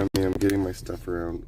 Mind me, I'm getting my stuff around.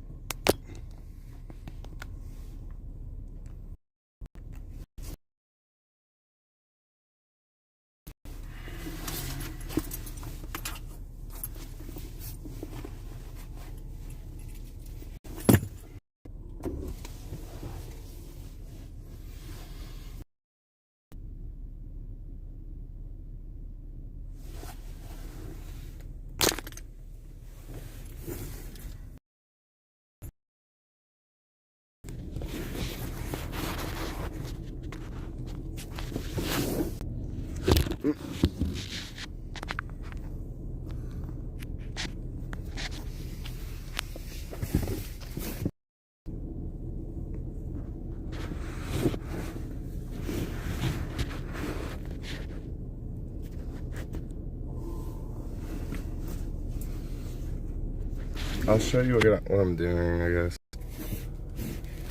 I'll show you what I'm doing, I guess.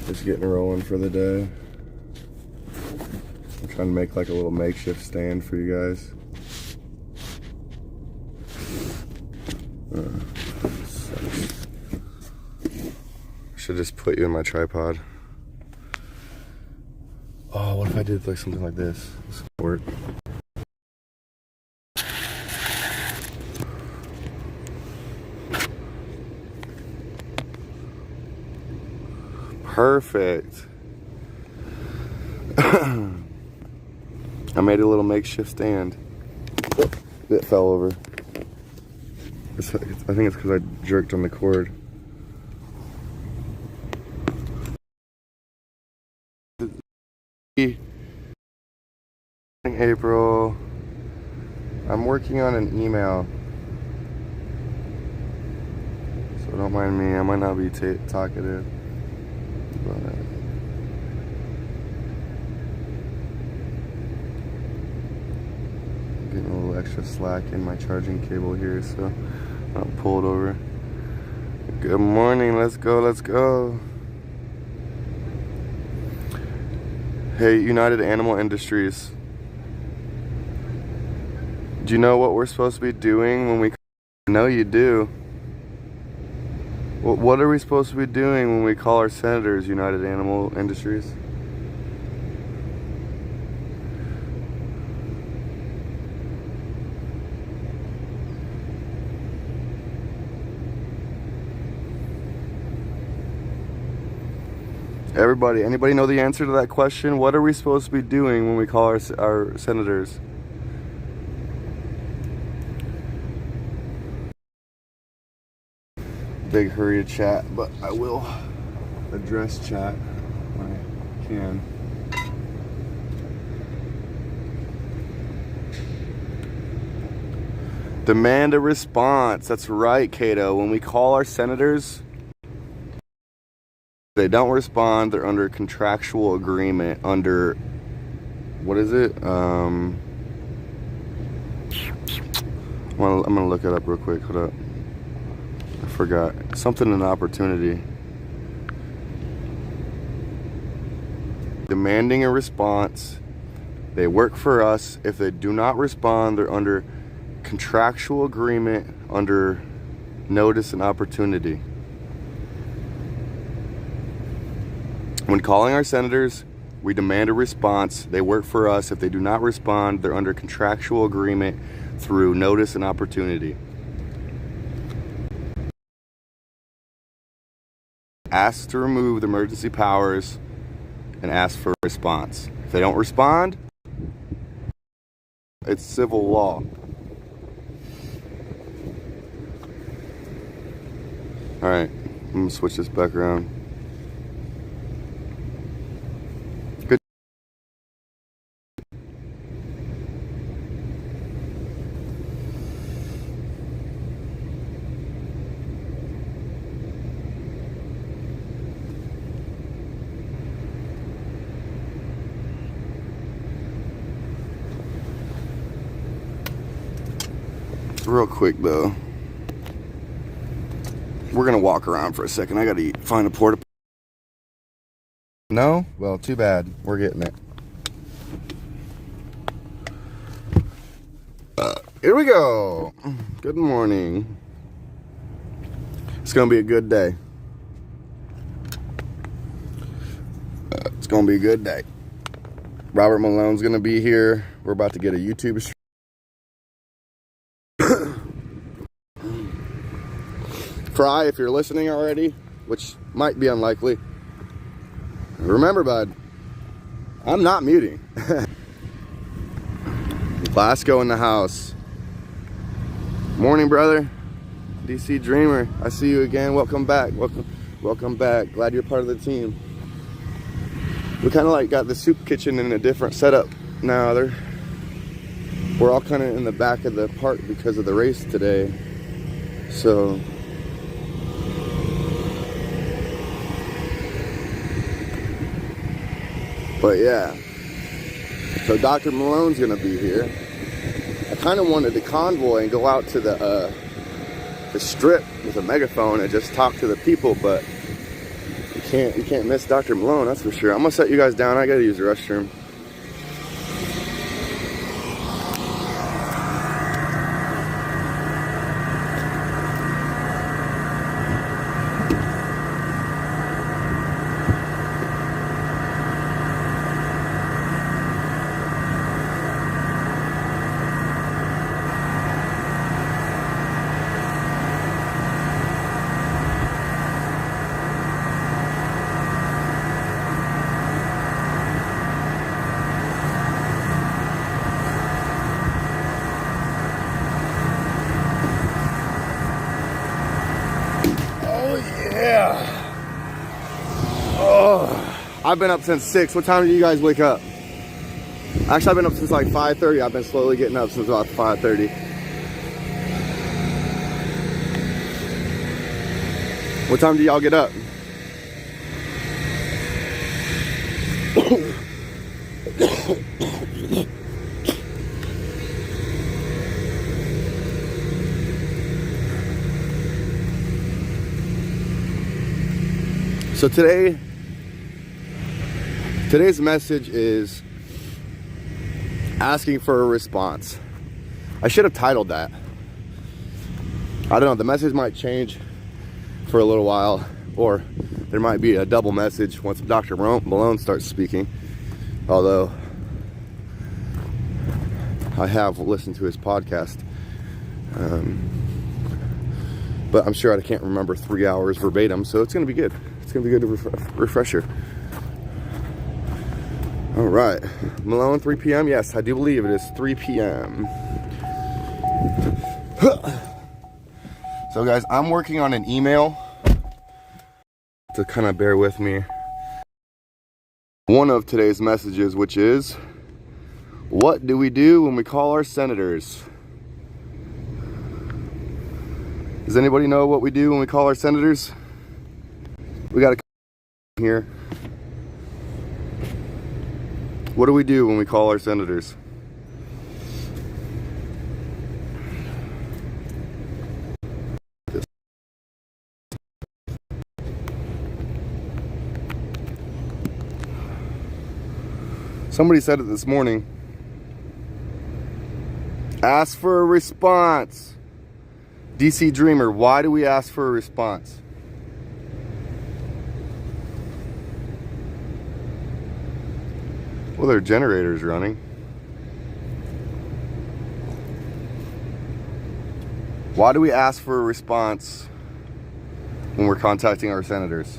Just getting rolling for the day. I'm trying to make like a little makeshift stand for you guys. I should just put you in my tripod. Oh, what if I did like something like this? This would work. Perfect. I made a little makeshift stand. It fell over. I think it's because I jerked on the cord. April. I'm working on an email. So don't mind me. I might not be talkative. But getting a little extra slack in my charging cable here, so I'll pull it over. Good morning, let's go, let's go. Hey, United Animal Industries. Do you know what we're supposed to be doing when we... I know you do. What are we supposed to be doing when we call our senators United Animal Industries? Everybody, anybody know the answer to that question? What are we supposed to be doing when we call our senators? Big hurry to chat, but I will address chat when I can. Demand a response. That's right, Cato. When we call our senators, they don't respond. They're under contractual agreement under, what is it? I'm gonna look it up real quick. Hold up. I forgot. Something an opportunity. Demanding a response. They work for us. If they do not respond, they're under contractual agreement under notice and opportunity. When calling our senators, we demand a response. They work for us. If they do not respond, they're under contractual agreement through notice and opportunity. Ask to remove the emergency powers and ask for a response. If they don't respond, it's civil law. All right, I'm gonna switch this back around. Good. Real quick though, we're gonna walk around for a second. I gotta find a porta. No? Well, too bad. We're getting it. Here we go. Good morning. It's gonna be a good day. It's gonna be a good day. Robert Malone's gonna be here. We're about to get a YouTube stream. Fry, if you're listening already, which might be unlikely, remember, bud, I'm not muting. Glasgow in the house. Morning, brother. DC Dreamer, I see you again. Welcome back. Welcome back. Glad you're part of the team. We kind of like got the soup kitchen in a different setup now. We're all kind of in the back of the park because of the race today. So but yeah, so Dr. Malone's gonna be here. I kind of wanted to convoy and go out to the strip with a megaphone and just talk to the people, but you can't miss Dr. Malone, that's for sure. I'm gonna set you guys down. I gotta use the restroom. I've been up since 6. What time do you guys wake up? Actually, I've been up since like 5:30. I've been slowly getting up since about 5:30. What time do y'all get up? So today's message is asking for a response. I should have titled that. I don't know, the message might change for a little while, or there might be a double message once Dr. Malone starts speaking. Although I have listened to his podcast, but I'm sure I can't remember 3 hours verbatim, so it's gonna be good. It's gonna be good to refresher. All right, Malone, 3 p.m. Yes, I do believe it is 3 p.m. So guys, I'm working on an email to kind of bear with me. One of today's messages, which is, what do we do when we call our senators? Does anybody know what we do when we call our senators? We got to come here. What do we do when we call our senators? Somebody said it this morning. Ask for a response. DC Dreamer, why do we ask for a response? Well, their generator's running. Why do we ask for a response when we're contacting our senators?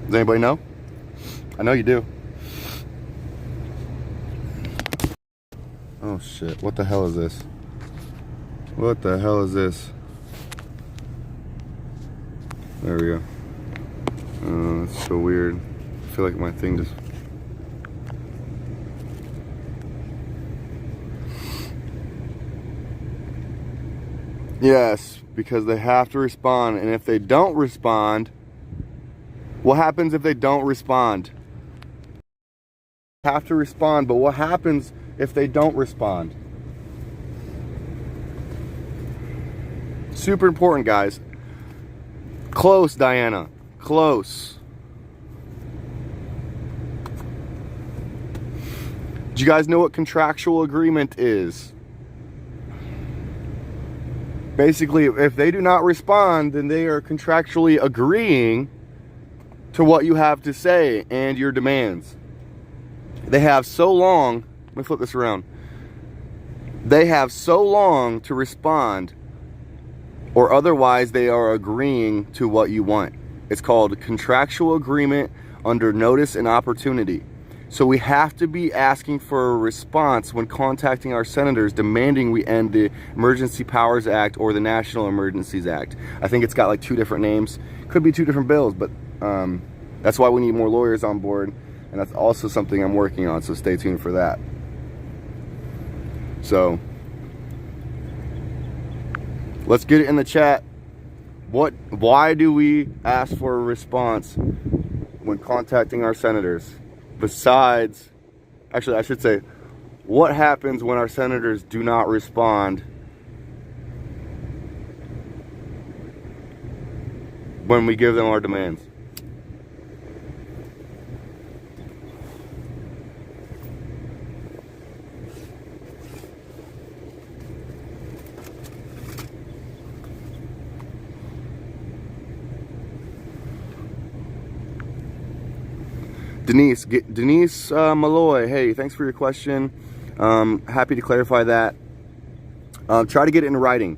Does anybody know? I know you do. Oh shit, what the hell is this? What the hell is this? There we go. Oh, that's so weird. I feel like my thing just... Yes, because they have to respond, and if they don't respond, what happens if they don't respond? Have to respond, but what happens if they don't respond? Super important, guys. Close, Diana. Close. Do you guys know what contractual agreement is? Basically, if they do not respond, then they are contractually agreeing to what you have to say and your demands. They have so long, let me flip this around. They have so long to respond, or otherwise they are agreeing to what you want. It's called contractual agreement under notice and opportunity. So we have to be asking for a response when contacting our senators demanding we end the Emergency Powers Act or the National Emergencies Act. I think it's got like 2 different names. Could be 2 different bills, but that's why we need more lawyers on board. And that's also something I'm working on, so stay tuned for that. So, let's get it in the chat. Why do we ask for a response when contacting our senators? Besides, actually I should say, what happens when our senators do not respond when we give them our demands? Denise Malloy, hey, thanks for your question. Happy to clarify that. Try to get it in writing.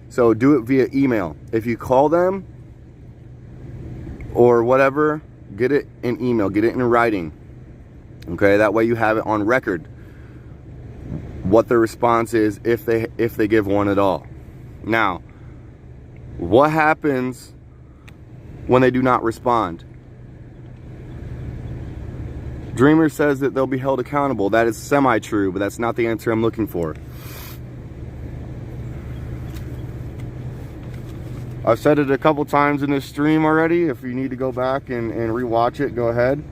So do it via email. If you call them or whatever, get it in email, get it in writing. Okay, that way you have it on record what the response is if they give one at all. Now, what happens when they do not respond? Dreamer says that they'll be held accountable. That is semi-true, but that's not the answer I'm looking for. I've said it a couple times in this stream already. If you need to go back and rewatch it, go ahead.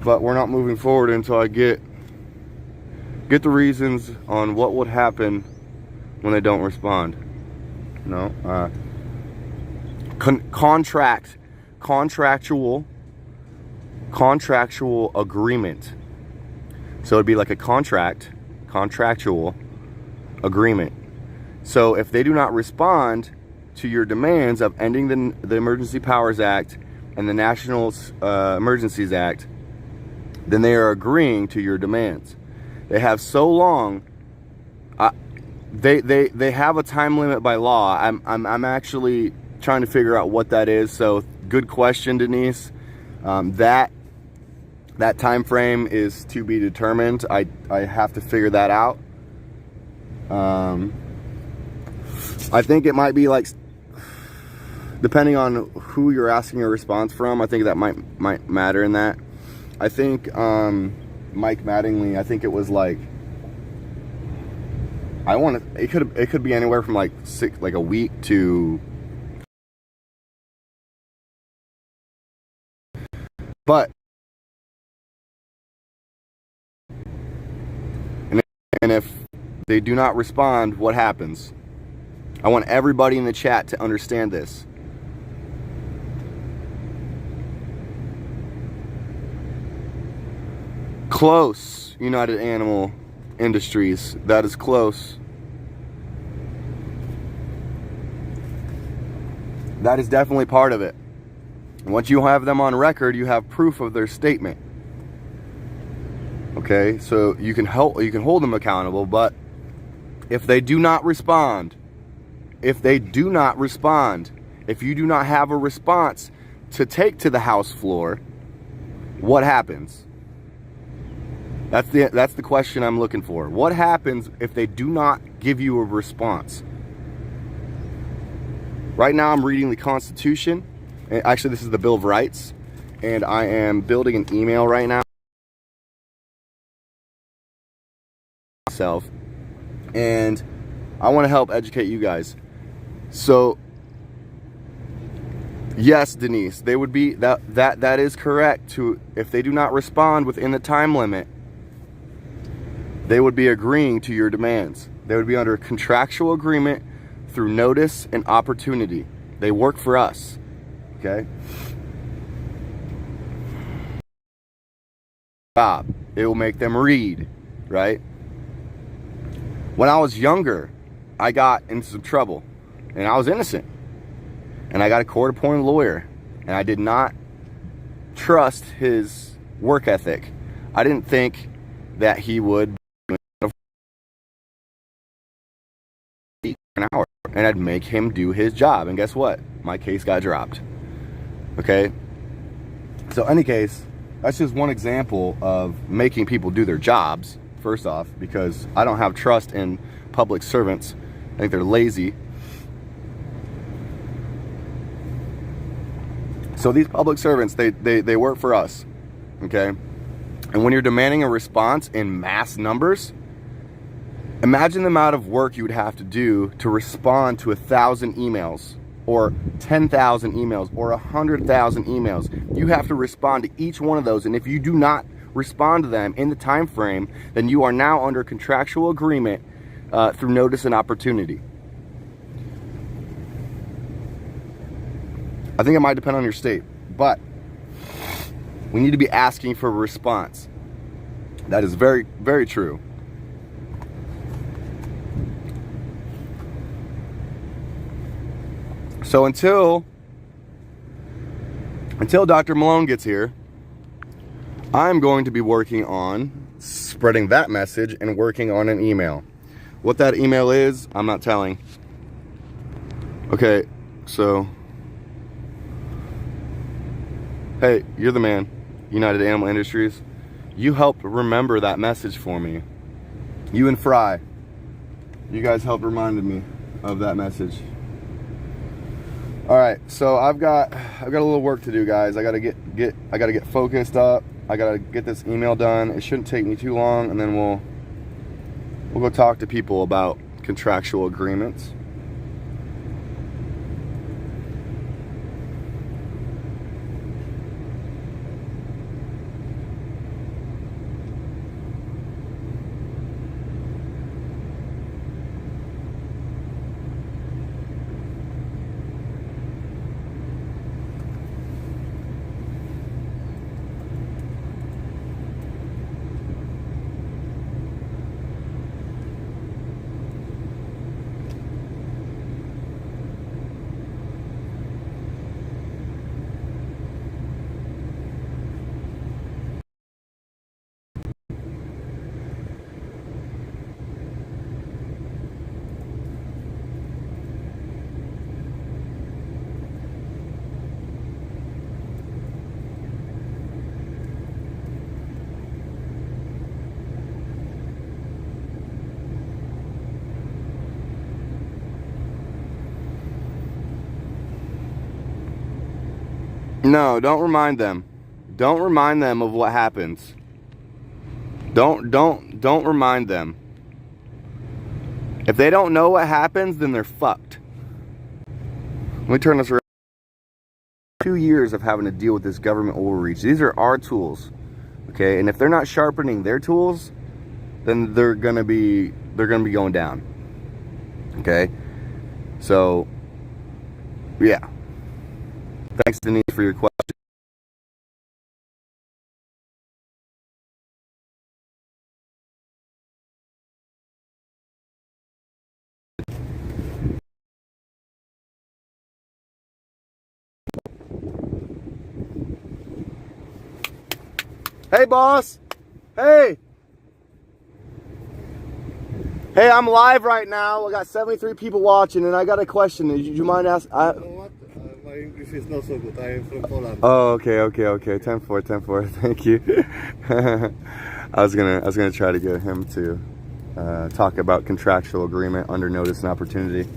But we're not moving forward until I get the reasons on what would happen when they don't respond. No. Contractual agreement. So it'd be like a contractual agreement. So if they do not respond to your demands of ending the Emergency Powers Act and the National Emergencies Act, then they are agreeing to your demands. They have so long. They have a time limit by law. I'm actually trying to figure out what that is. So good question, Denise. That time frame is to be determined. I have to figure that out. I think it might be like, depending on who you're asking a response from, I think that might matter in that. I think Mike Mattingly, I think it was like, it could be anywhere from like a week to, but and if they do not respond, what happens? I want everybody in the chat to understand this. Close, United Animal Industries. That is close. That is definitely part of it. Once you have them on record, you have proof of their statement. Okay, so you can hold them accountable, but if they do not respond, if you do not have a response to take to the House floor, what happens? That's the question I'm looking for. What happens if they do not give you a response? Right now I'm reading the Constitution. Actually, this is the Bill of Rights, and I am building an email right now myself, and I want to help educate you guys. So yes, Denise, they would be that is correct. To if they do not respond within the time limit, they would be agreeing to your demands. They would be under a contractual agreement through notice and opportunity. They work for us. Okay? Job. It will make them read, right? When I was younger, I got into some trouble, and I was innocent, and I got a court-appointed lawyer, and I did not trust his work ethic. I didn't think that he would an hour, and I'd make him do his job. And guess what? My case got dropped. Okay? So any case, that's just one example of making people do their jobs, first off, because I don't have trust in public servants. I think they're lazy. So these public servants, they work for us. Okay? And when you're demanding a response in mass numbers, imagine the amount of work you would have to do to respond to 1,000 emails, or 10,000 emails, or 100,000 emails. You have to respond to each one of those, and if you do not respond to them in the time frame, then you are now under contractual agreement through notice and opportunity. I think it might depend on your state, but we need to be asking for a response. That is very, very true. So until Dr. Malone gets here, I'm going to be working on spreading that message and working on an email. What that email is, I'm not telling. Okay, so, hey, you're the man, United Animal Industries. You helped remember that message for me. You and Fry, you guys helped reminded me of that message. All right, so I've got a little work to do, guys. I gotta get focused up. I gotta get this email done. It shouldn't take me too long, and then we'll go talk to people about contractual agreements. No, don't remind them. Don't remind them of what happens. Don't remind them. If they don't know what happens, then they're fucked. Let me turn this around. 2 years of having to deal with this government overreach. These are our tools. Okay? And if they're not sharpening their tools, then they're gonna be going down. Okay? So yeah. Thanks, Denise, for your question. Hey, boss. Hey. Hey, I'm live right now. I got 73 people watching, and I got a question. Do you mind asking? You know what? My English is not so good. I am from Poland. Oh, okay. 10-4. Thank you. I was gonna try to get him to talk about contractual agreement under notice and opportunity.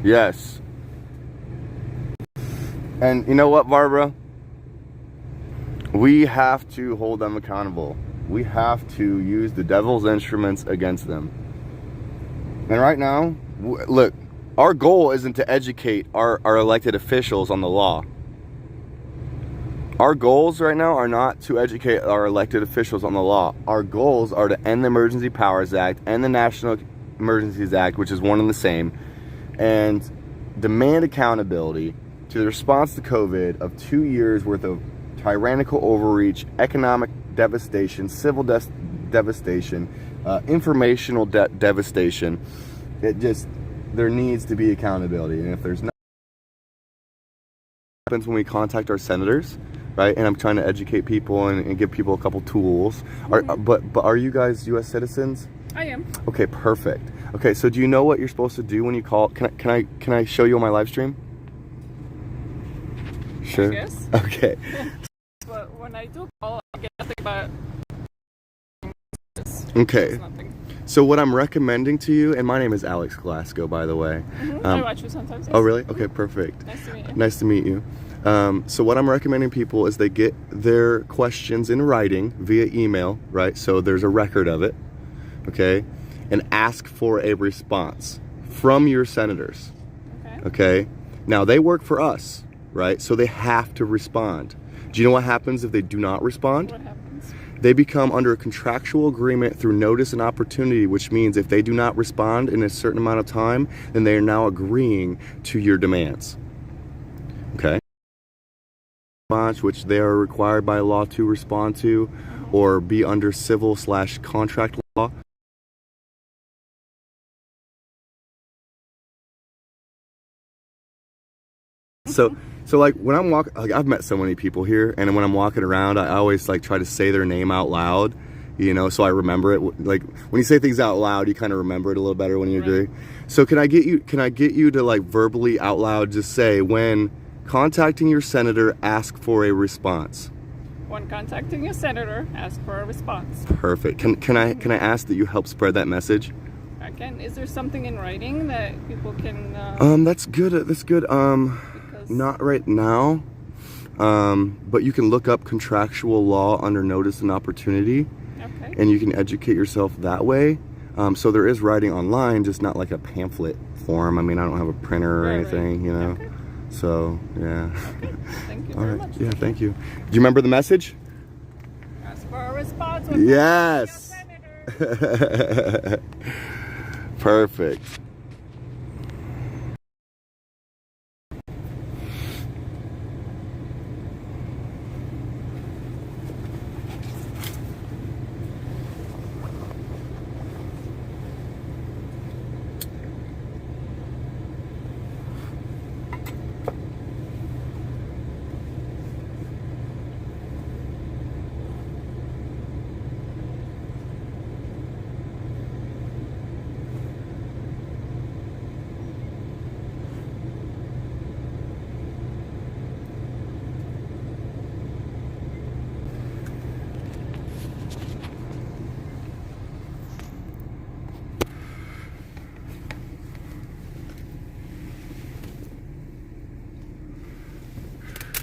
Yes. And you know what, Barbara? We have to hold them accountable. We have to use the devil's instruments against them. And right now, look, our goal isn't to educate our elected officials on the law. Our goals right now are not to educate our elected officials on the law. Our goals are to end the Emergency Powers Act and the National Emergencies Act, which is one and the same, and demand accountability to the response to COVID of 2 years worth of tyrannical overreach, economic devastation, civil devastation, informational devastation. There needs to be accountability. And if there's not, happens when we contact our senators, right? And I'm trying to educate people and give people a couple tools. But are you guys U.S. citizens? I am. Okay, perfect. Okay, so do you know what you're supposed to do when you call? Can I show you on my live stream? Sure. Yes. Okay. But when I do call, I get nothing but. Okay. So what I'm recommending to you, and my name is Alex Glasgow, by the way. I watch you sometimes. Yes. Oh, really? Okay, perfect. Nice to meet you. Nice to meet you. So what I'm recommending people is they get their questions in writing via email, right? So there's a record of it, okay? And ask for a response from your senators, okay? Now, they work for us, right? So they have to respond. Do you know what happens if they do not respond? What happens? They become under a contractual agreement through notice and opportunity, which means if they do not respond in a certain amount of time, then they are now agreeing to your demands, okay? Which they are required by law to respond to, or be under civil/contract law. So like when I'm walking, like I've met so many people here, and when I'm walking around, I always like try to say their name out loud, you know, so I remember it. Like when you say things out loud, you kind of remember it a little better when you agree. So can I get you to like verbally out loud just say, when contacting your senator, ask for a response? When contacting your senator, ask for a response. Perfect. Can I ask that you help spread that message? Again, is there something in writing that people can? That's good. That's good. Not right now. But you can look up contractual law under notice and opportunity. Okay. And you can educate yourself that way. So there is writing online, just not like a pamphlet form. I mean, I don't have a printer or anything, you know. Okay. So yeah. Okay. Thank you All very right. much. Yeah. Thank you. Do you remember the message? Ask for a response. Yes. Perfect.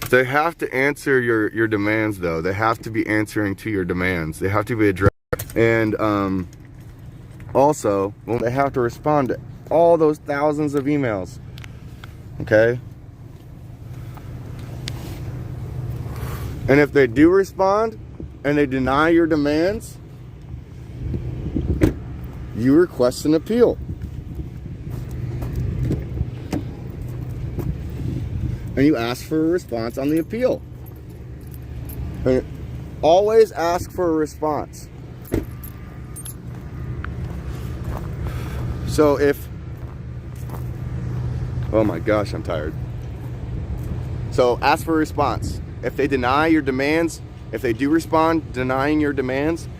They have to answer your demands, though. They have to be answering to your demands. They have to be addressed. And also, well, they have to respond to all those thousands of emails. Okay? And if they do respond and they deny your demands, you request an appeal. And you ask for a response on the appeal. And always ask for a response. So if, oh my gosh, I'm tired. So ask for a response. If they deny your demands, if they do respond denying your demands,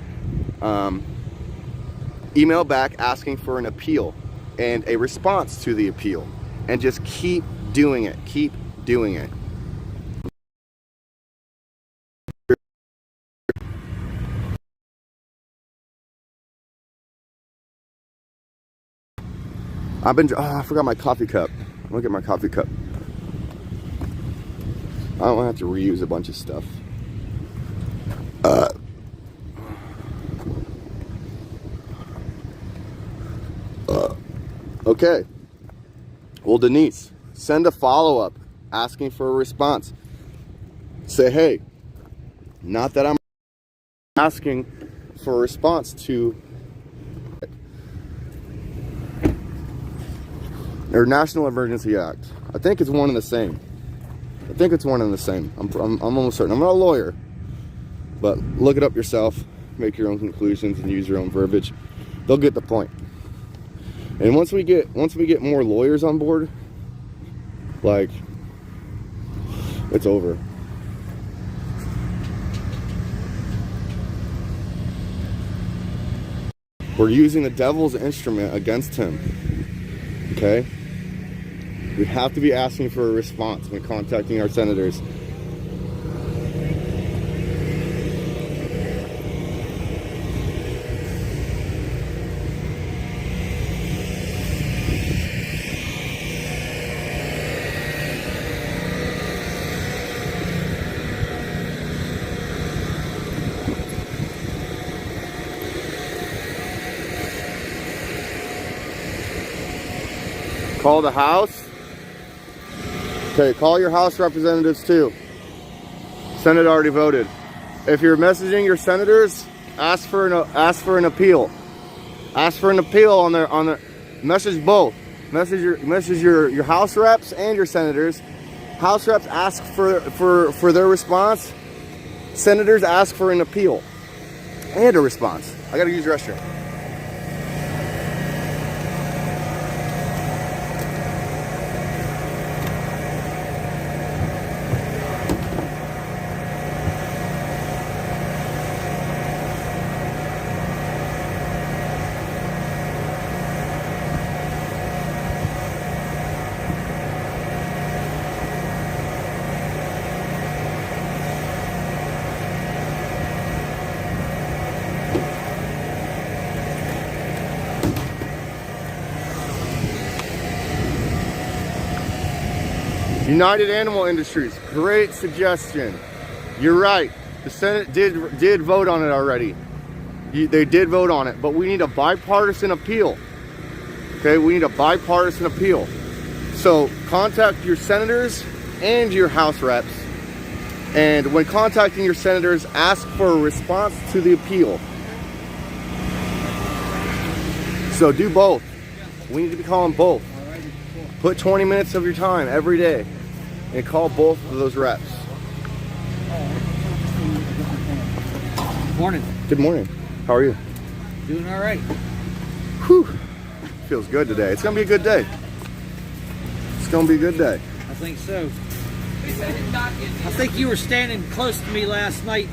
email back asking for an appeal and a response to the appeal. And just keep doing it. Keep doing it. I forgot my coffee cup. I'm gonna get my coffee cup. I don't want to have to reuse a bunch of stuff. Okay. Well, Denise, send a follow-up asking for a response. say, hey, not that I'm asking for a response to or National Emergency Act. I think it's one and the same. I'm almost certain. I'm not a lawyer, but look it up yourself, make your own conclusions, and use your own verbiage. They'll get the point. And once we get more lawyers on board, like, it's over. We're using the devil's instrument against him. Okay? We have to be asking for a response when contacting our senators. Call the House. Okay, call your House representatives too. Senate already voted. If you're messaging your senators, ask for an appeal. Ask for an appeal on their message both. Message your House reps and your senators. House reps ask for their response. Senators ask for an appeal and a response. I gotta use the restroom. United Animal Industries, great suggestion. You're right. The Senate did vote on it already. They did vote on it, but we need a bipartisan appeal. Okay, we need a bipartisan appeal. So contact your senators and your House reps, and when contacting your senators, ask for a response to the appeal. So do both. We need to be calling both. Put 20 minutes of your time every day and call both of those reps. Morning. Good morning. How are you? Doing all right. Whew. Feels good today. It's going to be a good day. It's going to be a good day. I think so. I think you were standing close to me last night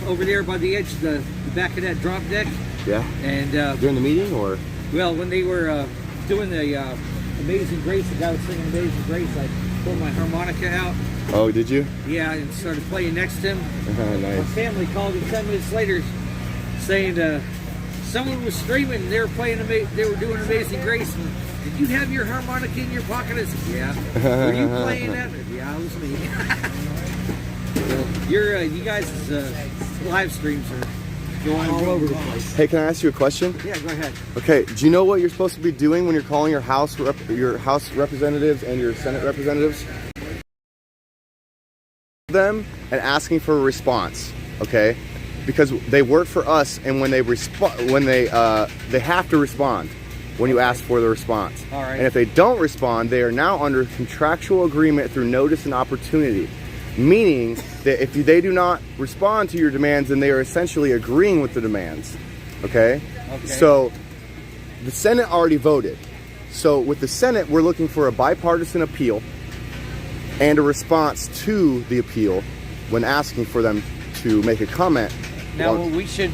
over there by the edge of the back of that drop deck. Yeah? And During the meeting or? well, when they were doing the Amazing Grace, the guy was singing Amazing Grace, I pulled my harmonica out. Oh, did you? Yeah, and started playing next to him. My Nice. family called me 10 minutes later saying someone was streaming, they were playing, they were doing Amazing Grace. And, did you have your harmonica in your pocket? I said, yeah. Were you playing that? Yeah, it was me. Well, you guys' live streams are going all over the place. Hey, can I ask you a question? Yeah, go ahead. Okay, do you know what you're supposed to be doing when you're calling your House representatives and your Senate representatives? Them and asking for a response, okay? Because they work for us, and when they have to respond when you ask for the response. All right. And if they don't respond, they are now under contractual agreement through notice and opportunity, meaning that if they do not respond to your demands, then they are essentially agreeing with the demands. Okay? So the Senate already voted. So with the Senate, we're looking for a bipartisan appeal and a response to the appeal when asking for them to make a comment. Now, we should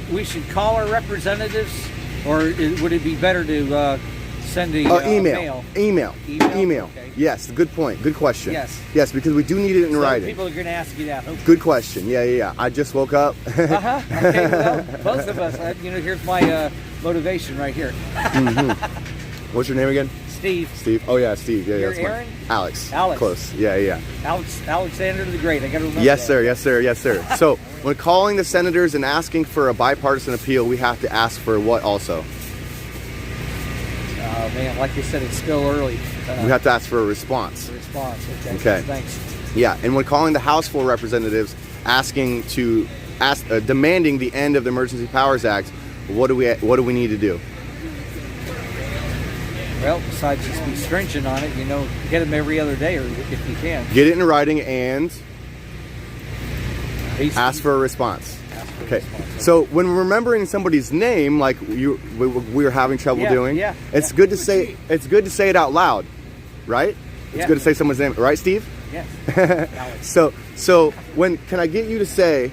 call our representatives, or would it be better to send a email? Email. Okay. Yes, good point. Good question. Yes, because we do need it in writing. People are going to ask you that. Okay. Good question. Yeah. I just woke up. Okay, well, both of us. Here's my motivation right here. What's your name again? Steve. Oh yeah, Steve. Yeah, You're that's mine. Aaron? Alex. Alex. Close. Yeah. Alexander the Great. I got to remember. Yes, that. sir. Yes, sir. So when calling the senators and asking for a bipartisan appeal, we have to ask for what also? Oh man, like you said, it's still early. We have to ask for a response. A response. Okay. Okay. Thanks. Yeah, and when calling the House floor representatives, demanding the end of the Emergency Powers Act, what do we need to do? Well, besides just be stringent on it, get them every other day, or if you can. Get it in writing and ask for a response. Okay. So when remembering somebody's name, like we were having trouble doing, it's good to say it out loud, right? It's good to say someone's name, right, Steve? Yes. So can I get you to say,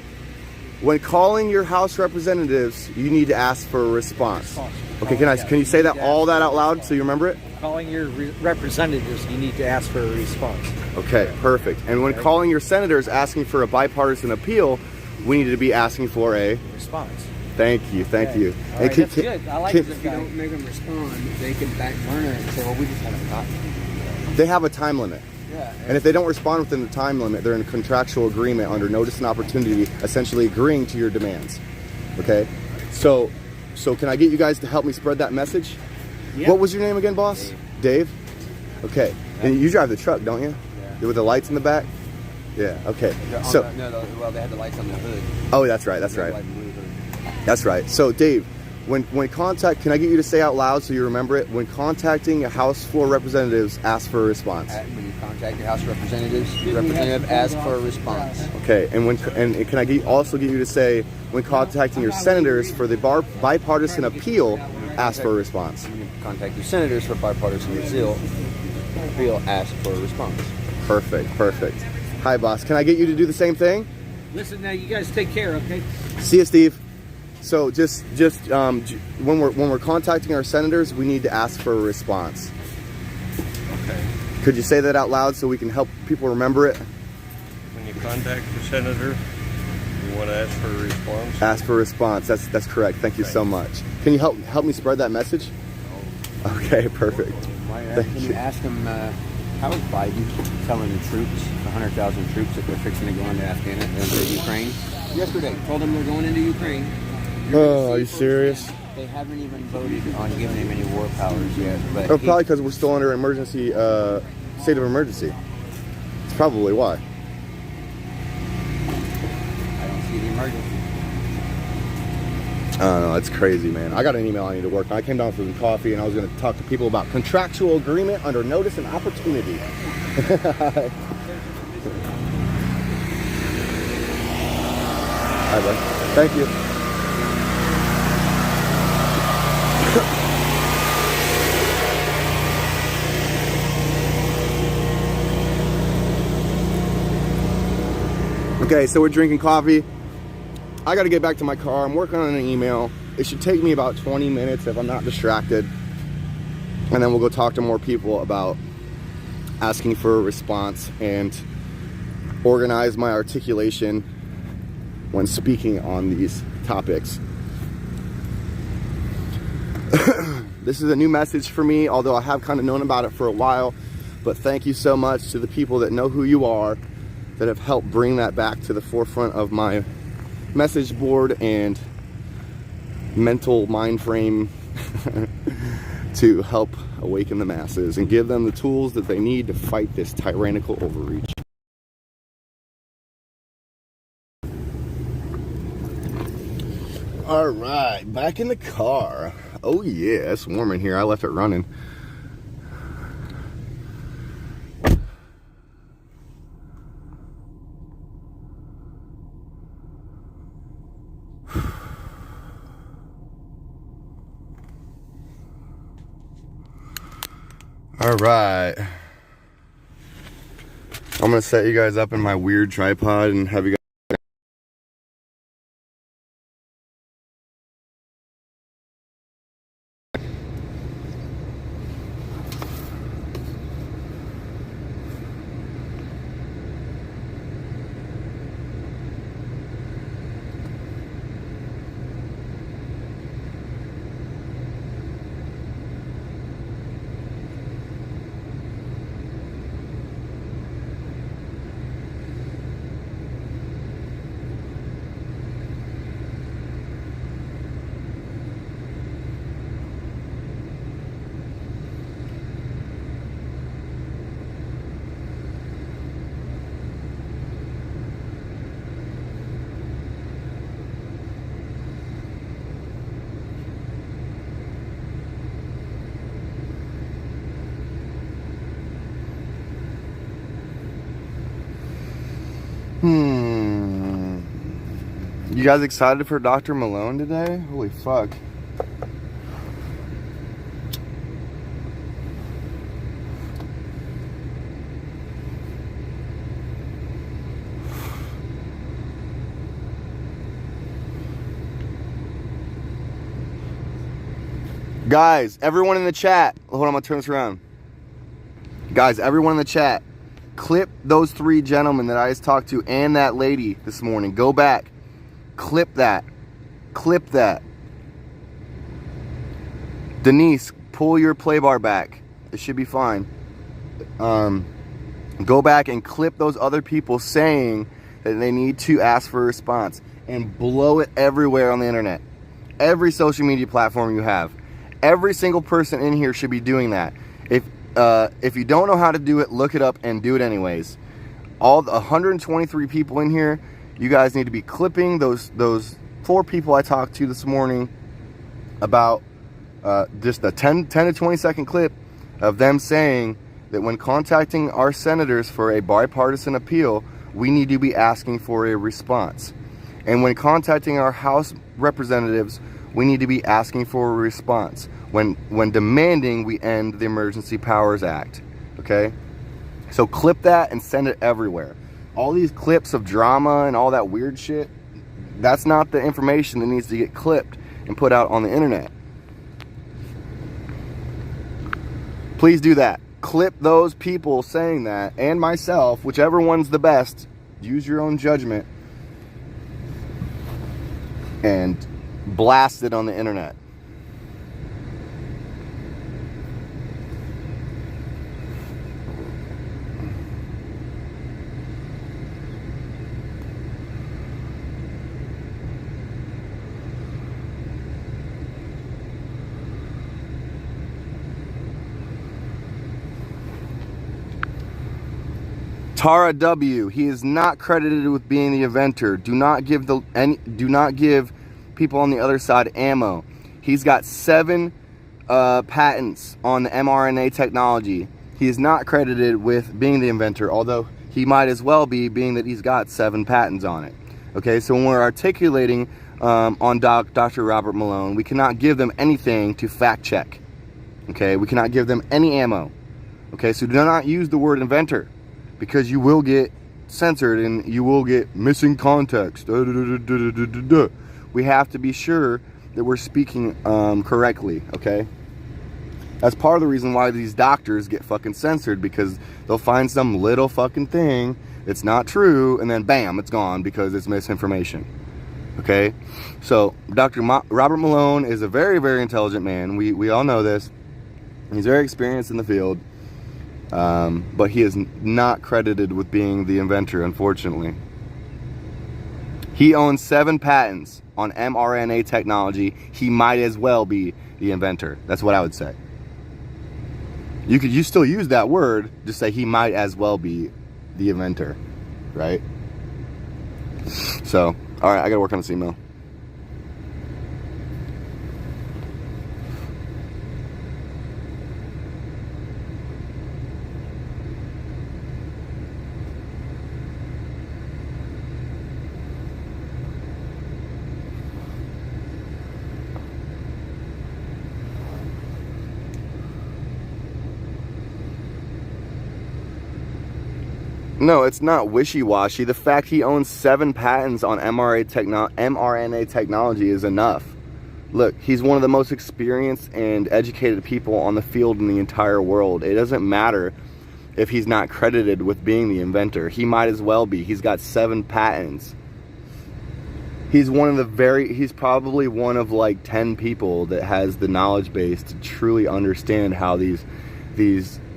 when calling your House representatives, you need to ask for a response? Okay, can you say that all that out loud so you remember it? Calling your representatives, you need to ask for a response. Okay, perfect. And when calling your senators asking for a bipartisan appeal, we need to be asking for a response. Thank you. All right, that's good. I like this If you don't make them respond, they can back burner and say, well, we just haven't got it. They have a time limit. Yeah. And if they don't respond within the time limit, they're in a contractual agreement under notice and opportunity, essentially agreeing to your demands. Okay? So can I get you guys to help me spread that message? Yeah. What was your name again, boss? Dave? Okay. And you drive the truck, don't you? Yeah. With the lights in the back? Yeah, okay. Well, they had the lights on the hood. Oh, that's right. That's right. So, Dave, when can I get you to say out loud so you remember it? When contacting a House floor representatives, ask for a response. When you contact your House representatives, the representative asks for a response. Okay, and can I also get you to say, when contacting your senators for the bipartisan appeal, ask for a response. When you contact your senators for bipartisan appeal, ask for a response. Perfect. Hi, boss. Can I get you to do the same thing? Listen, now you guys take care, okay? See you, Steve. So just when we're contacting our senators, we need to ask for a response. Okay. Could you say that out loud so we can help people remember it? When you contact your senator, you want to ask for a response? Ask for a response. That's correct. Thank you so much. Can you help me spread that message? Okay, perfect. Can you ask them, how is Biden telling the troops, the 100,000 troops, that they're fixing to go into into Ukraine? Yesterday, told them they're going into Ukraine. Oh, are you serious? They haven't even voted on giving him any war powers yet. But Probably because we're still under emergency state of emergency. It's probably why. I don't see the emergency. I don't know. It's crazy, man. I got an email I need to work on. I came down for some coffee, and I was going to talk to people about contractual agreement under notice and opportunity. Hi, bud. Thank you. Okay, so we're drinking coffee. I got to get back to my car. I'm working on an email. It should take me about 20 minutes if I'm not distracted. And then we'll go talk to more people about asking for a response and organize my articulation when speaking on these topics. This is a new message for me, although I have kind of known about it for a while. But thank you so much to the people that know who you are, that have helped bring that back to the forefront of my message board and mental mind frame to help awaken the masses and give them the tools that they need to fight this tyrannical overreach. All right, back in the car. Oh yeah, it's warm in here. I left it running. All right, I'm gonna set you guys up in my weird tripod and have you guys. You guys excited for Dr. Malone today? Holy fuck. Guys, everyone in the chat. Hold on, I'm gonna turn this around. Guys, everyone in the chat, clip those 3 gentlemen that I just talked to and that lady this morning. Go back. Clip that. Clip that. Denise, pull your play bar back. It should be fine. Go back and clip those other people saying that they need to ask for a response and blow it everywhere on the internet. Every social media platform you have. Every single person in here should be doing that. If you don't know how to do it, look it up and do it anyways. All the 123 people in here, you guys need to be clipping those 4 people I talked to this morning about just a 10 to 20 second clip of them saying that when contacting our senators for a bipartisan appeal, we need to be asking for a response. And when contacting our House representatives, we need to be asking for a response when demanding we end the Emergency Powers Act. Okay? So clip that and send it everywhere. All these clips of drama and all that weird shit, that's not the information that needs to get clipped and put out on the internet. Please do that. Clip those people saying that, and myself, whichever one's the best. Use your own judgment and blast it on the internet. Tara W. He is not credited with being the inventor. Do not give people on the other side ammo. He's got 7 patents on the mRNA technology. He is not credited with being the inventor, although he might as well be, being that he's got 7 patents on it. Okay, so when we're articulating on Dr. Robert Malone, we cannot give them anything to fact check. Okay, we cannot give them any ammo. Okay, so do not use the word inventor, because you will get censored and you will get missing context. We have to be sure that we're speaking correctly, okay? That's part of the reason why these doctors get fucking censored, because they'll find some little fucking thing that's not true, and then bam, it's gone because it's misinformation, okay? So Dr. Robert Malone is a very, very intelligent man. We all know this. He's very experienced in the field. But he is not credited with being the inventor, unfortunately. He owns 7 patents on mRNA technology. He might as well be the inventor. That's what I would say. You still use that word, just say he might as well be the inventor, right? So, all right, I gotta work on this email. No, it's not wishy-washy. The fact he owns 7 patents on mRNA technology is enough. Look, he's one of the most experienced and educated people on the field in the entire world. It doesn't matter if he's not credited with being the inventor. He might as well be. He's got 7 patents. He's probably one of like 10 people that has the knowledge base to truly understand how these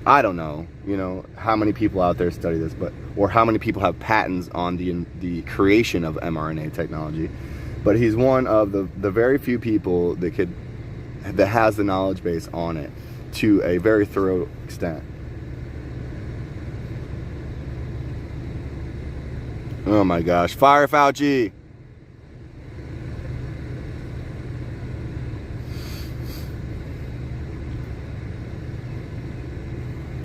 I don't know, how many people out there study this, or how many people have patents on the creation of mRNA technology. But he's one of the very few people that has the knowledge base on it to a very thorough extent. Oh my gosh, fire Fauci!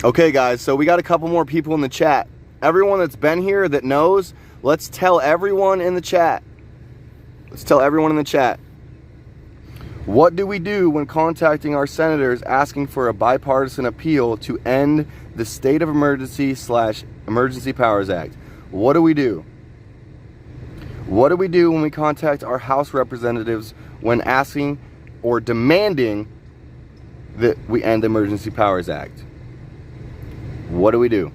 Okay guys, so we got a couple more people in the chat. Everyone that's been here that knows, let's tell everyone in the chat. Let's tell everyone in the chat. What do we do when contacting our senators asking for a bipartisan appeal to end the state of emergency / Emergency Powers Act? What do we do? What do we do when we contact our House representatives when asking or demanding that we end the Emergency Powers Act? What do we do?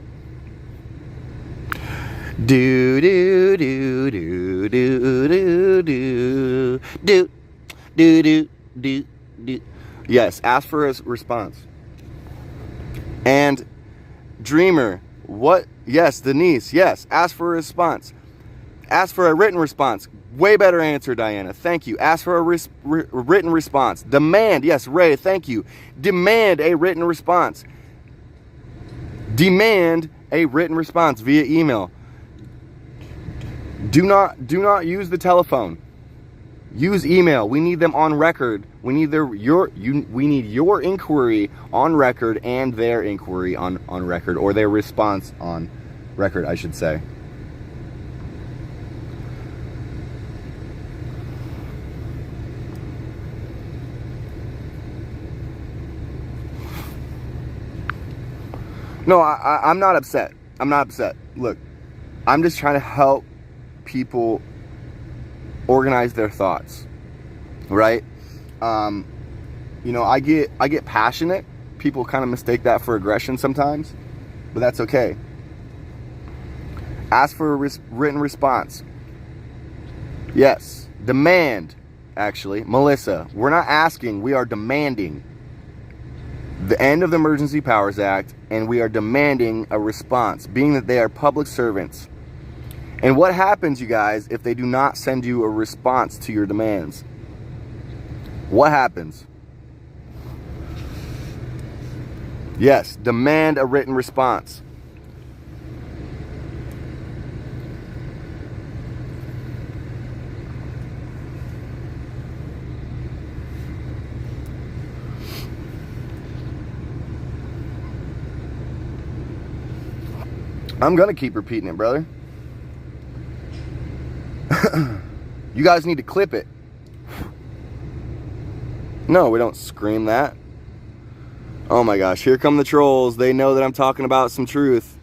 Do do do do do do do do do do do. Yes, ask for a response. And Dreamer, what? Yes, Denise, yes, ask for a response. Ask for a written response. Way better answer, Diana. Thank you. Ask for a written response. Demand. Yes, Ray, thank you. Demand a written response. Demand a written response via email. Do not use the telephone. Use email. We need them on record. We need we need your inquiry on record and their inquiry on record, or their response on record, I should say. No, I'm not upset. I'm not upset. Look, I'm just trying to help people organize their thoughts, right? You know, I get passionate. People kind of mistake that for aggression sometimes, but that's okay. Ask for a written response. Yes, demand, actually. Melissa, we're not asking, we are demanding the end of the Emergency Powers Act, and we are demanding a response, being that they are public servants. And what happens, you guys, if they do not send you a response to your demands? What happens? Yes, demand a written response. I'm gonna keep repeating it, brother. You guys need to clip it. No, we don't scream that. Oh my gosh, here come the trolls. They know that I'm talking about some truth.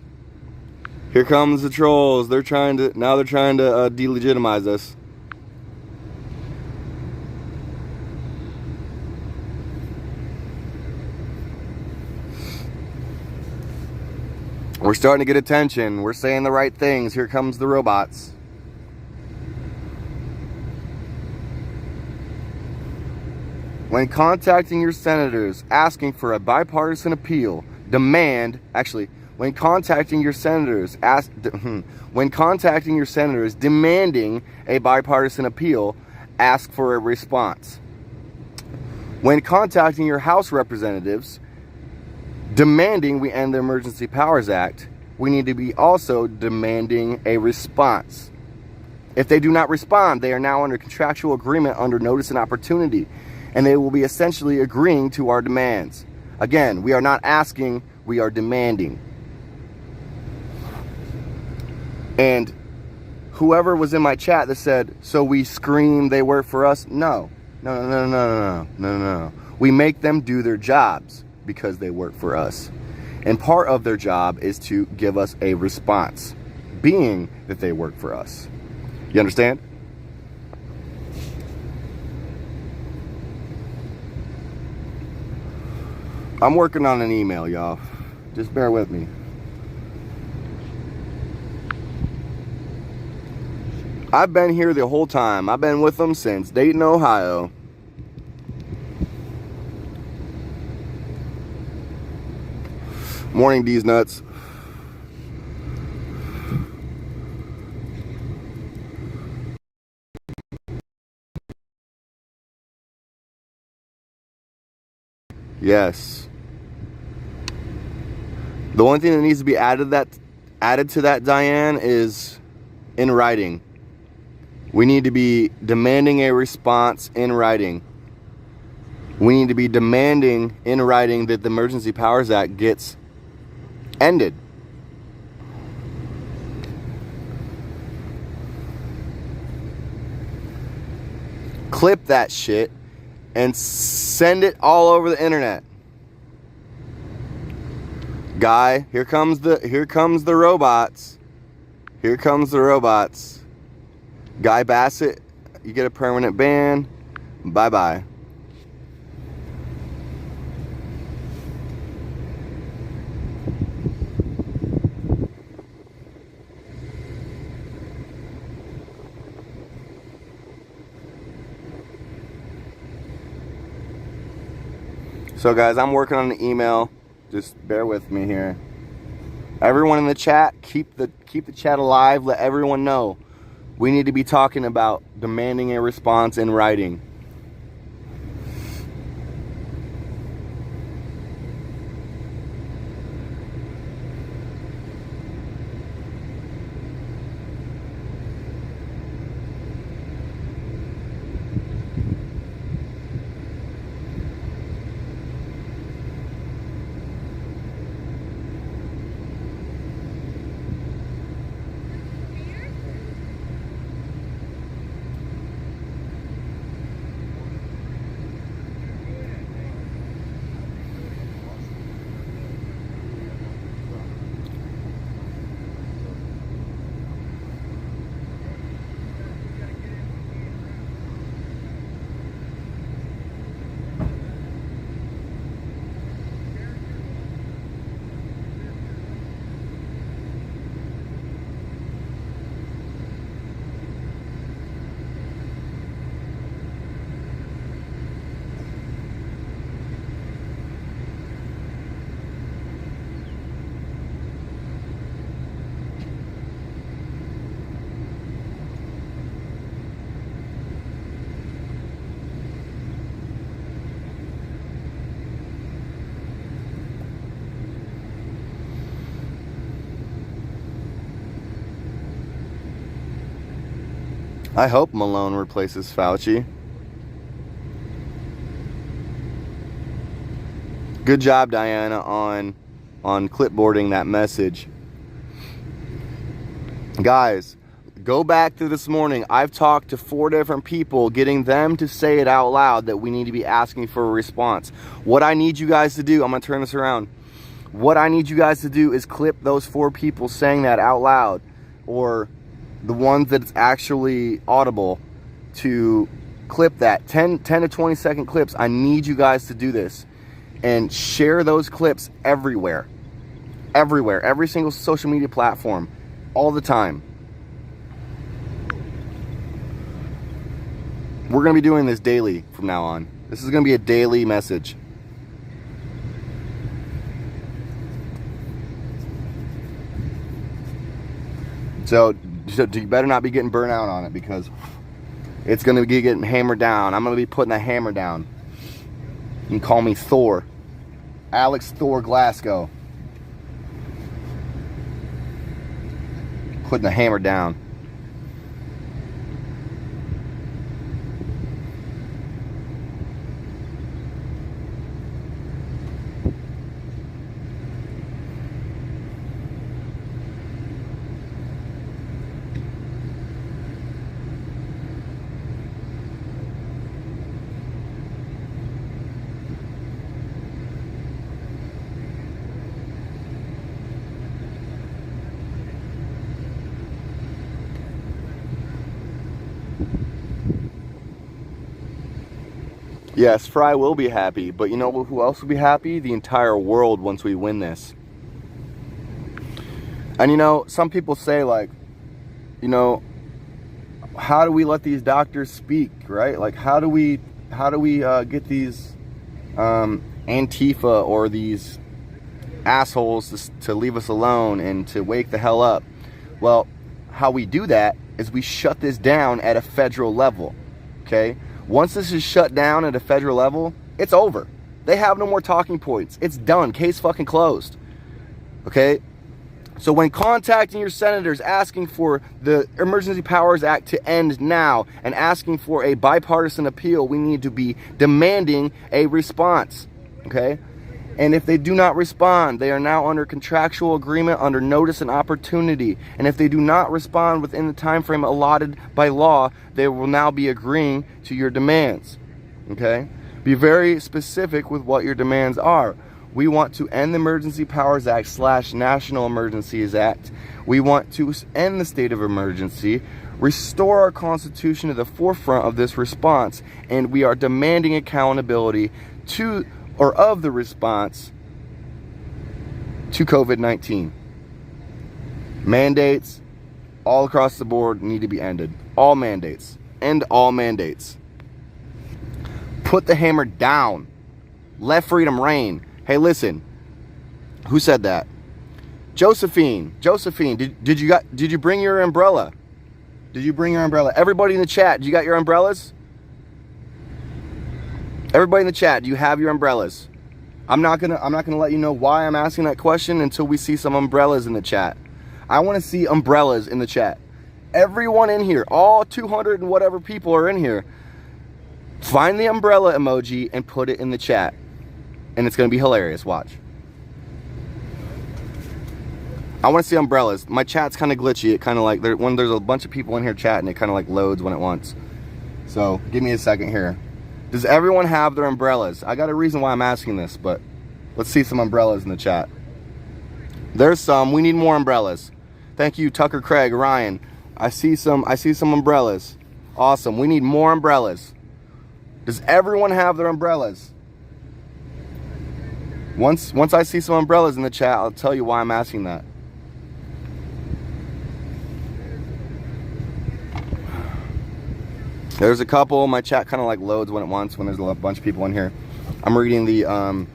Here comes the trolls. They're trying to delegitimize us. We're starting to get attention. We're saying the right things. Here comes the robots. When contacting your senators asking for a bipartisan appeal, when contacting your senators demanding a bipartisan appeal, ask for a response. When contacting your House representatives demanding we end the Emergency Powers Act, we need to be also demanding a response. If they do not respond, they are now under contractual agreement under notice and opportunity, and they will be essentially agreeing to our demands. Again, we are not asking, we are demanding. And whoever was in my chat that said, so we scream they work for us? No. We make them do their jobs because they work for us. And part of their job is to give us a response, being that they work for us. You understand? I'm working on an email, y'all. Just bear with me. I've been here the whole time. I've been with them since Dayton, Ohio. Morning, D's nuts. Yes. The only thing that needs to be added to that, Diane, is in writing. We need to be demanding a response in writing. We need to be demanding in writing that the Emergency Powers Act gets ended. clip that shit and send it all over the internet. Guy, here comes the robots. Here comes the robots. Guy Bassett, you get a permanent ban. Bye-bye. So guys, I'm working on an email. Just bear with me here. Everyone in the chat, keep the chat alive. Let everyone know we need to be talking about demanding a response in writing. I hope Malone replaces Fauci. Good job, Diana, on clipboarding that message. Guys, go back to this morning. I've talked to 4 different people, getting them to say it out loud that we need to be asking for a response. What I need you guys to do, I'm going to turn this around. What I need you guys to do is clip those 4 people saying that out loud, or the ones that's actually audible, to clip that 10 to 20 second clips. I need you guys to do this and share those clips everywhere, every single social media platform, all the time. We're going to be doing this daily from now on. This is going to be a daily message. So you better not be getting burnt out on it, because it's going to be getting hammered down. I'm going to be putting the hammer down. You can call me Thor. Alex Thor Glasgow. Putting the hammer down. Yes, Fry will be happy, but you know who else will be happy? The entire world once we win this. And you know, some people say, like, you know, how do we let these doctors speak, right? Like, how do we get these Antifa or these assholes to leave us alone and to wake the hell up? Well, how we do that is we shut this down at a federal level, okay? Once this is shut down at a federal level, it's over. They have no more talking points. It's done. Case fucking closed. Okay? So when contacting your senators asking for the Emergency Powers Act to end now and asking for a bipartisan appeal, we need to be demanding a response. Okay? And if they do not respond, they are now under contractual agreement under notice and opportunity. And if they do not respond within the time frame allotted by law, they will now be agreeing to your demands. Okay? Be very specific with what your demands are. We want to end the Emergency Powers Act / National Emergencies Act. We want to end the state of emergency, restore our Constitution to the forefront of this response, and we are demanding accountability of the response to COVID-19. Mandates all across the board need to be ended. All mandates. End all mandates. Put the hammer down. Let freedom reign. Hey, listen. Who said that? Josephine, did you bring your umbrella? Did you bring your umbrella? Everybody in the chat, you got your umbrellas? Everybody in the chat, do you have your umbrellas? I'm not gonna let you know why I'm asking that question until we see some umbrellas in the chat. I want to see umbrellas in the chat. Everyone in here, all 200 and whatever people are in here, find the umbrella emoji and put it in the chat. And it's gonna be hilarious. Watch. I want to see umbrellas. My chat's kind of glitchy. It kind of like, when there's a bunch of people in here chatting, it kind of like loads when it wants. So give me a second here. Does everyone have their umbrellas? I got a reason why I'm asking this, but let's see some umbrellas in the chat. There's some. We need more umbrellas. Thank you, Tucker, Craig, Ryan. I see some umbrellas. Awesome. We need more umbrellas. Does everyone have their umbrellas? Once I see some umbrellas in the chat, I'll tell you why I'm asking that. There's a couple. My chat kind of like loads when it wants, when there's a bunch of people in here. I'm reading the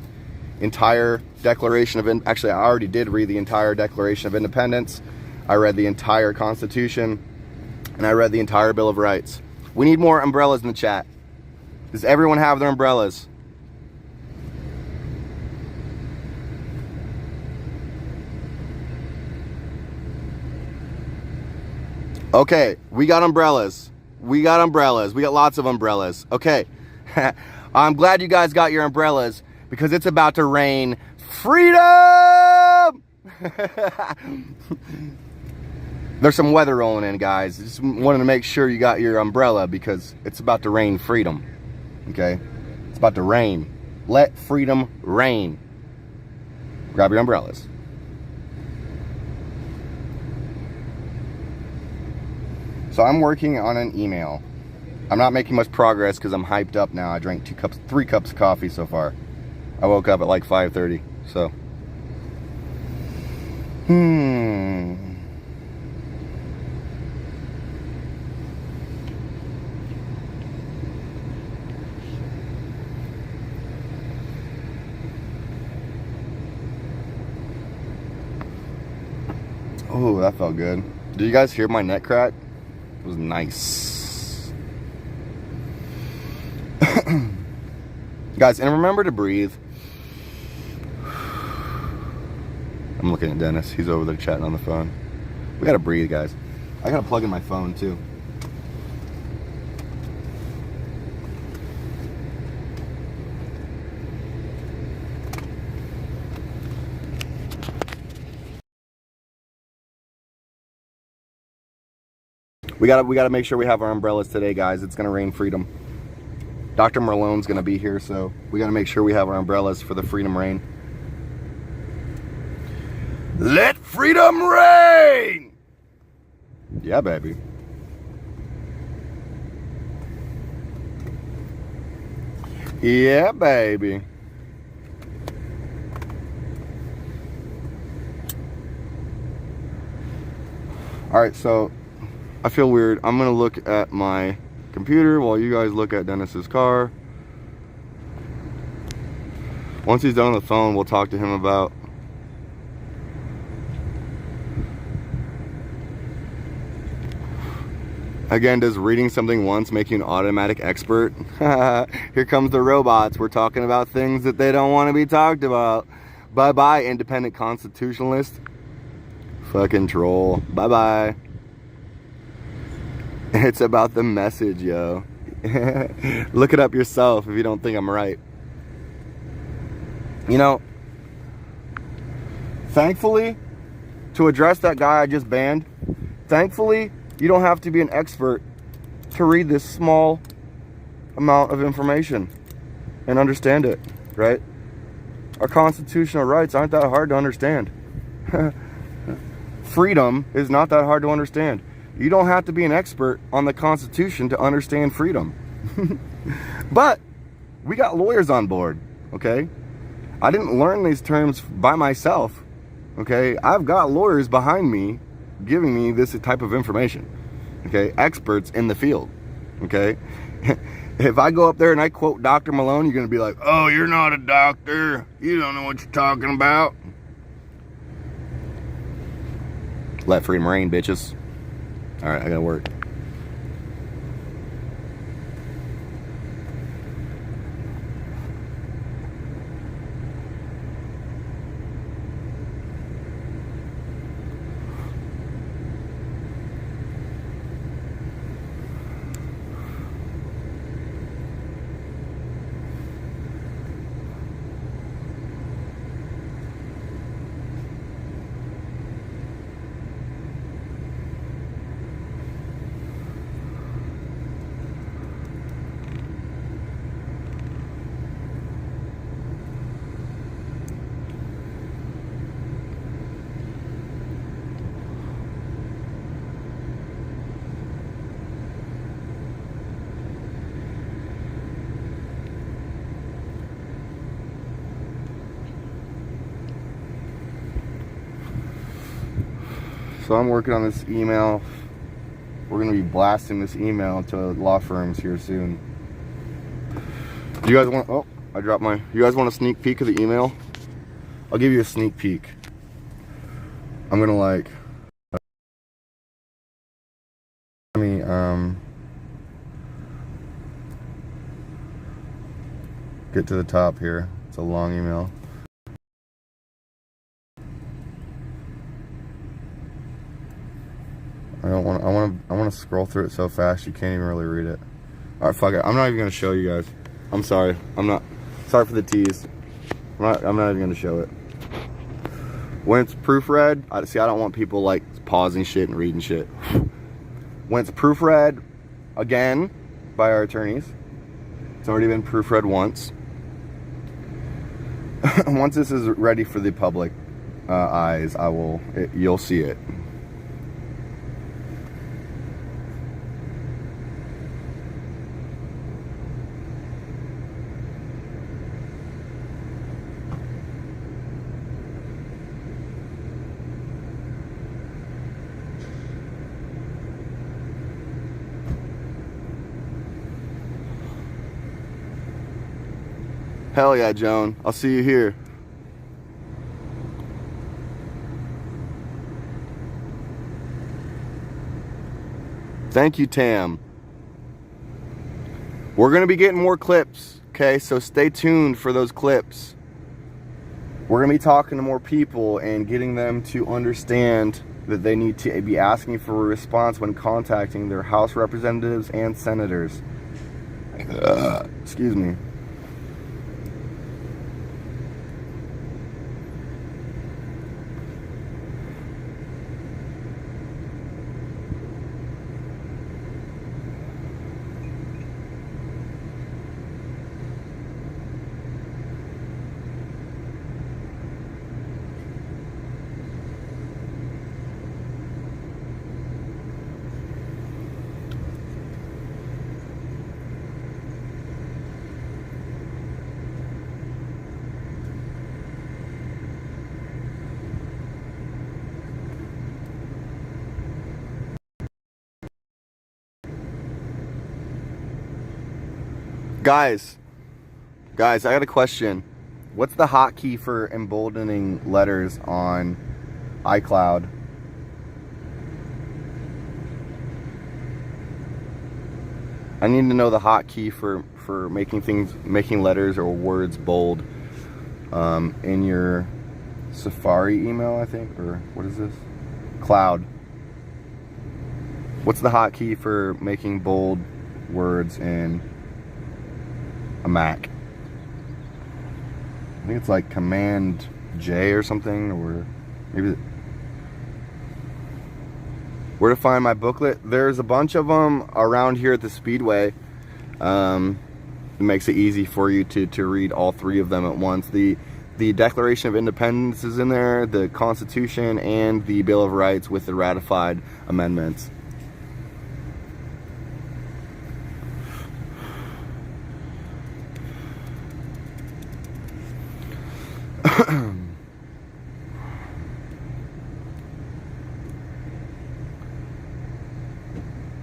entire Declaration of actually, I already did read the entire Declaration of Independence. I read the entire Constitution, and I read the entire Bill of Rights. We need more umbrellas in the chat. Does everyone have their umbrellas? Okay, we got umbrellas. We got umbrellas. We got lots of umbrellas. Okay. I'm glad you guys got your umbrellas because it's about to rain freedom! There's some weather rolling in, guys. Just wanted to make sure you got your umbrella because it's about to rain freedom. Okay? It's about to rain. Let freedom reign. Grab your umbrellas. So I'm working on an email. I'm not making much progress because I'm hyped up now. I drank 3 cups of coffee so far. I woke up at like 5:30, so. Oh, that felt good. Did you guys hear my neck crack? It was nice. Guys, and remember to breathe. I'm looking at Dennis. He's over there chatting on the phone. We gotta breathe, guys. I gotta plug in my phone too. We gotta make sure we have our umbrellas today, guys. It's gonna rain freedom. Dr. Malone's gonna be here, so we gotta make sure we have our umbrellas for the freedom rain. Let freedom reign! Yeah, baby. Yeah, baby. All right, so I feel weird. I'm gonna look at my computer while you guys look at Dennis's car. Once he's done on the phone, we'll talk to him about again, does reading something once make you an automatic expert? Here comes the robots. We're talking about things that they don't want to be talked about. Bye-bye, independent constitutionalist. Fucking troll. Bye-bye. It's about the message, yo. Look it up yourself if you don't think I'm right. You know, Thankfully, to address that guy I just banned, thankfully, you don't have to be an expert to read this small amount of information and understand it, right? Our constitutional rights aren't that hard to understand. Freedom is not that hard to understand. You don't have to be an expert on the Constitution to understand freedom. But we got lawyers on board, okay? I didn't learn these terms by myself, okay? I've got lawyers behind me giving me this type of information, okay? Experts in the field, okay? If I go up there and I quote Dr. Malone, you're going to be like, oh, you're not a doctor. You don't know what you're talking about. Let freedom reign, bitches. All right, I got to work. So I'm working on this email. We're going to be blasting this email to law firms here soon. Do you guys want, oh, I dropped my, you guys want a sneak peek of the email? I'll give you a sneak peek. I'm going to like, let me, get to the top here. It's a long email. I want to scroll through it so fast you can't even really read it. All right, fuck it. I'm not even gonna show you guys. I'm sorry. Sorry for the tease. I'm not even gonna show it. When it's proofread, I don't want people like pausing shit and reading shit. When it's proofread again by our attorneys, it's already been proofread once. Once this is ready for the public eyes, you'll see it. Hell yeah, Joan. I'll see you here. Thank you, Tam. We're going to be getting more clips, okay? So stay tuned for those clips. We're going to be talking to more people and getting them to understand that they need to be asking for a response when contacting their House representatives and senators. Excuse me. Guys, I got a question. What's the hotkey for emboldening letters on iCloud? I need to know the hotkey for making letters or words bold in your Safari email, I think, or what is this? Cloud. What's the hotkey for making bold words in a Mac? I think it's like Command J or something, or Maybe. Where to find my booklet? There's a bunch of them around here at the Speedway. It makes it easy for you to read all three of them at once. The Declaration of Independence is in there, the Constitution, and the Bill of Rights with the ratified amendments.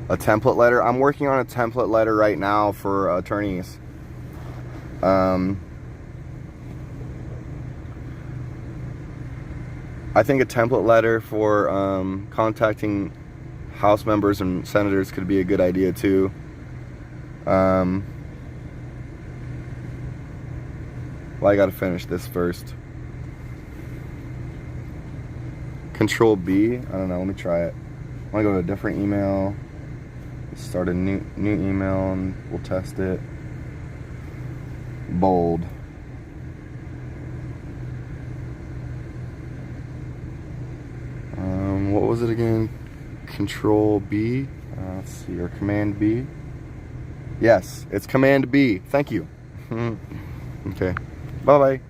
A template letter. I'm working on a template letter right now for attorneys. I think a template letter for contacting House members and senators could be a good idea too. Well, I gotta finish this first. Control B. I don't know. Let me try it. I want to go to a different email. Start a new email and we'll test it. Bold. What was it again? Control B. Let's see, or Command B. Yes, it's Command B. Thank you. Okay. Bye bye.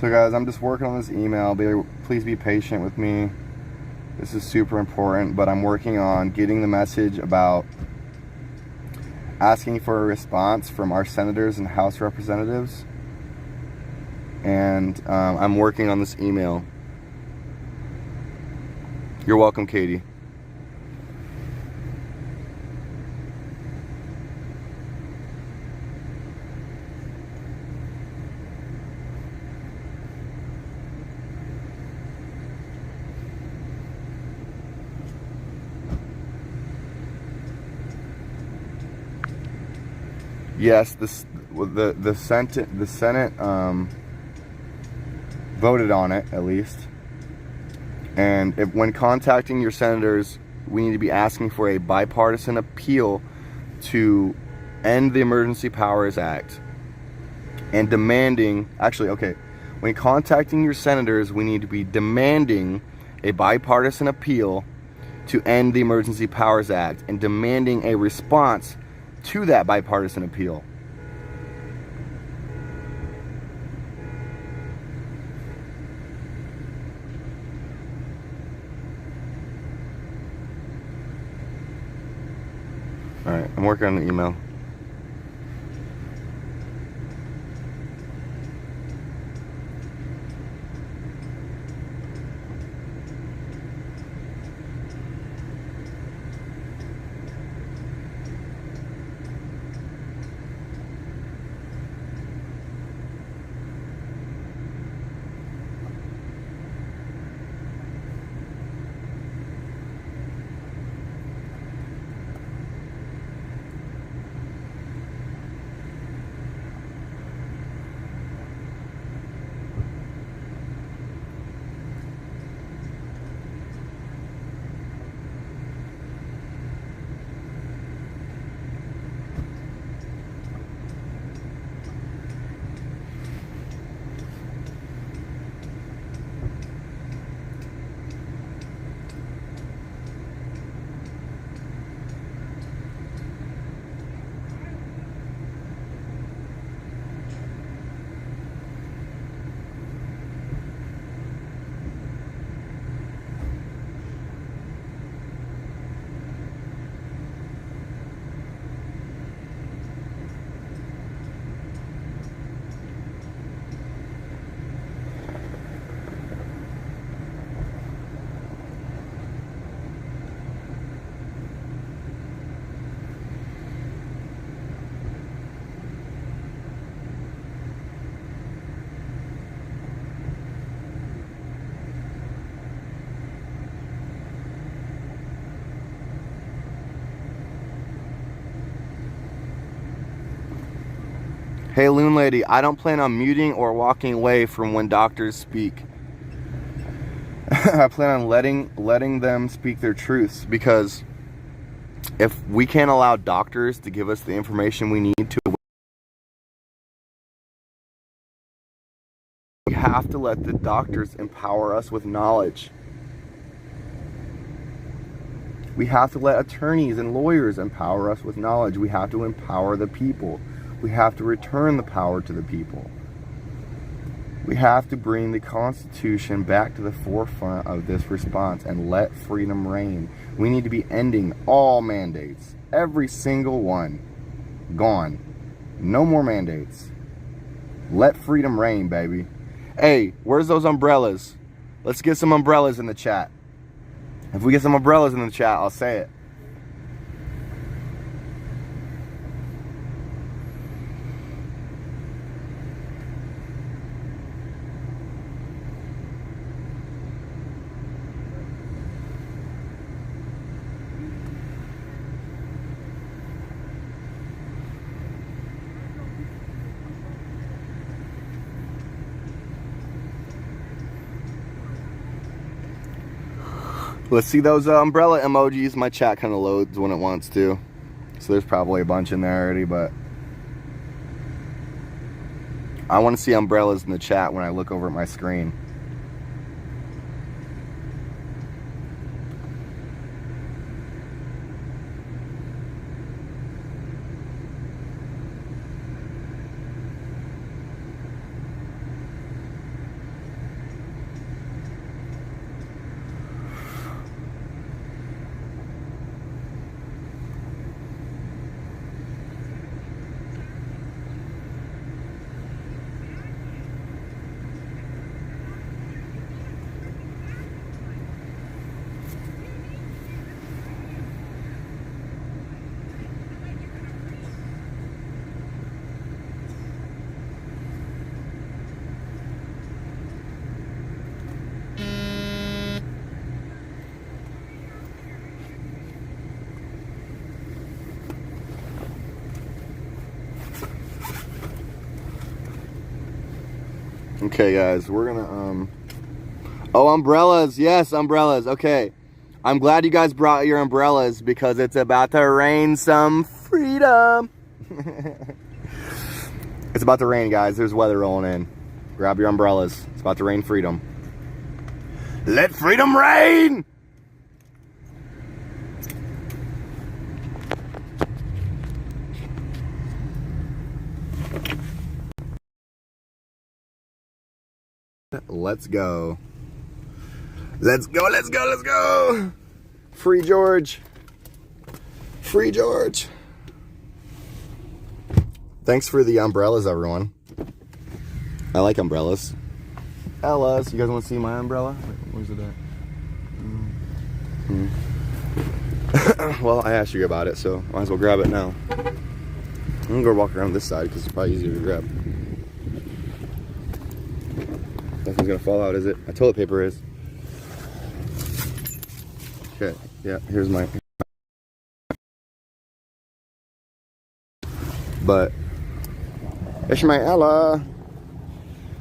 So guys, I'm just working on this email. Please be patient with me. This is super important, but I'm working on getting the message about asking for a response from our senators and House representatives. And I'm working on this email. You're welcome, Katie. Yes, the Senate voted on it, at least. And when contacting your senators, we need to be asking for a bipartisan appeal to end the Emergency Powers Act and demanding, when contacting your senators, we need to be demanding a bipartisan appeal to end the Emergency Powers Act and demanding a response to that bipartisan appeal. All right, I'm working on the email. Hey, Loon Lady, I don't plan on muting or walking away from when doctors speak. I plan on letting them speak their truths, because if we can't allow doctors to give us the information we need to, we have to let the doctors empower us with knowledge. We have to let attorneys and lawyers empower us with knowledge. We have to empower the people. We have to return the power to the people. We have to bring the Constitution back to the forefront of this response and let freedom reign. We need to be ending all mandates. Every single one. Gone. No more mandates. Let freedom reign, baby. Hey, where's those umbrellas? Let's get some umbrellas in the chat. If we get some umbrellas in the chat, I'll say it. Let's see those umbrella emojis. My chat kind of loads when it wants to. So there's probably a bunch in there already, but I want to see umbrellas in the chat when I look over at my screen. Okay, guys, we're gonna, oh, umbrellas. Yes, umbrellas. Okay. I'm glad you guys brought your umbrellas because it's about to rain some freedom. It's about to rain, guys. There's weather rolling in. Grab your umbrellas. It's about to rain freedom. Let freedom reign! Let's go. Let's go, let's go, let's go. Free George. Free George. Thanks for the umbrellas, everyone. I like umbrellas. Ellas, you guys want to see my umbrella? Where's it at? Well, I asked you about it, so might as well grab it now. I'm gonna go walk around this side because it's probably easier to grab. Nothing's gonna fall out, is it? My toilet paper is. Okay, yeah, here's my. But, Ishmaela,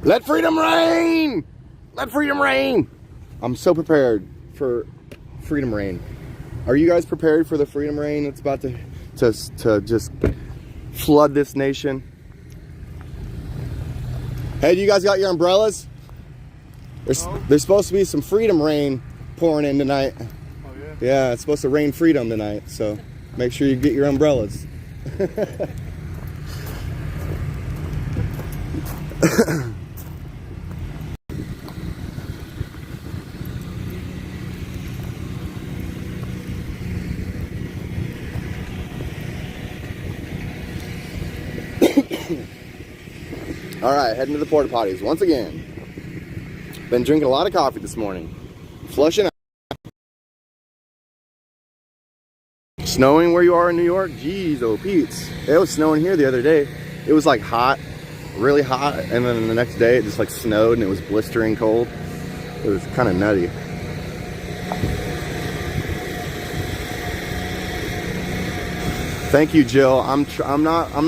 let freedom reign! Let freedom reign! I'm so prepared for freedom reign. Are you guys prepared for the freedom reign that's about to just flood this nation? Hey, do you guys got your umbrellas? There's supposed to be some freedom rain pouring in tonight. Oh, yeah? Yeah, it's supposed to rain freedom tonight, so make sure you get your umbrellas. All right, heading to the porta potties once again. Been drinking a lot of coffee this morning. Flushing out. Snowing where you are in New York? Jeez, oh Pete's. It was snowing here the other day. It was like hot, really hot, and then the next day it just like snowed and it was blistering cold. It was kind of nutty. Thank you, Jill. I'm not a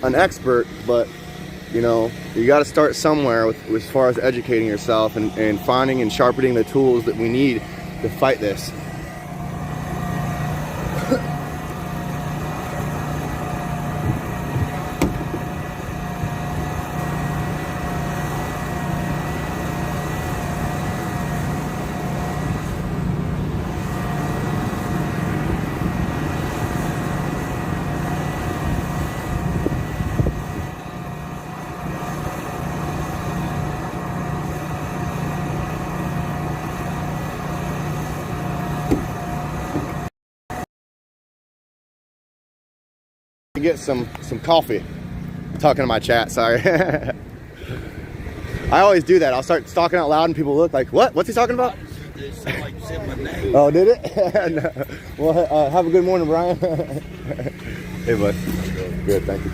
an expert, but you know, you got to start somewhere as far as educating yourself and finding and sharpening the tools that we need to fight this. Get some coffee. I'm talking to my chat, sorry. I always do that. I'll start talking out loud and people look like, what's he talking about? Oh, did it? No. Well, have a good morning, Brian. Hey, bud. Good, thank you.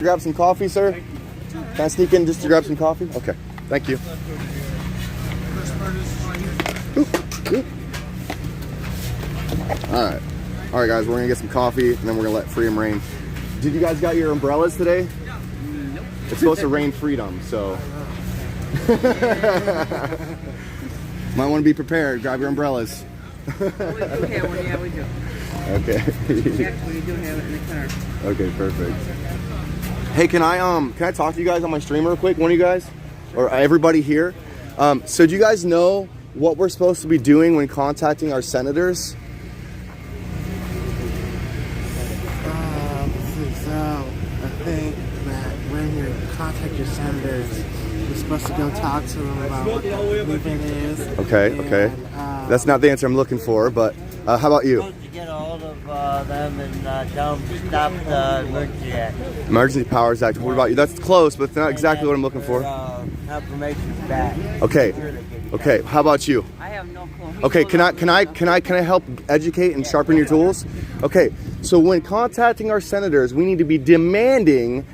Grab some coffee, sir? Can I sneak in just to grab some coffee? Okay, thank you. Ooh. All right, guys, we're gonna get some coffee and then we're gonna let freedom reign. Did you guys got your umbrellas today? Nope. It's supposed to rain freedom, so might want to be prepared. Grab your umbrellas. We do have one, yeah, we do. Okay. We do have it in the car. Okay, perfect. Hey, can I talk to you guys on my stream real quick? One of you guys, or everybody here? So do you guys know what we're supposed to be doing when contacting our senators? I think that when you contact your senators, you're supposed to go talk to them about what the movement is. Okay. That's not the answer I'm looking for, but how about you? Supposed to get a hold of them and tell them to stop the Emergency Act. Emergency Powers Act. What about you? That's close, but it's not exactly what I'm looking for. Confirmation back. Okay. How about you? I have no clue. Okay, can I help educate and sharpen your tools? Okay, so when contacting our senators, we need to be demanding,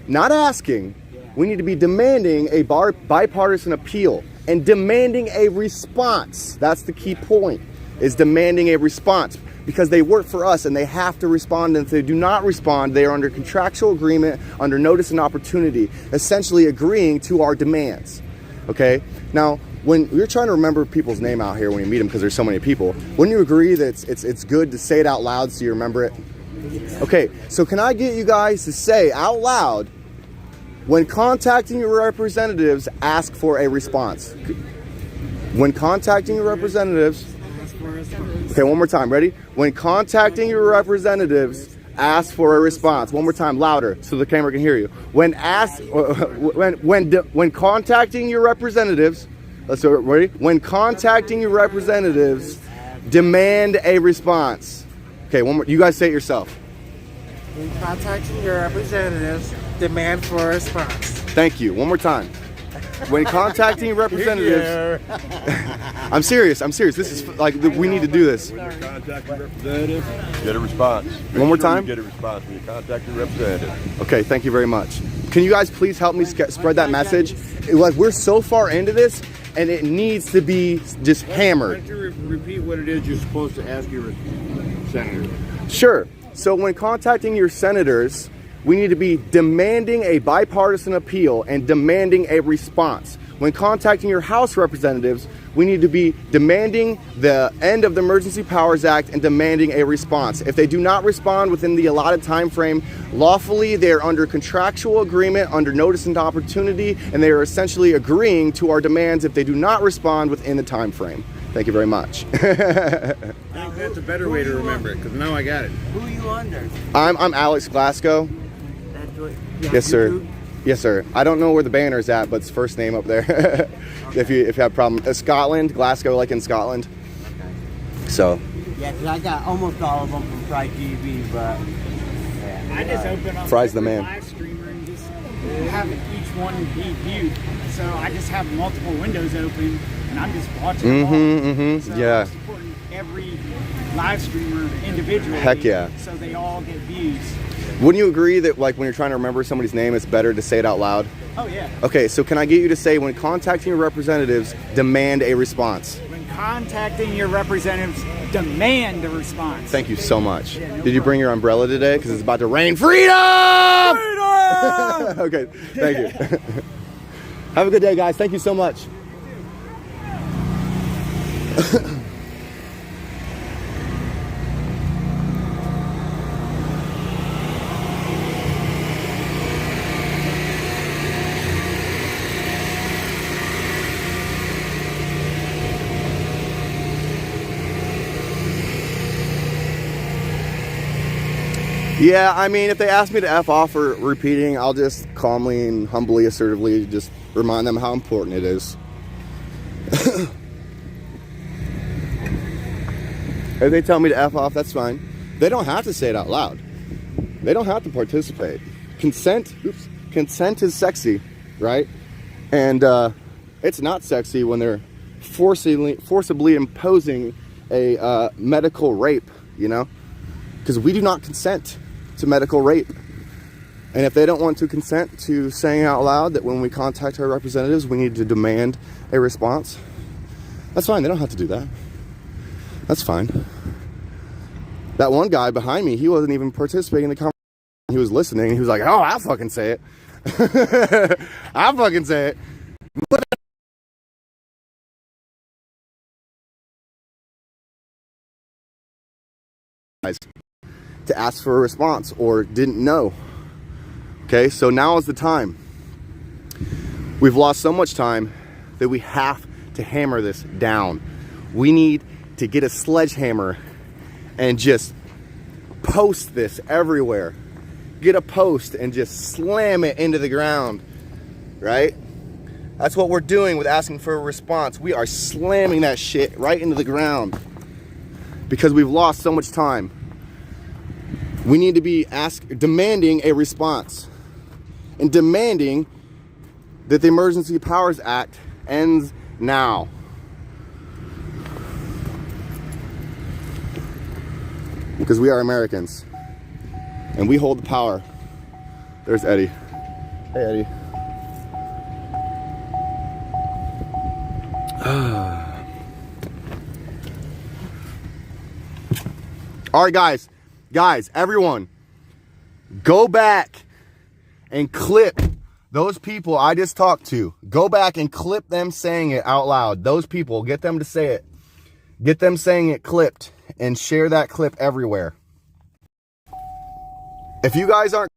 not asking, we need to be demanding a bipartisan appeal and demanding a response. That's the key point, is demanding a response, because they work for us and they have to respond, and if they do not respond, they are under contractual agreement, under notice and opportunity, essentially agreeing to our demands. Okay, now when you're trying to remember people's name out here when you meet them, because there's so many people, wouldn't you agree that it's good to say it out loud so you remember it? Okay, so can I get you guys to say out loud, when contacting your representatives, ask for a response? When contacting your representatives, okay, one more time, ready? When contacting your representatives, ask for a response. One more time, louder, so the camera can hear you. When contacting your representatives, let's do it, ready? When contacting your representatives, demand a response. Okay, one more, you guys say it yourself. When contacting your representatives, demand for a response. Thank you, one more time. When contacting your representatives, I'm serious. This is like, we need to do this. When you contact your representative, get a response. One more time? You get a response when you contact your representative. Okay, thank you very much. Can you guys please help me spread that message? Like, we're so far into this, and it needs to be just hammered. Why don't you repeat what it is you're supposed to ask your senator? Sure. So when contacting your senators, we need to be demanding a bipartisan appeal and demanding a response. When contacting your House representatives, we need to be demanding the end of the Emergency Powers Act and demanding a response. If they do not respond within the allotted time frame, lawfully they are under contractual agreement, under notice and opportunity, and they are essentially agreeing to our demands if they do not respond within the time frame. Thank you very much. I think that's a better way to remember it, because now I got it. Who are you under? I'm Alex Glasgow. That's what. Yes, sir. Yes, sir. I don't know where the banner's at, but it's first name up there. If you have a problem. Scotland, Glasgow, like in Scotland. Okay. So. Yeah, because I got almost all of them from Fry TV, but. Yeah. I just open up Fry's the man. live streamer and just have each one be viewed. So I just have multiple windows open and I'm just watching them all. So Yeah. I'm supporting every live streamer individually. Heck yeah. So they all get views. Wouldn't you agree that, like, when you're trying to remember somebody's name, it's better to say it out loud? Oh yeah. Okay, so can I get you to say, when contacting your representatives, demand a response? When contacting your representatives, demand a response. Thank you so much. Did you bring your umbrella today? Because it's about to rain. Freedom! Freedom! Okay, thank you. Have a good day, guys. Thank you so much. Yeah, I mean, if they ask me to F off for repeating, I'll just calmly and humbly, assertively just remind them how important it is. If they tell me to F off, that's fine. They don't have to say it out loud. They don't have to participate. Consent is sexy, right? And it's not sexy when they're forcibly imposing a medical rape, you know? Because we do not consent to medical rape. And if they don't want to consent to saying out loud that when we contact our representatives, we need to demand a response, that's fine. They don't have to do that. That's fine. That one guy behind me, he wasn't even participating in the conversation. He was listening. He was like, oh, I'll fucking say it. I'll fucking say it. To ask for a response or didn't know. Okay, so now is the time. We've lost so much time that we have to hammer this down. We need to get a sledgehammer and just post this everywhere. Get a post and just slam it into the ground, right? That's what we're doing with asking for a response. We are slamming that shit right into the ground because we've lost so much time. We need to be demanding a response and demanding that the Emergency Powers Act ends now. Because we are Americans and we hold the power. There's Eddie. Hey, Eddie. All right, guys. Guys, everyone, go back and clip those people I just talked to. Go back and clip them saying it out loud. Those people, get them to say it. Get them saying it clipped and share that clip everywhere. If you guys aren't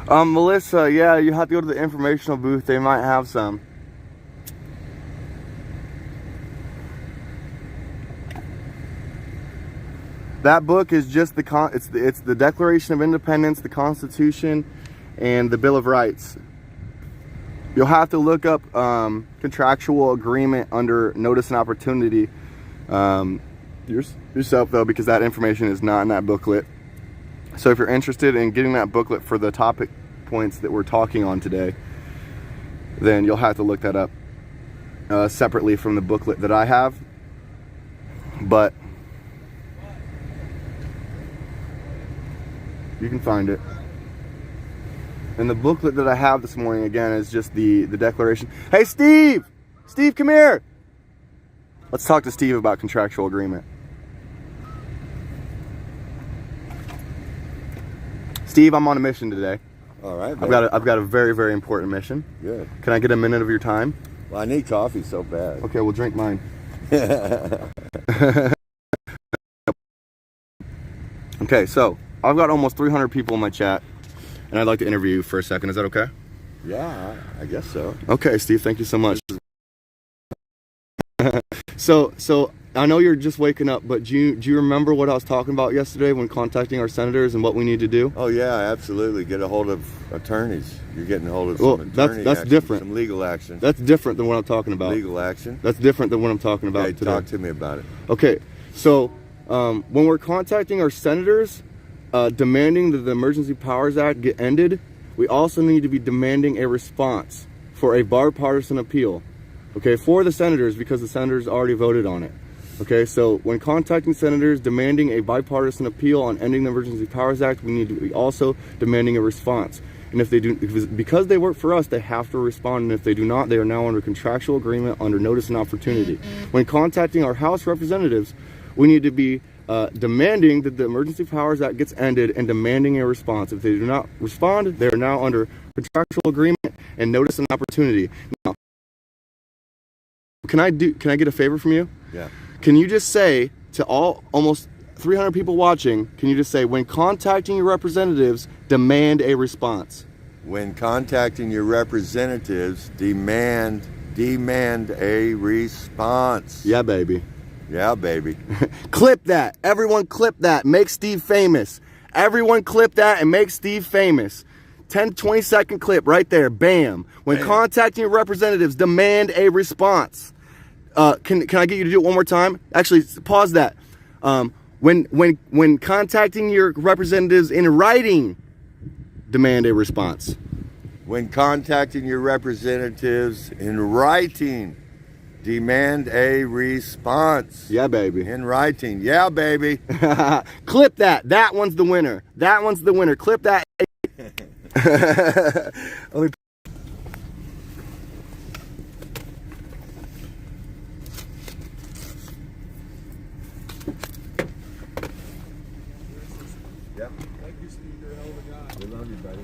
Melissa, yeah, you have to go to the informational booth. They might have some. That book is just it's the Declaration of Independence, the Constitution, and the Bill of Rights. You'll have to look up contractual agreement under notice and opportunity yourself, though, because that information is not in that booklet. So if you're interested in getting that booklet for the topic points that we're talking on today, then you'll have to look that up separately from the booklet that I have. But you can find it. And the booklet that I have this morning, again, is just the Declaration. Hey, Steve! Steve, come here! Let's talk to Steve about contractual agreement. Steve, I'm on a mission today. All right. I've got a very, very important mission. Good. Can I get a minute of your time? Well, I need coffee so bad. Okay, we'll drink mine. Okay, so I've got almost 300 people in my chat, and I'd like to interview you for a second. Is that okay? Yeah, I guess so. Okay, Steve, thank you so much. So I know you're just waking up, but do you remember what I was talking about yesterday when contacting our senators and what we need to do? Oh yeah, absolutely. Get a hold of attorneys. You're getting a hold of some attorney that's action, different. some legal action. That's different than what I'm talking about. Legal action. That's different than what I'm talking about Okay, today. talk to me about it. Okay, so when we're contacting our senators, demanding that the Emergency Powers Act get ended, we also need to be demanding a response for a bipartisan appeal. Okay, for the senators, because the senators already voted on it. Okay, so when contacting senators demanding a bipartisan appeal on ending the Emergency Powers Act, we need to be also demanding a response. And if they do, because they work for us, they have to respond. And if they do not, they are now under contractual agreement under notice and opportunity. When contacting our House representatives, we need to be demanding that the Emergency Powers Act gets ended and demanding a response. If they do not respond, they are now under contractual agreement and notice and opportunity. Now, can I get a favor from you? Yeah. Can you just say to almost 300 people watching, can you just say, when contacting your representatives, demand a response? When contacting your representatives, demand a response. Yeah, baby. Yeah, baby. Clip that. Everyone clip that. Make Steve famous. Everyone clip that and make Steve famous. 10, 20-second clip right there. Bam. When contacting your representatives, demand a response. Can I get you to do it one more time? Actually, pause that. When contacting your representatives in writing, demand a response. When contacting your representatives in writing, demand a response. Yeah, baby. In writing. Yeah, baby. Clip that. That one's the winner. That one's the winner. Clip that. We love you, buddy.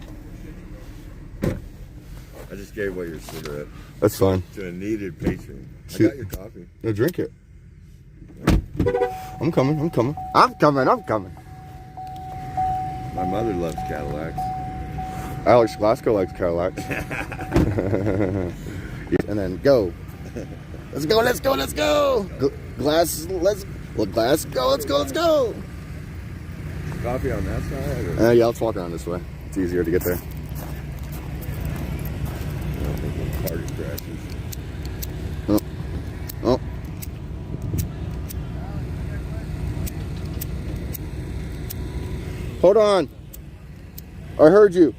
I just gave away your cigarette. That's fine. To a needed patron. I got your coffee. No, drink it. I'm coming. My mother loves Cadillacs. Alex Glasgow likes Cadillacs. And then go. Let's go. Glass, let's go. Coffee on that side? Or? Yeah, let's walk around this way. It's easier to get there. Party crashes. Oh. Hold on. I heard you.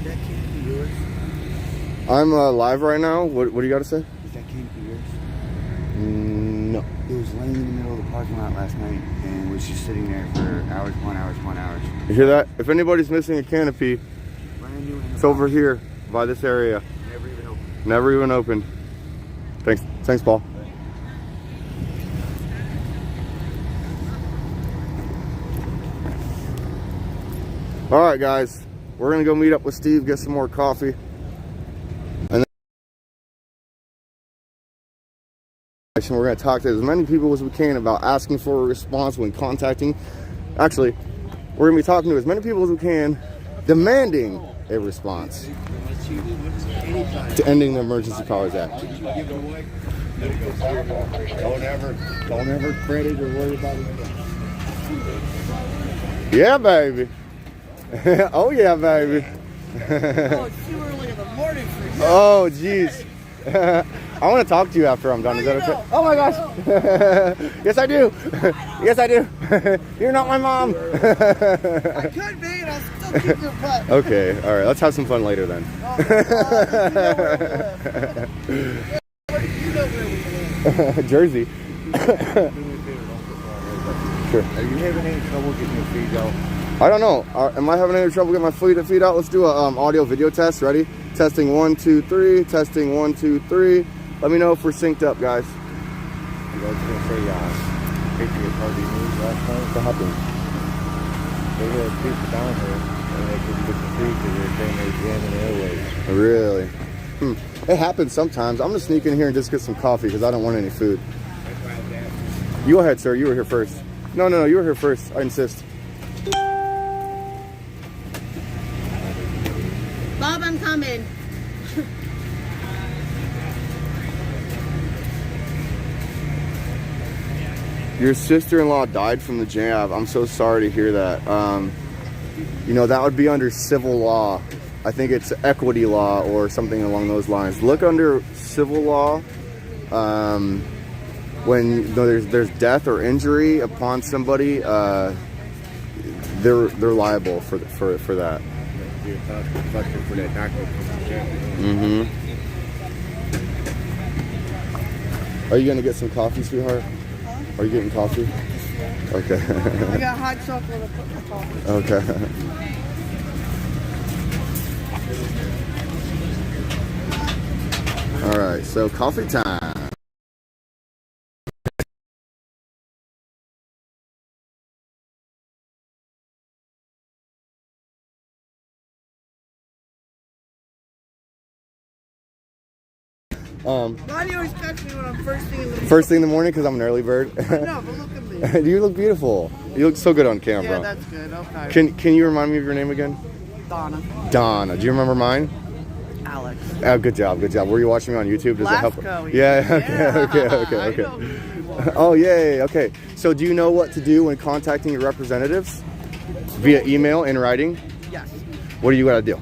That can't be yours. I'm live right now. What do you got to say? Is that can't be yours? No. It was laying in the middle of the parking lot last night and was just sitting there for hours upon hours. You hear that? If anybody's missing a canopy, Brand new in the it's over box. here by this area. Never even opened. Thanks, Paul. All right, guys, we're gonna go meet up with Steve, get some more coffee, and then we're gonna talk to as many people as we can about asking for a response when contacting. Actually, we're gonna be talking to as many people as we can, demanding a response to ending the Emergency Powers Act. Don't ever credit or worry about it. Yeah, baby. Oh yeah, baby. Oh, it's too early in the morning for you. Oh, jeez. I want to talk to you after I'm done. Is that okay? Oh my gosh. Yes, I do. Yes, I do. You're not my mom. I could be, and I'll still keep your butt. Okay, all right. Let's have some fun later then. You know where we live. Jersey. Sure. Are you having any trouble getting your feet out? I don't know. Am I having any trouble getting my feet out? Let's do a audio video test. Ready? Testing 1, 2, 3. Testing 1, 2, 3. Let me know if we're synced up, guys. I was going to say, Patriot Party news last night. What happened? They had people down here, and they couldn't get the feet because they were saying they were jamming airways. Really? It happens sometimes. I'm gonna sneak in here and just get some coffee because I don't want any food. You go ahead, sir. You were here first. No, you were here first. I insist. Bob, I'm coming. Your sister-in-law died from the jab. I'm so sorry to hear that. You know, that would be under civil law. I think it's equity law or something along those lines. Look under civil law. When there's death or injury upon somebody, they're liable for that. Mm-hmm. Are you gonna get some coffee, sweetheart? Are you getting coffee? Okay. I got hot chocolate to put in my coffee. Okay. All right, so coffee time. Why do you always catch me when I'm first thing in the morning? First thing in the morning because I'm an early bird. No, but look at me. You look beautiful. You look so good on camera. Yeah, that's good. Okay. Can you remind me of your name again? Donna. Donna. Do you remember mine? Alex. Oh, good job. Were you watching me on YouTube? Does it help? Yeah. Okay. Oh, yay. Okay. So, do you know what to do when contacting your representatives via email in writing? Yes. What do you got to do?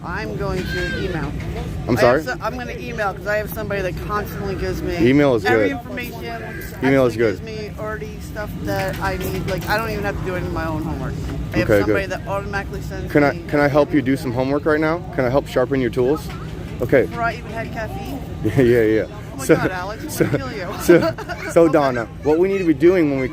I'm going to email. I'm sorry? I'm going to email because I have somebody that constantly gives me email is every good. information. Email is good. Gives me already stuff that I need. Like I don't even have to do any of my own homework. I have Okay, somebody good. that automatically sends Can me. I help you do some homework right now? Can I help sharpen your tools? Okay. Before I even had caffeine. Yeah. Oh my God, Alex, I'm gonna kill you. So Donna, what we need to be doing when we're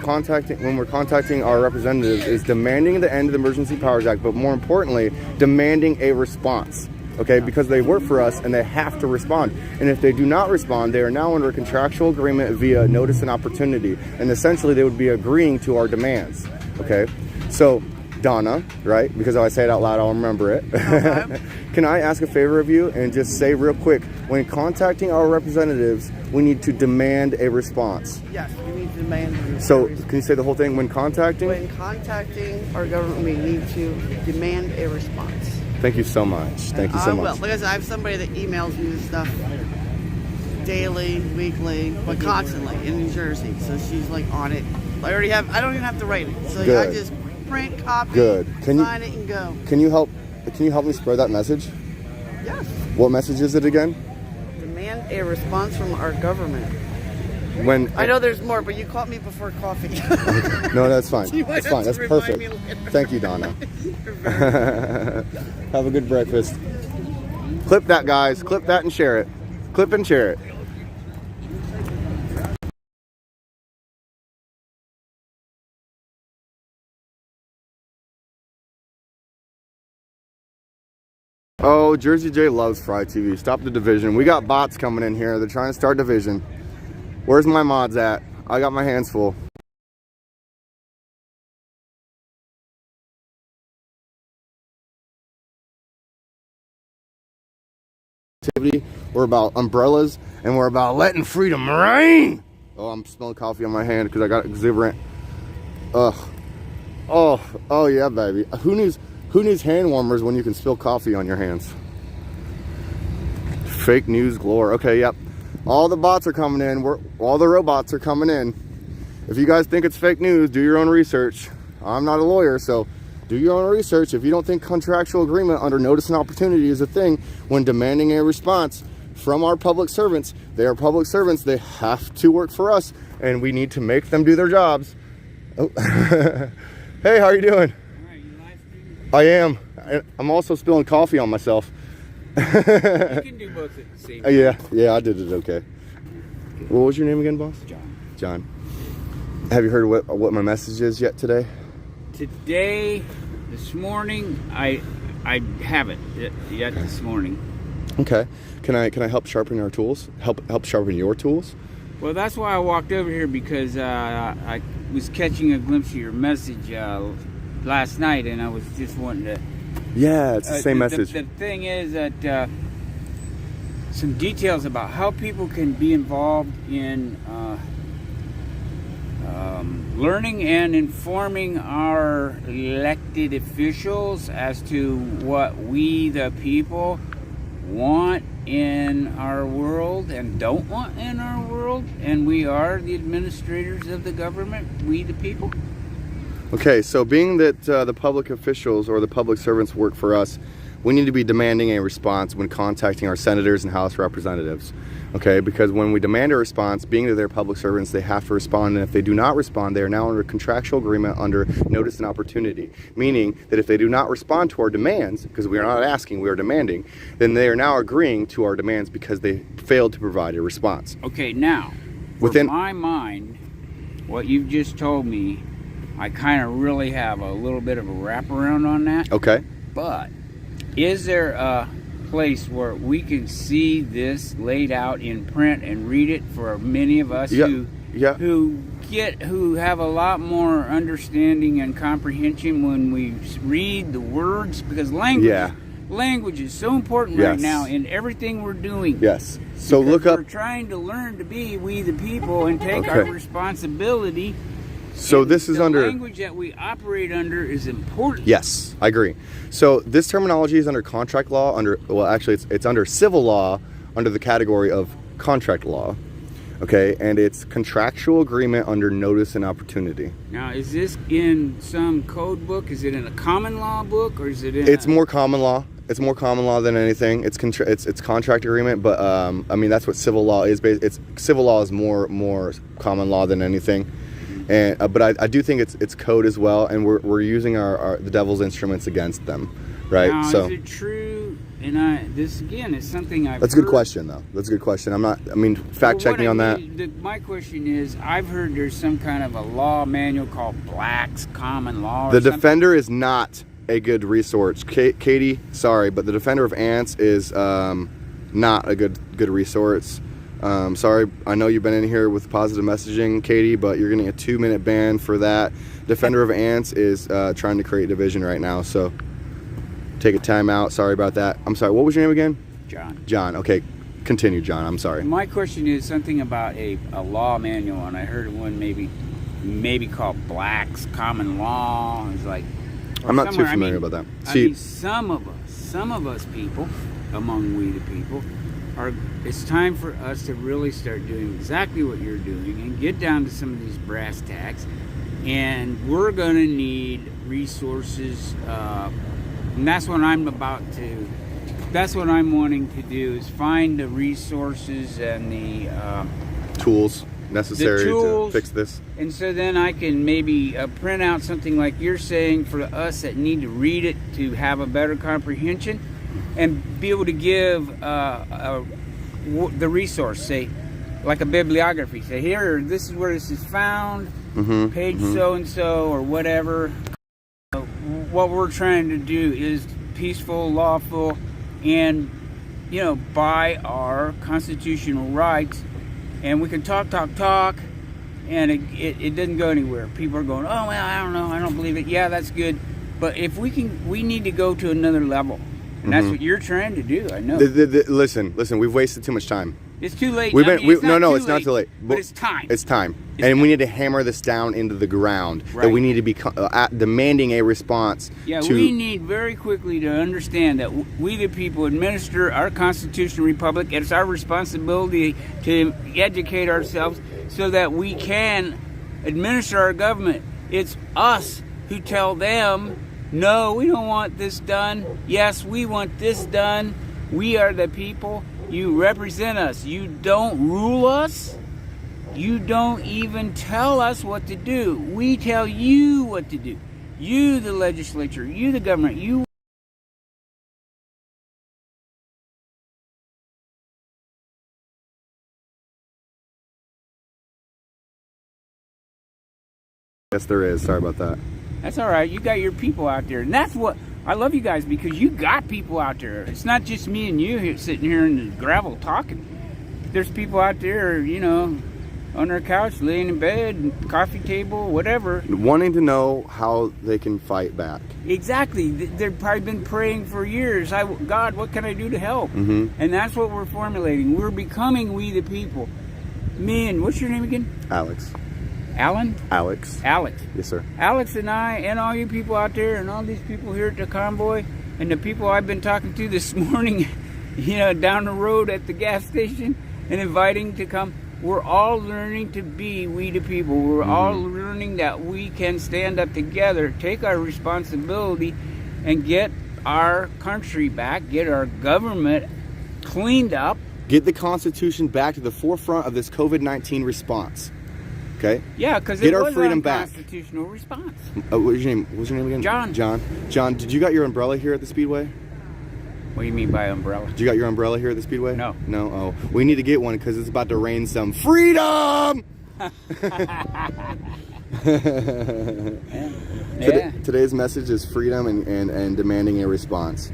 contacting our representatives is demanding the end of the Emergency Powers Act, but more importantly, demanding a response. Okay, because they work for us and they have to respond. And if they do not respond, they are now under a contractual agreement via notice and opportunity. And essentially, they would be agreeing to our demands. Okay, so Donna, right? Because if I say it out loud, I'll remember it. Okay. Can I ask a favor of you and just say real quick, when contacting our representatives, we need to demand a response. Yes, we need to demand a response. So, can you say the whole thing? When contacting? When contacting our government, we need to demand a response. Thank you so much. Thank you so much. Well, like I said, I have somebody that emails me this stuff daily, weekly, but constantly in New Jersey. So she's like on it. I don't even have to write it. So Good. I just print, copy, Good. sign it, and go. Can you help me spread that message? Yes. What message is it again? Demand a response from our government. When I know there's more, but you caught me before coffee. No, that's fine. You might That's have fine. to That's remind perfect. me later. Thank you, Donna. Have a good breakfast. Clip that, guys. Clip that and share it. Clip and share it. Oh, Jersey J loves Fry TV. Stop the division. We got bots coming in here. They're trying to start division. Where's my mods at? I got my hands full. We're about umbrellas and we're about freedom reign. Oh, I'm smelling coffee on my hand because I got exuberant. Ugh. Oh yeah, baby. Who needs hand warmers when you can spill coffee on your hands? Fake news galore. Okay, yep. All the bots are coming in. All the robots are coming in. If you guys think it's fake news, do your own research. I'm not a lawyer, so do your own research. If you don't think contractual agreement under notice and opportunity is a thing when demanding a response from our public servants, they are public servants. They have to work for us, and we need to make them do their jobs. Oh. Hey, how are you doing? I am. I'm also spilling coffee on myself. You can do both at the same time. Yeah, I did it okay. What was your name again, boss? John. Have you heard what my message is yet today? Today, this morning, I haven't yet this morning. Okay. Can I help sharpen our tools? Help sharpen your tools? Well, that's why I walked over here because I was catching a glimpse of your message last night, and I was just wanting to. Yeah, it's the same message. The thing is that some details about how people can be involved in learning and informing our elected officials as to what we, the people, want in our world and don't want in our world, and we are the administrators of the government, we the people. Okay, so being that the public officials or the public servants work for us, we need to be demanding a response when contacting our senators and House representatives. Okay, because when we demand a response, being that they're public servants, they have to respond, and if they do not respond, they are now under contractual agreement under notice and opportunity. Meaning that if they do not respond to our demands, because we are not asking, we are demanding, then they are now agreeing to our demands because they failed to provide a response. Okay, now, Within my mind, what you've just told me, I kind of really have a little bit of a wraparound on that. Okay. But is there a place where we can see this laid out in print and read it for many of us who have a lot more understanding and comprehension when we read the words, because language is so important right now in everything we're doing. Yes. So look up. We're trying to learn to be we the people and take our responsibility. So this is under... The language that we operate under is important. Yes, I agree. So this terminology is under contract law, it's under civil law, under the category of contract law. Okay, and it's contractual agreement under notice and opportunity. Now, is this in some code book? Is it in a common law book, or is it in... It's more common law. It's more common law than anything. It's contract agreement, but I mean, that's what civil law is. Civil law is more common law than anything. And but I do think it's code as well, and we're using the devil's instruments against them, right? Now, so is it true? And this again is something I've That's a good question, though. That's a good question. Fact checking on that. My question is, I've heard there's some kind of a law manual called Black's Common Law. The Defender is not a good resource. Katie, sorry, but the Defender of Ants is not a good resource. Sorry, I know you've been in here with positive messaging, Katie, but you're getting a 2-minute ban for that. Defender of Ants is trying to create division right now, so take a time out. Sorry about that. I'm sorry, what was your name again? John. John, okay. Continue, John. I'm sorry. My question is something about a law manual, and I heard one maybe called Black's Common Law. It's like... I'm not too familiar about that. See, some of us people, among we the people, it's time for us to really start doing exactly what you're doing and get down to some of these brass tacks, and we're going to need resources, and that's what I'm wanting to do, is find the resources and the tools necessary to fix this. And so then I can maybe print out something like you're saying for us that need to read it to have a better comprehension, and be able to give the resource, say, like a bibliography. Say, here, this is where this is found, page so-and-so, or whatever. What we're trying to do is peaceful, lawful, and, by our constitutional rights. And we can talk, and it doesn't go anywhere. People are going, oh, well, I don't know, I don't believe it. Yeah, that's good. But if we need to go to another level. And that's what you're trying to do, I know. Listen, we've wasted too much time. It's too late. It's not too late. But it's time. It's time. We need to hammer this down into the ground. Right. That we need to be demanding a response. Yeah, we need very quickly to understand that we the people administer our constitutional republic. It's our responsibility to educate ourselves so that we can administer our government. It's us who tell them, no, we don't want this done. Yes, we want this done. We are the people. You represent us. You don't rule us. You don't even tell us what to do. We tell you what to do. You, the legislature, you, the government, you. Yes, there is. Sorry about that. That's all right. You got your people out there. And that's what I love you guys, because you got people out there. It's not just me and you here sitting here in the gravel talking. There's people out there, on their couch, laying in bed, coffee table, whatever. Wanting to know how they can fight back. Exactly. They've probably been praying for years. God, what can I do to help? Mm-hmm. And that's what we're formulating. We're becoming we the people. Me and, what's your name again? Alex. Alan? Alex. Alex. Yes, sir. Alex and I, and all you people out there, and all these people here at the Convoy, and the people I've been talking to this morning, down the road at the gas station, and inviting to come. We're all learning to be we the people. We're all learning that we can stand up together, take our responsibility, and get our country back, get our government cleaned up. Get the Constitution back to the forefront of this COVID-19 response. Okay? Yeah, because get it our was freedom a back. constitutional response. What's your name? What's your name again? John. John, did you got your umbrella here at the Speedway? What do you mean by umbrella? Did you got your umbrella here at the Speedway? No. No? Oh. We need to get one because it's about to rain some freedom! Today's message is freedom and demanding a response.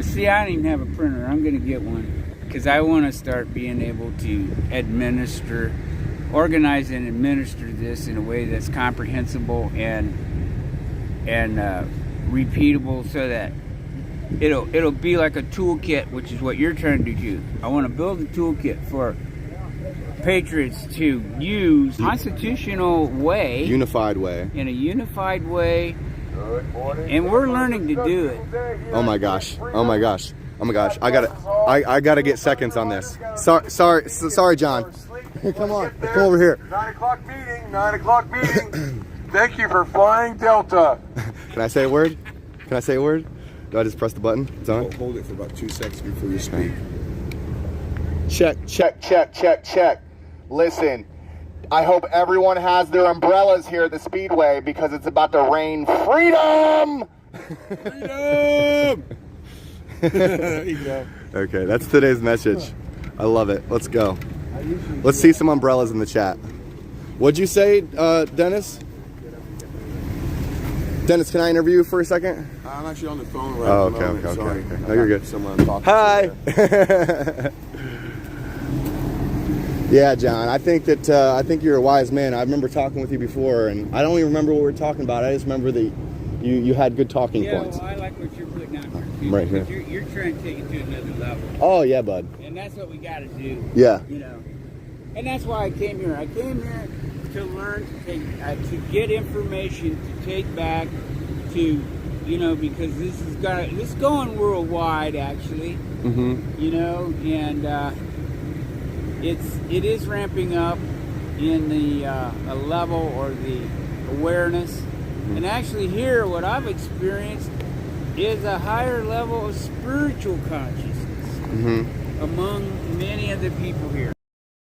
See, I don't even have a printer. I'm going to get one because I want to start being able to organize and administer this in a way that's comprehensible and repeatable, so that it'll be like a toolkit, which is what you're trying to do. I want to build a toolkit for patriots to use constitutional way, unified way, in a unified way, and we're learning to do it. Oh my gosh! I gotta get seconds on this. Sorry, John. Come on, come over here. 9 o'clock meeting. Thank you for flying Delta. Can I say a word? Do I just press the button? It's on? Hold it for about 2 seconds before you speak. Check. Listen, I hope everyone has their umbrellas here at the Speedway because it's about to rain freedom! Freedom! Okay, that's today's message. I love it. Let's go. Let's see some umbrellas in the chat. What'd you say, Dennis? Dennis, can I interview you for a second? I'm actually on the phone right now. now. Okay. No, you're good. Someone I'm talking Hi! to. Yeah, John, I think you're a wise man. I remember talking with you before, and I don't even remember what we were talking about. I just remember that you had good talking points. Well, I like what you're putting out here. Right here. You're trying to take it to another level. Oh, yeah, bud. And that's what we got to do. Yeah. And that's why I came here. I came here to learn, to get information, to take back, to, because this is going worldwide, actually. Mm-hmm. And it is ramping up in the a level or the awareness. And actually here, what I've experienced is a higher level of spiritual consciousness among many of the people here.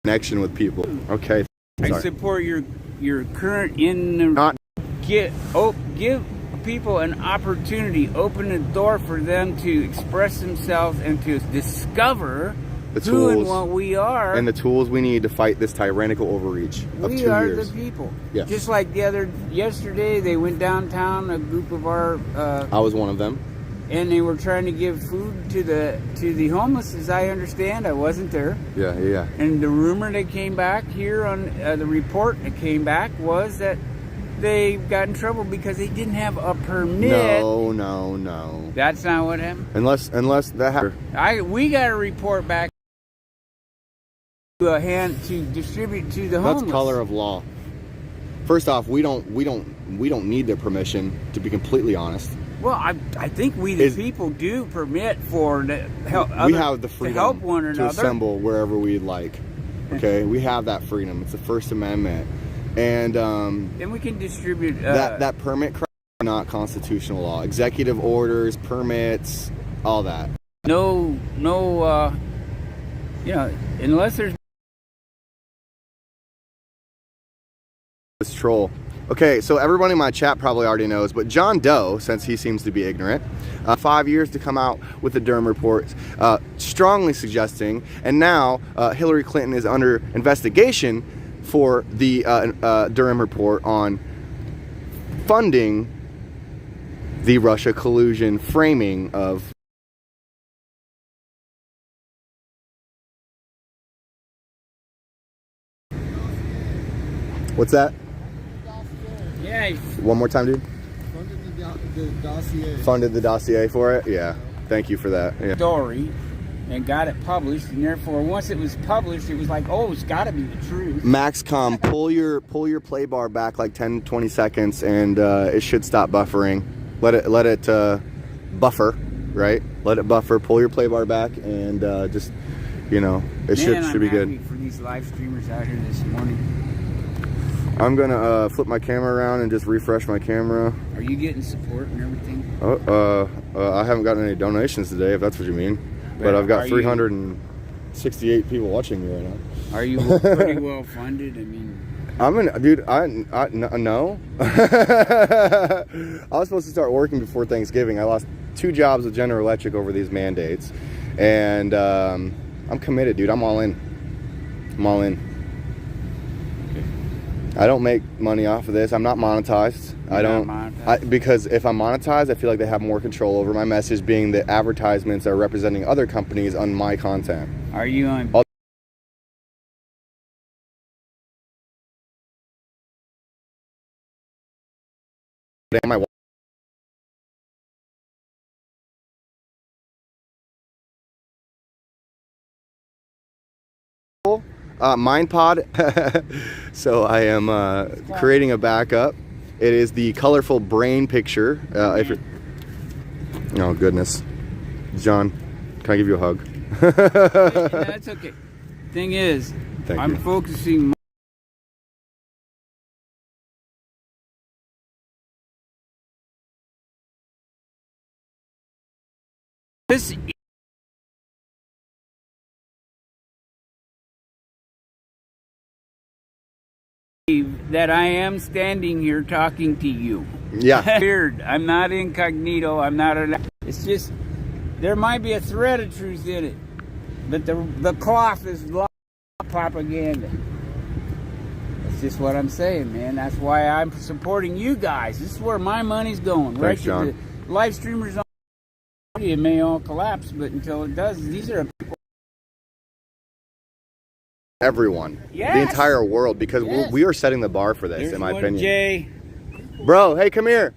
Connection with people. Okay. I support your current give people an opportunity, open the door for them to express themselves and to discover the who tools and what we are, and the tools we need to fight this tyrannical overreach of 2 years. We are the people. Yes. Just like yesterday, they went downtown. A group of our I was one of them, and they were trying to give food to the homeless. As I understand, I wasn't there. Yeah. And the rumor that came back here on the report that came back was that they got in trouble because they didn't have a permit. No. That's not what happened. Unless that happened. We got a report back to a hand to distribute to the homeless. That's color of law. First off, we don't need their permission, to be completely honest. Well, I think we the people do permit for the help. We have the freedom to help one another, to assemble wherever we'd like. Okay, we have that freedom. It's the First Amendment, and we can distribute that permit crap is not constitutional law. Executive orders, permits, all that. No, unless there's this troll. Okay, so everybody in my chat probably already knows, but John Doe, since he seems to be ignorant, 5 years to come out with the Durham report, strongly suggesting, and now Hillary Clinton is under investigation for the Durham report on funding the Russia collusion framing of What's that? Yeah. One more time, dude. Funded the dossier. Funded the dossier for it? Yeah. Thank you for that. Yeah. Story and got it published, and therefore once it was published, it was like, oh, it's got to be the truth. Maxcom, pull your play bar back like 10-20 seconds, and it should stop buffering. Let it buffer, right? Let it buffer. Pull your play bar back, and just, you know, it should be good. For these live streamers out here this morning. I'm gonna flip my camera around and just refresh my camera. Are you getting support and everything? I haven't gotten any donations today, if that's what you mean. But I've got 368 people watching me right now. Are you pretty well funded? I mean, dude. No. I was supposed to start working before Thanksgiving. I lost 2 jobs with General Electric over these mandates, and I'm committed, dude. I'm all in. I don't make money off of this. I'm not monetized. Because if I'm monetized, I feel like they have more control over my message, being that advertisements are representing other companies on my content. Are you on? Am I? MindPod. So I am creating a backup. It is the colorful brain picture. Oh goodness, John, can I give you a hug? That's okay. Thing is, I'm focusing. This. That I am standing here talking to you. Yeah. Weird. I'm not incognito. I'm not it's just, there might be a thread of truth in it, but the cloth is propaganda. That's just what I'm saying, man. That's why I'm supporting you guys. This is where my money's going. Thanks, John. The live streamers on it may all collapse, but until it does, these are people. Everyone, yes. The entire world, because yes. we are setting the bar for this. There's in my one, opinion. Jay. Bro, hey, come here.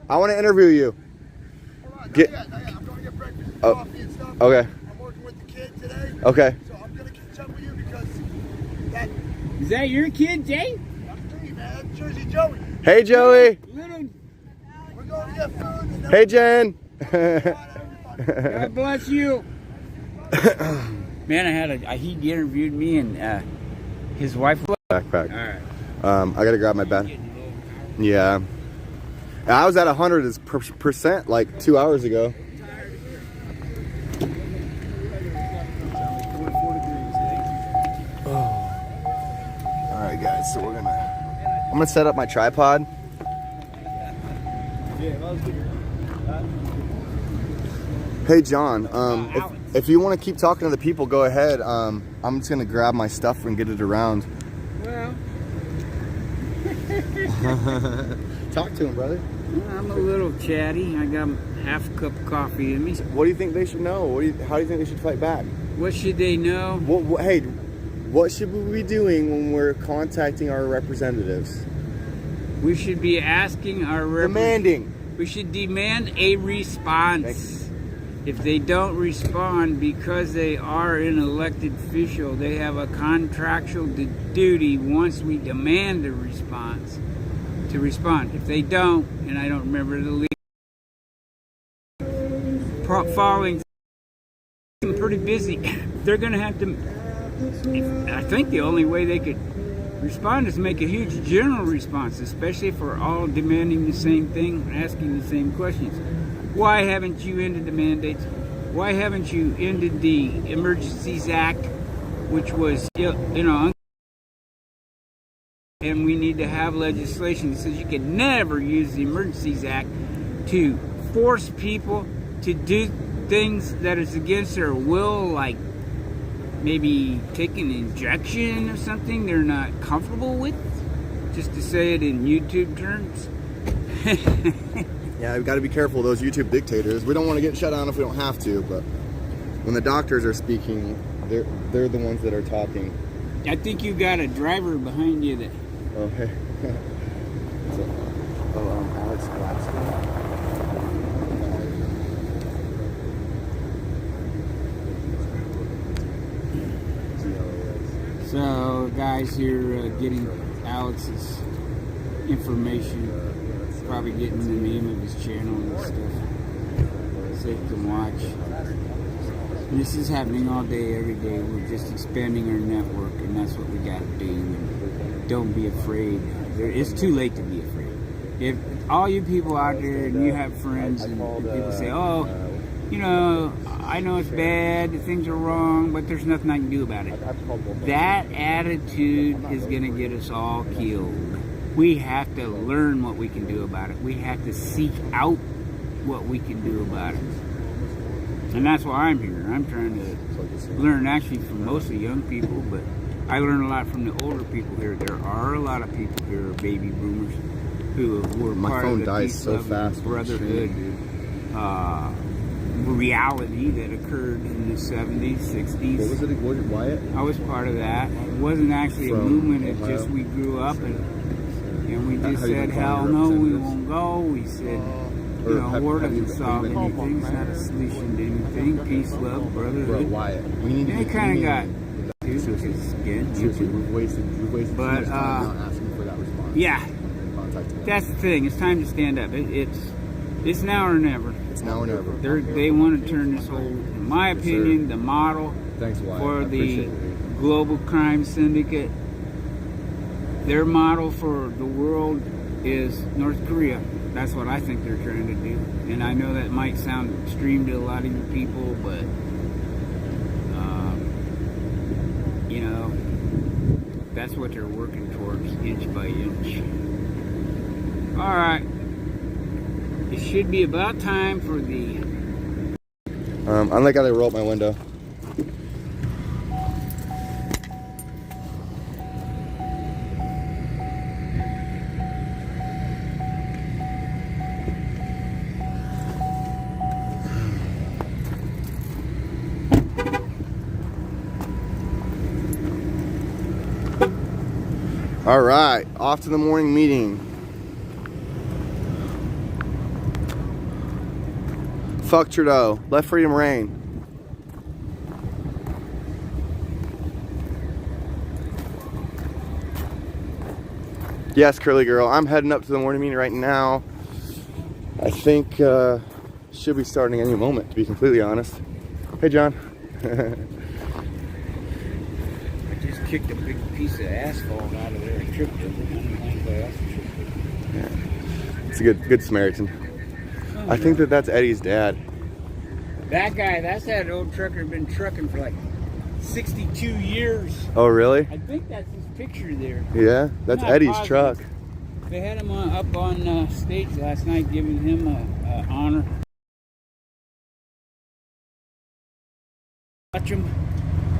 I want to interview you. I'm going to get breakfast and coffee and stuff. Okay. I'm working with the kid today. Okay. So I'm going to catch up with you because that. Is that your kid, Jay? That's me, man. Jersey Joey. Hey, Joey. We're going to get food. Hey, Jen. God bless you. Man, he interviewed me and his wife. Backpack. All right. I gotta grab my bag. Yeah. I was at 100% like 2 hours ago. All right, guys. So I'm gonna set up my tripod. Hey, John. If you want to keep talking to the people, go ahead. I'm just gonna grab my stuff and get it around. Well, talk to him, brother. I'm a little chatty. I got half a cup of coffee in me. What do you think they should know? How do you think they should fight back? What should they know? Hey, what should we be doing when we're contacting our representatives? We should be asking our demanding. We should demand a response. If they don't respond because they are an elected official, they have a contractual duty once we demand a response to respond. If they don't, and I don't remember the legal following, I'm pretty busy. They're going to have to, I think the only way they could respond is make a huge general response, especially if we're all demanding the same thing, asking the same questions. Why haven't you ended the mandates? Why haven't you ended the Emergencies Act, which was, and we need to have legislation that says you can never use the Emergencies Act to force people to do things that is against their will, like maybe take an injection or something they're not comfortable with, just to say it in YouTube terms. Yeah, we've got to be careful of those YouTube dictators. We don't want to get shut down if we don't have to, but when the doctors are speaking, they're the ones that are talking. I think you got a driver behind you that Okay. Alex Gladstone. So, guys, here getting Alex's information, probably getting the name of his channel and stuff, so you can watch. And this is happening all day, every day. We're just expanding our network, and that's what we got to do. And don't be afraid. It's too late to be afraid. If all you people out there and you have friends and people say, oh, you know, I know it's bad, things are wrong, but there's nothing I can do about it. That attitude is going to get us all killed. We have to learn what we can do about it. We have to seek out what we can do about it. And that's why I'm here. I'm trying to learn actually from mostly young people, but I learn a lot from the older people here. There are a lot of people here, baby boomers, who were part of the peace, love, and brotherhood reality that occurred in the 70s, 60s. What was it? Was it Wyatt? I was part of that. It wasn't actually a movement. It's just we grew up and we just said, hell no, we won't go. We said, you know, war doesn't solve anything. It's not a solution to anything. Peace, love, brotherhood. Wyatt. We need to it kind of got because again, we've wasted but too much time not asking for that response. Yeah, that's the thing. It's time to stand up. It's now or never. It's now or never. They want to turn this whole, in my opinion, the model for the global crime syndicate. Their model for the world is North Korea. That's what I think they're trying to do. And I know that might sound extreme to a lot of you people, but you know, that's what they're working towards, inch by inch. All right. It should be about time for the... I like how they roll up my window. All right, off to the morning meeting. Fuck Trudeau. Let freedom reign. Yes, curly girl. I'm heading up to the morning meeting right now. I think should be starting any moment, to be completely honest. Hey, John. I just kicked a big piece of asphalt out of there and tripped it. Yeah. It's a good Samaritan. I think that's Eddie's dad. That guy, that's that old trucker, been trucking for like 62 years. Oh, really? I think that's his picture there. Yeah, that's Eddie's positive. truck. They had him up on stage last night, giving him a honor. Watch him.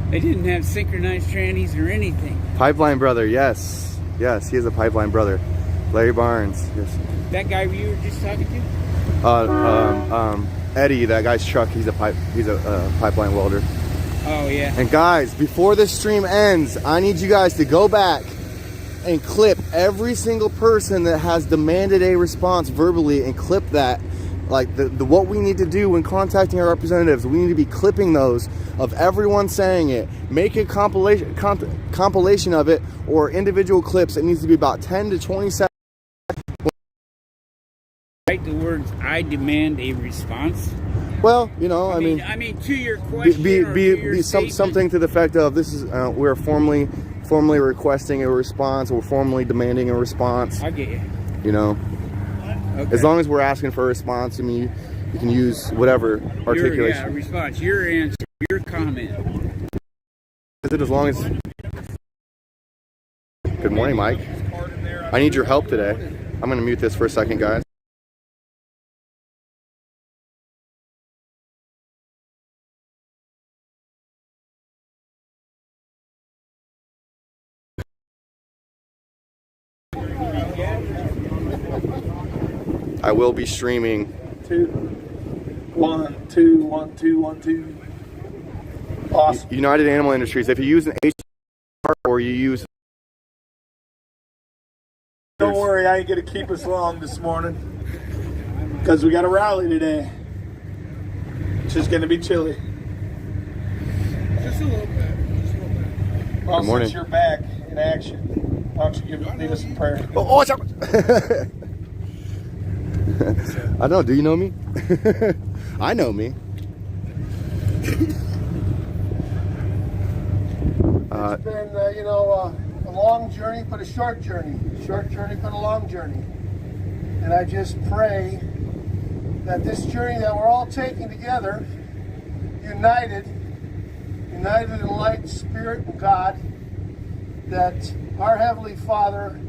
They didn't have synchronized trannies or anything. Pipeline brother, yes. Yes, he is a pipeline brother. Larry Barnes, yes. That guy you were just talking to? Eddie, that guy's truck, he's a pipeline welder. Oh, yeah. And guys, before this stream ends, I need you guys to go back and clip every single person that has demanded a response verbally and clip that. Like the what we need to do when contacting our representatives, we need to be clipping those of everyone saying it. Make a compilation of it, or individual clips. It needs to be about 10 to 20 seconds. Write the words, I demand a response. Well, you know, I mean, to your question, be something to the effect of, this is we're formally requesting a response, or formally demanding a response. I get you. You know, okay. As long as we're asking for a response, I mean, you can use whatever articulation. Yeah, response, your answer, your comment. As long as. Good morning, Mike. I need your help today. I'm going to mute this for a second, guys. I will be streaming. 2, 1, 2, 1, 2, 1, 2. Awesome. United Animal Industries. If you use an HR or you use Don't worry, I ain't gonna keep us long this morning because we got a rally today. It's just gonna be chilly. Just a little bit. Well, Good morning. since you're back in action, why don't you lead us in prayer? Oh, watch out. I don't know. Do you know me? I know me. It's been, a long journey, but a short journey. Short journey, but a long journey. And I just pray that this journey that we're all taking together, united in light, spirit, and God, that our Heavenly Father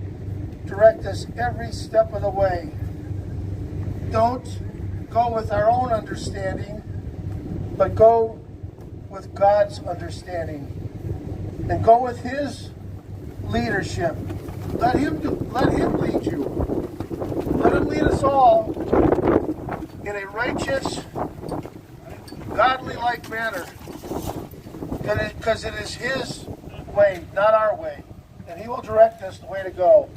direct us every step of the way. Don't go with our own understanding, but go with God's understanding. And go with His leadership. Let Him lead you. Let Him lead us all in a righteous, godly-like manner. Because it is His way, not our way. And He will direct us the way to go.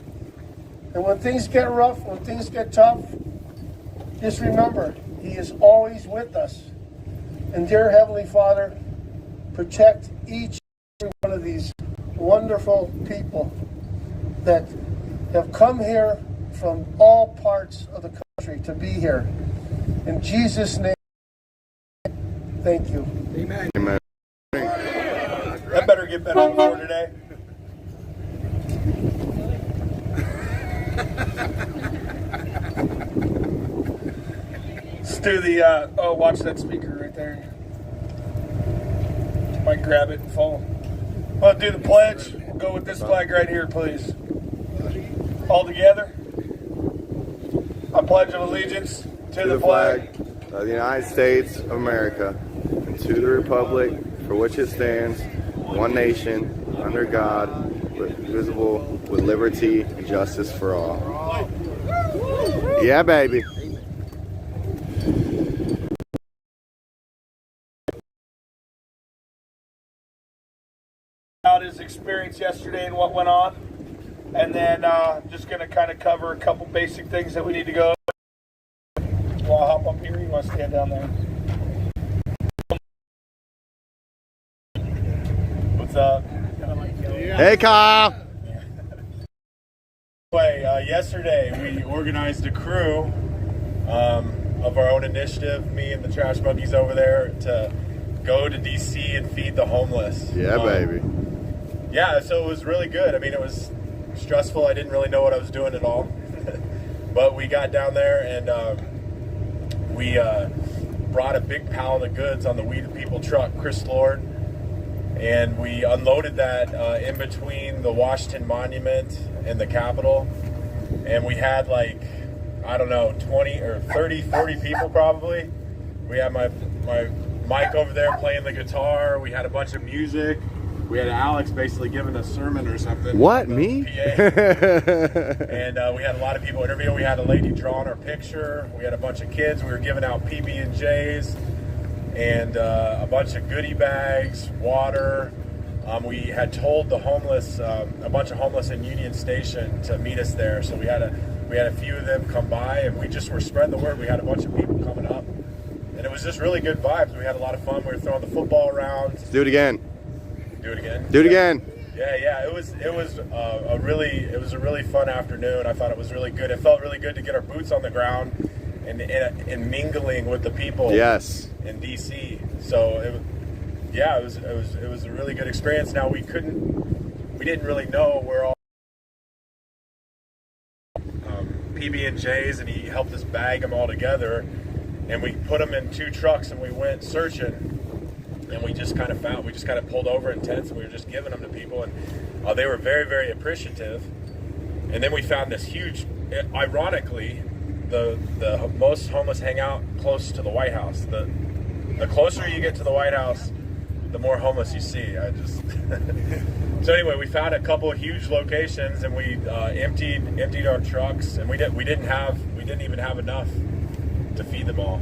And when things get rough, when things get tough, just remember, He is always with us. And dear Heavenly Father, protect each and every one of these wonderful people that have come here from all parts of the country to be here. In Jesus' name, thank you. Amen. Amen. That better get better before today. Let's do the, watch that speaker right there. Might grab it and fall. Well, do the pledge. We'll go with this flag right here, please. All together. I pledge of allegiance to the flag of the United States of America and to the republic for which it stands, one nation, under God, indivisible, with liberty and justice for all. Yeah, baby. About his experience yesterday and what went on, and then just going to kind of cover a couple basic things that we need to go. Well, I'll hop up here. You want to stand down there? What's up? Hey, Kyle. Anyway, yesterday we organized a crew of our own initiative, me and the trash buggies over there, to go to DC and feed the homeless. Yeah, baby. Yeah, so it was really good. I mean, it was stressful. I didn't really know what I was doing at all. But we got down there and we brought a big pallet of goods on the We the People truck, Chris Lord. And we unloaded that in between the Washington Monument and the Capitol. And we had like, I don't know, 20 or 30, 40 people probably. We had my mic over there playing the guitar. We had a bunch of music. We had Alex basically giving a sermon or something. What, me? And we had a lot of people interviewing. We had a lady drawing our picture. We had a bunch of kids. We were giving out PB&Js and a bunch of goodie bags, water. We had told the homeless, a bunch of homeless in Union Station to meet us there. So we had a few of them come by, and we just were spreading the word. We had a bunch of people coming up, and it was just really good vibes. We had a lot of fun. We were throwing the football around. Let's do it again. Do it again. Do it again. Yeah. It was a really fun afternoon. I thought it was really good. It felt really good to get our boots on the ground and mingling with the people. Yes. In DC. So it was a really good experience. Now we didn't really know where all PB&Js, and he helped us bag them all together, and we put them in 2 trucks and we went searching. And we just kind of pulled over in tents, and we were just giving them to people, and they were very, very appreciative. And then we found this huge, ironically, the most homeless hang out close to the White House. The closer you get to the White House, the more homeless you see. So anyway, we found a couple of huge locations, and we emptied our trucks, and we didn't even have enough to feed them all.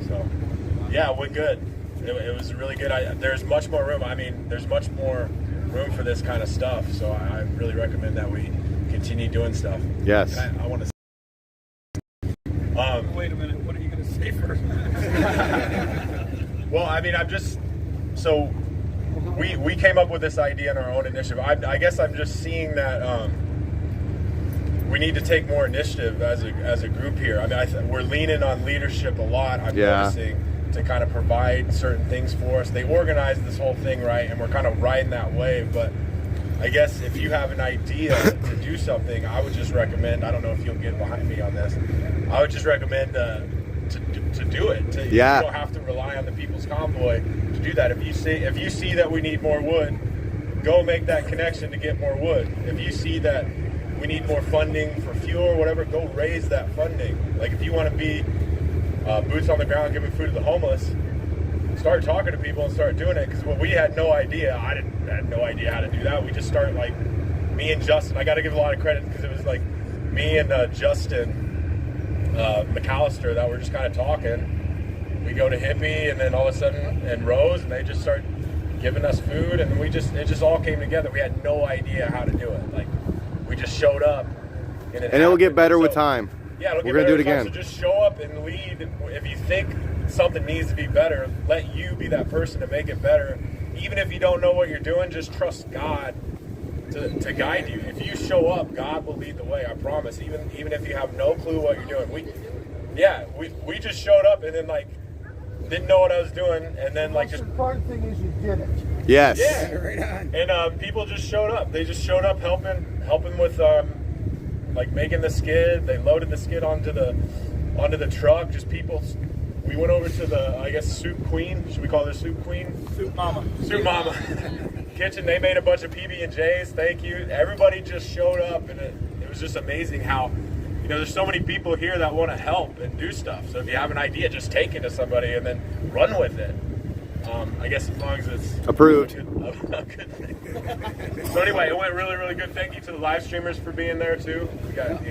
So yeah, it went good. It was really good. There's much more room. I mean, there's much more room for this kind of stuff. So I really recommend that we continue continue doing stuff. Yes. And I want to. Wait a minute. What are you going to say first? Well, I mean, so we came up with this idea in our own initiative. I guess I'm just seeing that we need to take more initiative as a group here. I mean, we're leaning on leadership a lot. I'm noticing, to kind of provide certain things for us. They organized this whole thing, right, and we're kind of riding that wave. But I guess if you have an idea to do something, I would just recommend, I don't know if you'll get behind me on this, I would just recommend to do it. You don't have to rely on the People's Convoy to do that. If you see that we need more wood, go make that connection to get more wood. If you see that we need more funding for fuel or whatever, go raise that funding. Like if you want to be boots on the ground giving food to the homeless, start talking to people and start doing it. Because we had no idea. I had no idea how to do that. We just started, like, me and Justin. I got to give a lot of credit because it was like me and Justin McAllister that were just kind of talking. We go to Hippie, and then all of a sudden, and Rose, and they just start giving us food, and it just all came together. We had no idea how to do it. Like, we just showed up, and it will get better with time. Yeah, we're gonna do it again. So just show up and lead. If you think something needs to be better, let you be that person to make it better. Even if you don't know what you're doing, just trust God to guide you. If you show up, God will lead the way. I promise. Even if you have no clue what you're doing, we just showed up and then didn't know what I was doing, and then The important thing is you did it. Yes. Yeah, right on. And people just showed up. They just showed up helping with making the skid. They loaded the skid onto the truck. Just people. We went over to the soup queen. Should we call her soup queen? Soup mama. Soup mama. Kitchen. They made a bunch of PB&Js. Thank you. Everybody just showed up, and it was just amazing how. There's so many people here that want to help and do stuff. So if you have an idea, just take it to somebody and then run with it. I guess as long as it's approved. A good thing. So anyway, it went really, really good. Thank you to the live streamers for being there too. We got,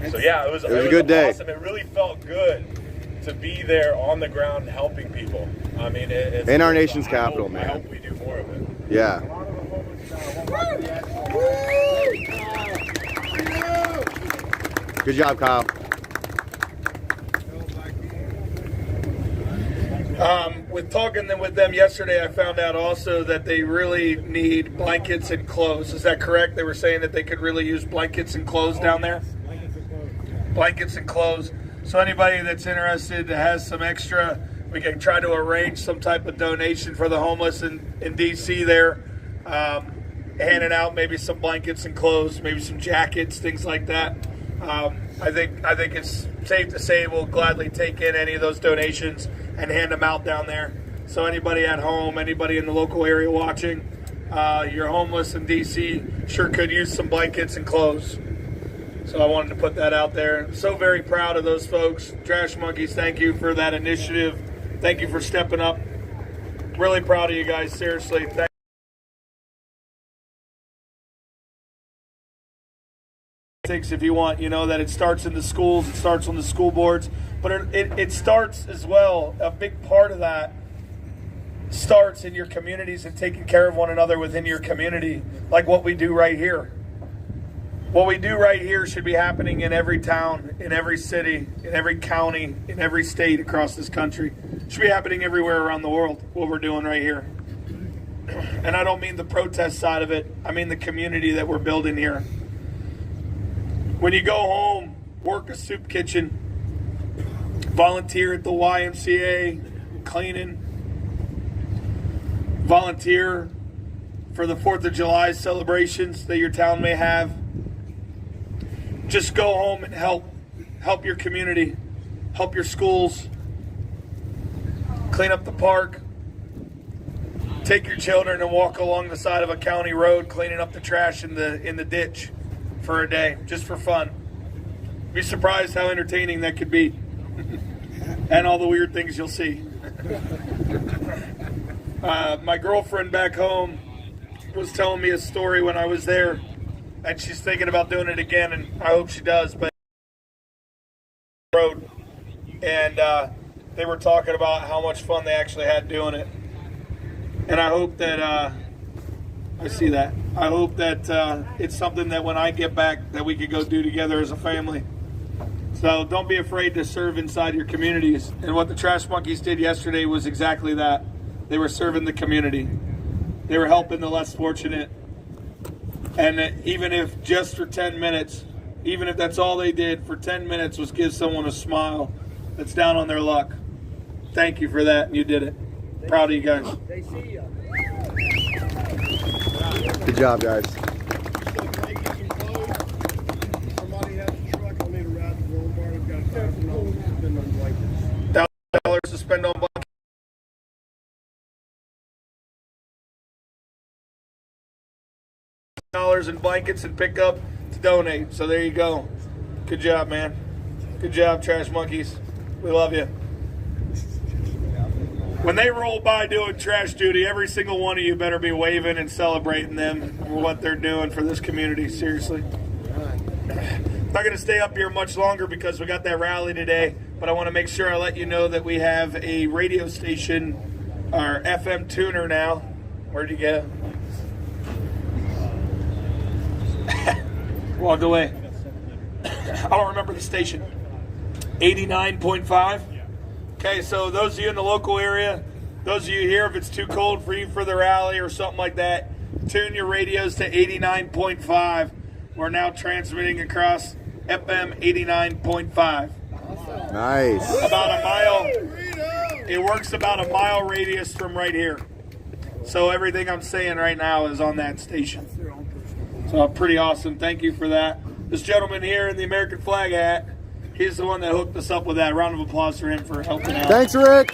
So yeah, it was a good day. Awesome. It really felt good to be there on the ground helping people. I mean, it's in our nation's capital, man. I hope we do more of it. Yeah. Good job, Kyle. With talking with them yesterday, I found out also that they really need blankets and clothes. Is that correct? They were saying that they could really use blankets and clothes down there? Blankets and clothes. So anybody that's interested that has some extra, we can try to arrange some type of donation for the homeless in D.C. there. Handing out maybe some blankets and clothes, maybe some jackets, things like that. I think it's safe to say we'll gladly take in any of those donations and hand them out down there. So anybody at home, anybody in the local area watching, you're homeless in DC, sure could use some blankets and clothes. So I wanted to put that out there. So very proud of those folks. Trash Monkeys, thank you for that initiative. Thank you for stepping up. Really proud of you guys, seriously. If you want, that it starts in the schools, it starts on the school boards, but it starts as well. A big part of that starts in your communities and taking care of one another within your community, like what we do right here. What we do right here should be happening in every town, in every city, in every county, in every state across this country. It should be happening everywhere around the world, what we're doing right here. And I don't mean the protest side of it, I mean the community that we're building here. When you go home, work a soup kitchen, volunteer at the YMCA, cleaning, volunteer for the 4th of July celebrations that your town may have. Just go home and help your community, help your schools, clean up the park, take your children and walk along the side of a county road, cleaning up the trash in the ditch for a day, just for fun. Be surprised how entertaining that could be. And all the weird things you'll see. My girlfriend back home was telling me a story when I was there, and she's thinking about doing it again, and I hope she does. But road, and they were talking about how much fun they actually had doing it. And I hope that I see that. I hope that it's something that when I get back that we could go do together as a family. So don't be afraid to serve inside your communities. And what the Trash Monkeys did yesterday was exactly that. They were serving the community. They were helping the less fortunate. And even if just for 10 minutes, even if that's all they did for 10 minutes was give someone a smile that's down on their luck. Thank you for that, and you did it. Proud of you guys. Good job, guys. $1,000 to spend on blankets. $1,000 in blankets and pick up to donate. So there you go. Good job, man. Good job, Trash Monkeys. We love you. When they roll by doing trash duty, every single one of you better be waving and celebrating them for what they're doing for this community. Seriously. I'm not going to stay up here much longer because we got that rally today, but I want to make sure I let you know that we have a radio station, our FM tuner now. Where'd you go? Walked away. I don't remember the station. 89.5. Okay, so those of you in the local area, those of you here, if it's too cold for you for the rally or something like that, tune your radios to 89.5. We're now transmitting across FM 89.5. Nice. About a mile. It works about a mile radius from right here. So everything I'm saying right now is on that station. So pretty awesome. Thank you for that. This gentleman here in the American flag hat, he's the one that hooked us up with that. Round of applause for him for helping out. Thanks, Rick.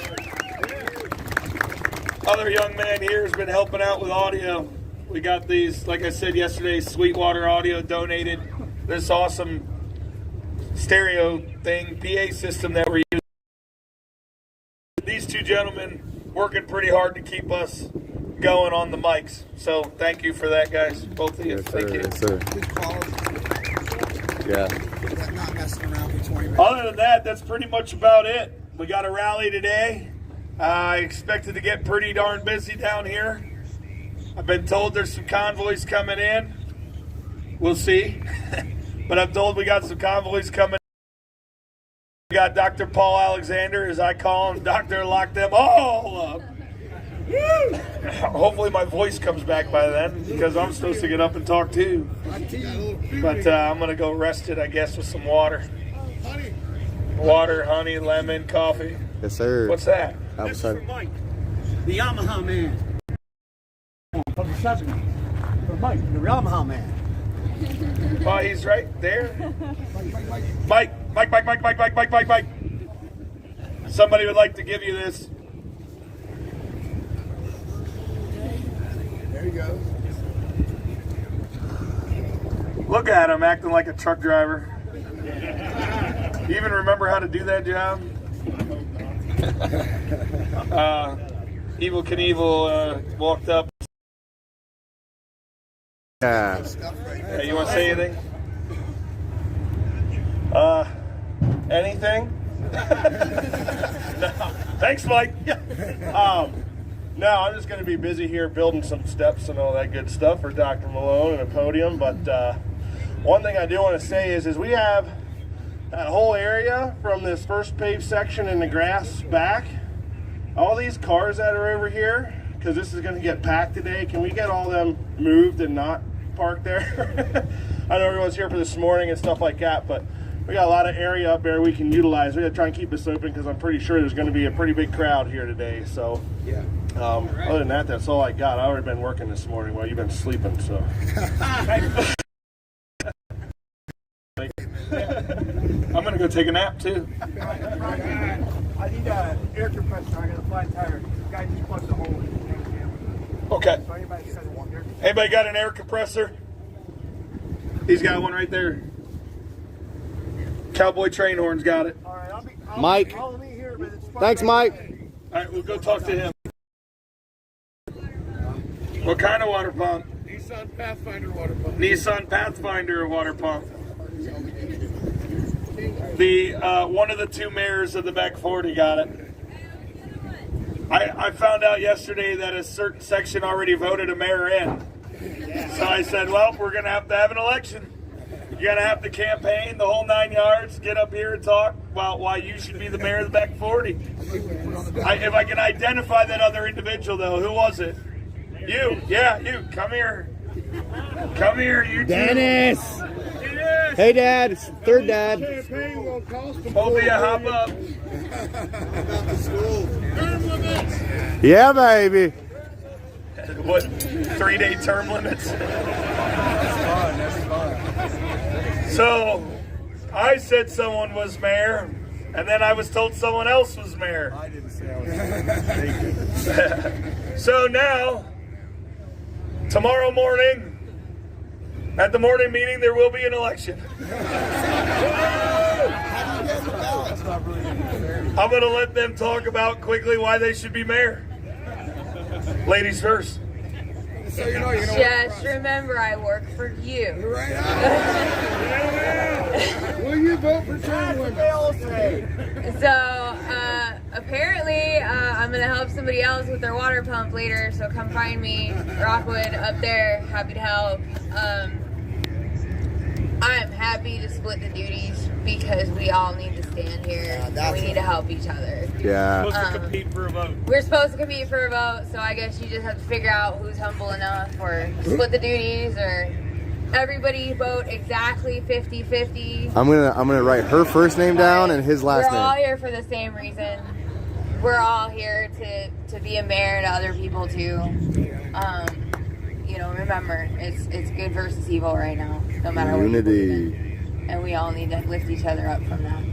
Other young man here has been helping out with audio. We got these, like I said yesterday, Sweetwater Audio donated this awesome stereo thing, PA system that we're using. These two gentlemen working pretty hard to keep us going on the mics. So thank you for that, guys. Both of you. Yes, thank sir. you. Yes, sir. Yeah. Not messing around for 20 minutes. Other than that, that's pretty much about it. We got a rally today. I expected to get pretty darn busy down here. I've been told there's some convoys coming in. We'll see. But I'm told we got some convoys coming in. We got Dr. Paul Alexander, as I call him. Doctor, lock them all up. Hopefully my voice comes back by then because I'm supposed to get up and talk too. But I'm going to go rest it, I guess, with some water. Water, honey, lemon, coffee. Yes, sir. What's that? This is for Mike, the Yamaha man. From the 70s. For Mike, the Yamaha man. Oh, he's right there. Mike. Somebody would like to give you this. There you go. Look at him acting like a truck driver. You even remember how to do that job? Evel Knievel walked up. Yeah. Hey, you want to say anything? Anything? No. Thanks, Mike. No, I'm just going to be busy here building some steps and all that good stuff for Dr. Malone and a podium. But one thing I do want to say is we have that whole area from this first paved section in the grass back. All these cars that are over here, because this is going to get packed today, can we get all them moved and not parked there? I know everyone's here for this morning and stuff like that, but we got a lot of area up there we can utilize. We're going to try and keep this open because I'm pretty sure there's going to be a pretty big crowd here today. So, yeah. Other than that, that's all I got. I've already been working this morning while you've been sleeping, so. I'm going to go take a nap, too. I need an air compressor. I got a flat tire. The guy just plugged a hole in it. Okay. So Anybody got an air compressor? He's got one right there. Cowboy Train Horn's got it. All right, Mike. I'll be here, but it's Thanks, Mike. All right, we'll go talk to him. What kind of water pump? Nissan Pathfinder water pump. Nissan Pathfinder water pump. The one of the two mayors of the back 40 got it. I found out yesterday that a certain section already voted a mayor in. So I said, well, we're going to have an election. You're going to have to campaign the whole 9 yards, get up here and talk about why you should be the mayor of the back 40. If I can identify that other individual, though, who was it? You. Yeah, you. Come here. Come here, you two. Dennis! Hey, Dad. It's third dad. Hopefully, hop up. Yeah, baby. What? 3-day term limits? So, I said someone was mayor, and then I was told someone else was mayor. I didn't say I was. So now, tomorrow morning, at the morning meeting, there will be an election. I'm going to let them talk about quickly why they should be mayor. Ladies first. So just remember, I work for you. Will you vote for term limits? So apparently, I'm gonna help somebody else with their water pump later. So come find me, Rockwood, up there. Happy to help. I'm happy to split the duties because we all need to stand here. And we need to help each other. Yeah. We're supposed to compete for a vote. We're supposed to compete for a vote, so I guess you just have to figure out who's humble enough, or split the duties, or everybody vote exactly 50-50. I'm gonna write her first name down and his last We're all name. here for the same reason. We're all here to be a mayor to other people too. Remember, it's good versus evil right now, no matter what. Unity. And we all need to lift each other up from that.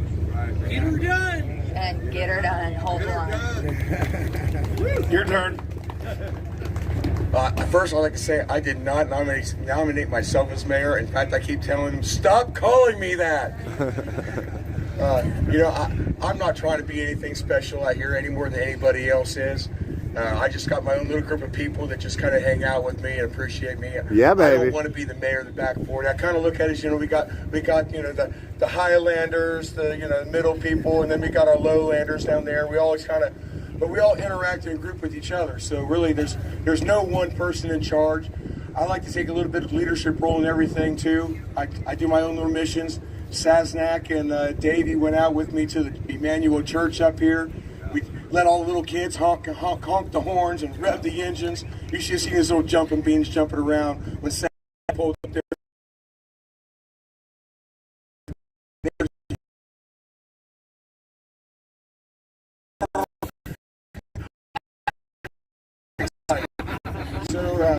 Get her done. And get her done. Hold the line. Your turn. First, I'd like to say I did not nominate myself as mayor. In fact, I keep telling them, stop calling me that. I'm not trying to be anything special out here any more than anybody else is. I just got my own little group of people that just kind of hang out with me and appreciate me. Yeah, baby. I don't want to be the mayor of the back 40. I kind of look at it as, we got the Highlanders, the middle people, and then we got our lowlanders down there. We always but we all interact in a group with each other. So really, there's no one person in charge. I like to take a little bit of leadership role in everything too. I do my own little missions. Saznak and Davey went out with me to the Emmanuel Church up here. We let all the little kids honk the horns and rev the engines. You should have seen these little jumping beans jumping around when Saznak pulled up there. So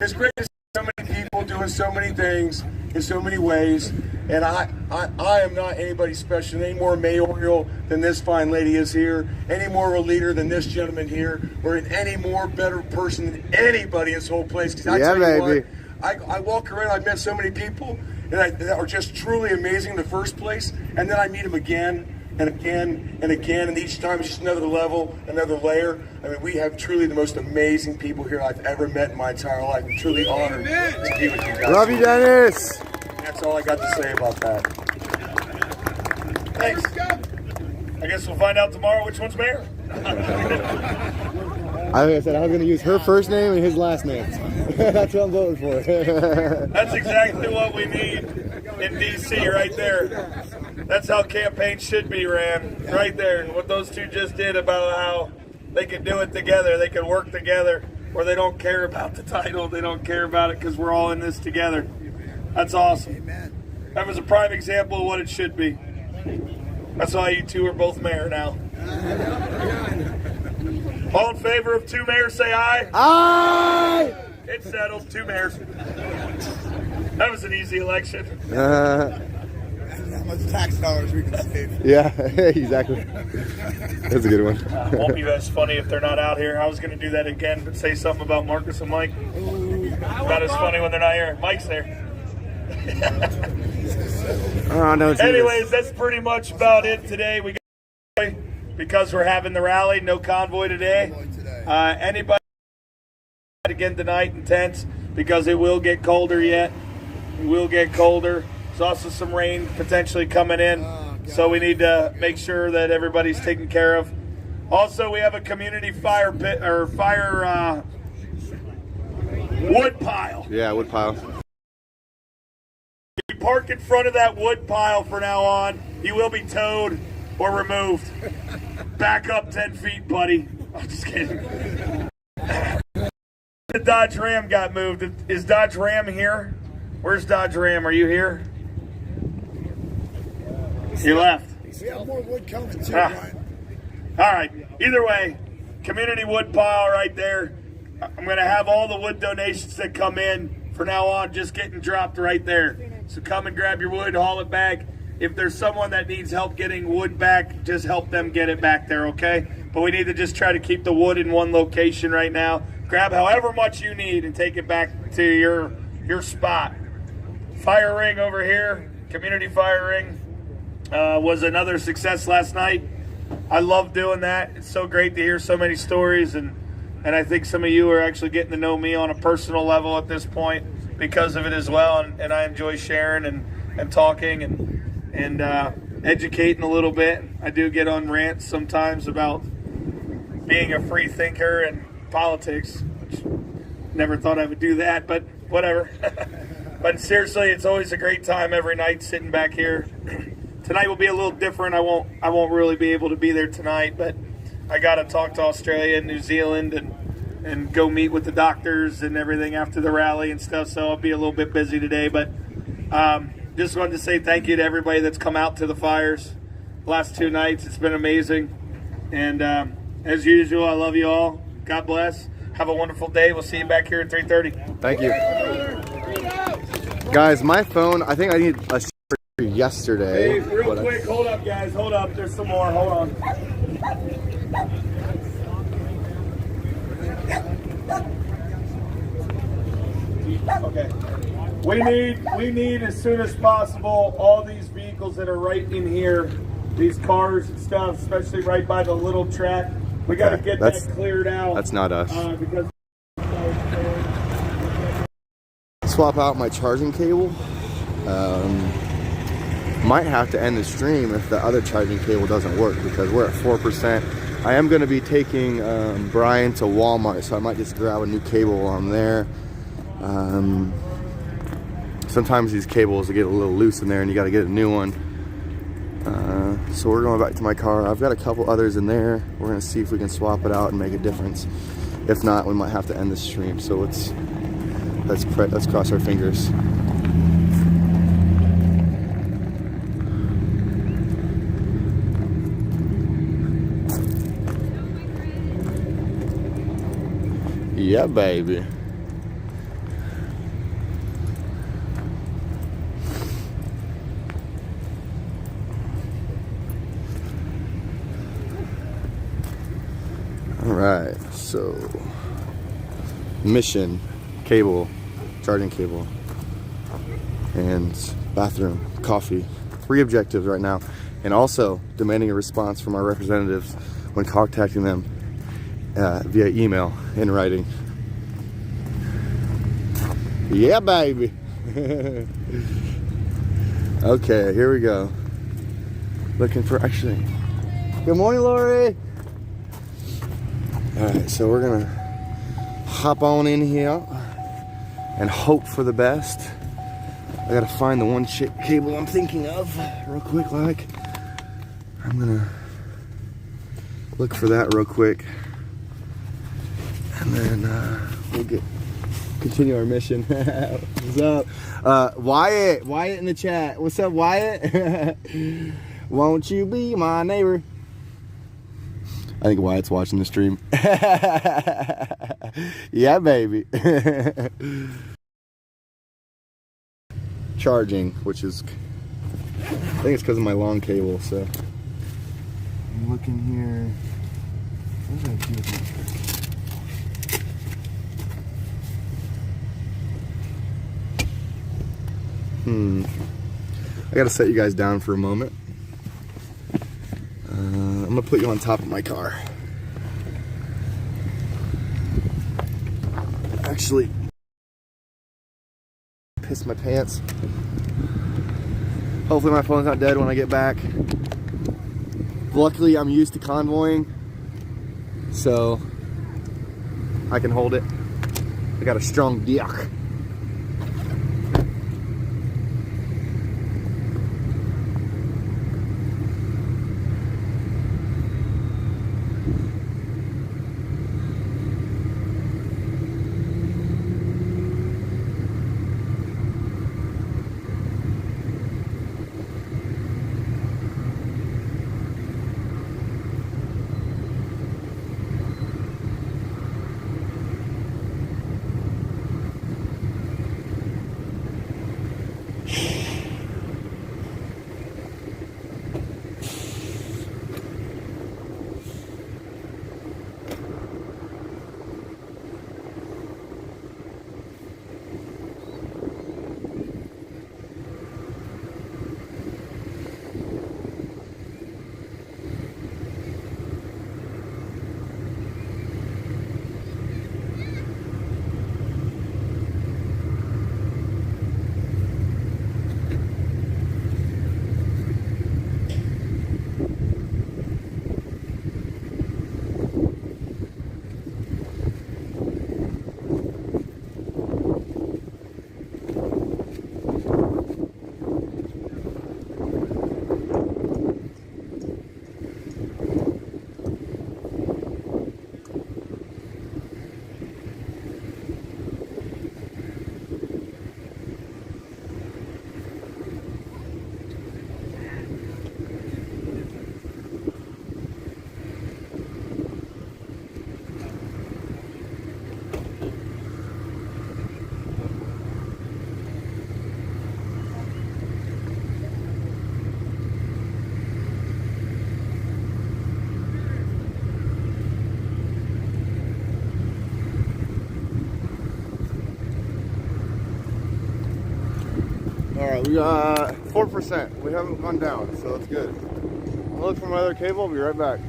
it's great to see so many people doing so many things in so many ways, and I am not anybody special, any more mayoral than this fine lady is here, any more of a leader than this gentleman here, or any more better person than anybody in this whole place. Because I tell you what, I walk around, I've met so many people that are just truly amazing in the first place, and then I meet them again and again and again, and each time it's just another level, another layer. I mean, we have truly the most amazing people here I've ever met in my entire life. I'm truly honored to be with you guys. Love you, Dennis. That's all I got to say about that. Thanks. I guess we'll find out tomorrow which one's mayor. I said I was going to use her first name and his last name. That's what I'm voting for. That's exactly what we need in D.C. right there. That's how campaigns should be ran, right there. And what those two just did about how they could do it together, they could work together, where they don't care about the title, they don't care about it because we're all in this together. That's awesome. That was a prime example of what it should be. That's why you two are both mayor now. All in favor of two mayors, say aye. Aye! It's settled, two mayors. That was an easy election. How much tax dollars we can save. Yeah, exactly. That's a good one. Won't be as funny if they're not out here. I was going to do that again, but say something about Marcus and Mike. Not as funny when they're not here. Mike's there. Oh, no. Anyways, that's pretty much about it today. We got because we're having the rally. No convoy today. Anybody again tonight in tents because it will get colder yet. It will get colder. There's also some rain potentially coming in, so we need to make sure that everybody's taken care of. Also, we have a community fire pit or fire wood pile. Yeah, wood pile. If you park in front of that wood pile from now on, you will be towed or removed. Back up 10 feet, buddy. I'm just kidding. The Dodge Ram got moved. Is Dodge Ram here? Where's Dodge Ram? Are you here? You left. We have more wood coming too, Ah. Brian. All right. Either way, community wood pile right there. I'm going to have all the wood donations that come in from now on just getting dropped right there. So come and grab your wood, haul it back. If there's someone that needs help getting wood back, just help them get it back there, okay? But we need to just try to keep the wood in one location right now. Grab however much you need and take it back to your spot. Fire ring over here, community fire ring, was another success last night. I love doing that. It's so great to hear so many stories, and I think some of you are actually getting to know me on a personal level at this point because of it as well, and I enjoy sharing and talking and educating a little bit. I do get on rants sometimes about being a free thinker and politics, which never thought I would do that, but whatever. But seriously, it's always a great time every night sitting back here. Tonight will be a little different. I won't really be able to be there tonight, but I got to talk to Australia and New Zealand and go meet with the doctors and everything after the rally and stuff, so I'll be a little bit busy today. But just wanted to say thank you to everybody that's come out to the fires last 2 nights. It's been amazing. And as usual, I love you all. God bless. Have a wonderful day. We'll see you back here at 3:30. Thank you. Guys, my phone, I think I need a yesterday. Hey, real quick, hold up, guys. Hold up. There's some more. Hold on. Okay. We need as soon as possible all these vehicles that are right in here, these cars and stuff, especially right by the little track. We got to get that cleared out. That's not us. Because Swap out my charging cable. Might have to end the stream if the other charging cable doesn't work because we're at 4%. I am going to be taking Brian to Walmart, so I might just grab a new cable while I'm there. Sometimes these cables get a little loose in there and you got to get a new one. So we're going back to my car. I've got a couple others in there. We're going to see if we can swap it out and make a difference. If not, we might have to end the stream. So let's cross our fingers. Yeah, baby. All right, so mission, cable, charging cable, and bathroom, coffee. 3 objectives right now, and also demanding a response from our representatives when contacting them via email in writing. Yeah, baby. Okay, here we go. Looking for actually. Good morning, Lori. All right, so we're gonna hop on in here and hope for the best. I gotta find the one cable I'm thinking of real quick. I'm gonna look for that real quick, and then we'll continue our mission. What's up, Wyatt in the chat? What's up, Wyatt? Won't you be my neighbor? I think Wyatt's watching the stream. Yeah, baby. Charging, which is, I think it's because of my long cable, so. I'm looking here. What did I do with my trick? I gotta set you guys down for a moment. I'm gonna put you on top of my car. Actually, piss my pants. Hopefully my phone's not dead when I get back. Luckily, I'm used to convoying, so I can hold it. I got a strong dick. Alright, we got 4%. We haven't gone down, so that's good. I'll look for my other cable, I'll be right back.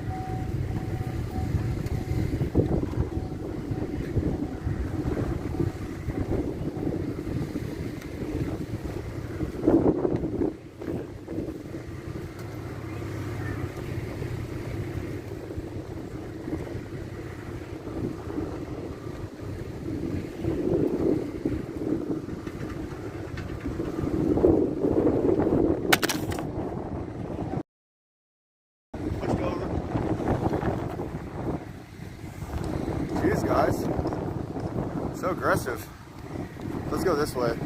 Jeez, guys. So aggressive. Let's go this way.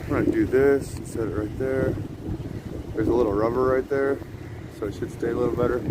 I'm gonna do this and set it right there. There's a little rubber right there, so it should stay a little better.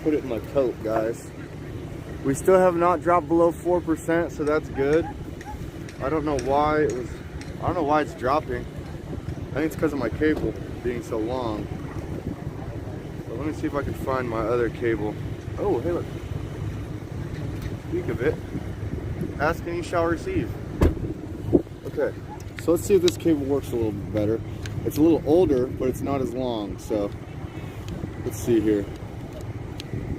Put it in my coat, guys. We still have not dropped below 4%, so that's good. I don't know why it's dropping. I think it's because of my cable being so long. But let me see if I can find my other cable. Oh, hey, look. Speak of it, ask and you shall receive. Okay, so let's see if this cable works a little bit better. It's a little older, but it's not as long, so let's see here.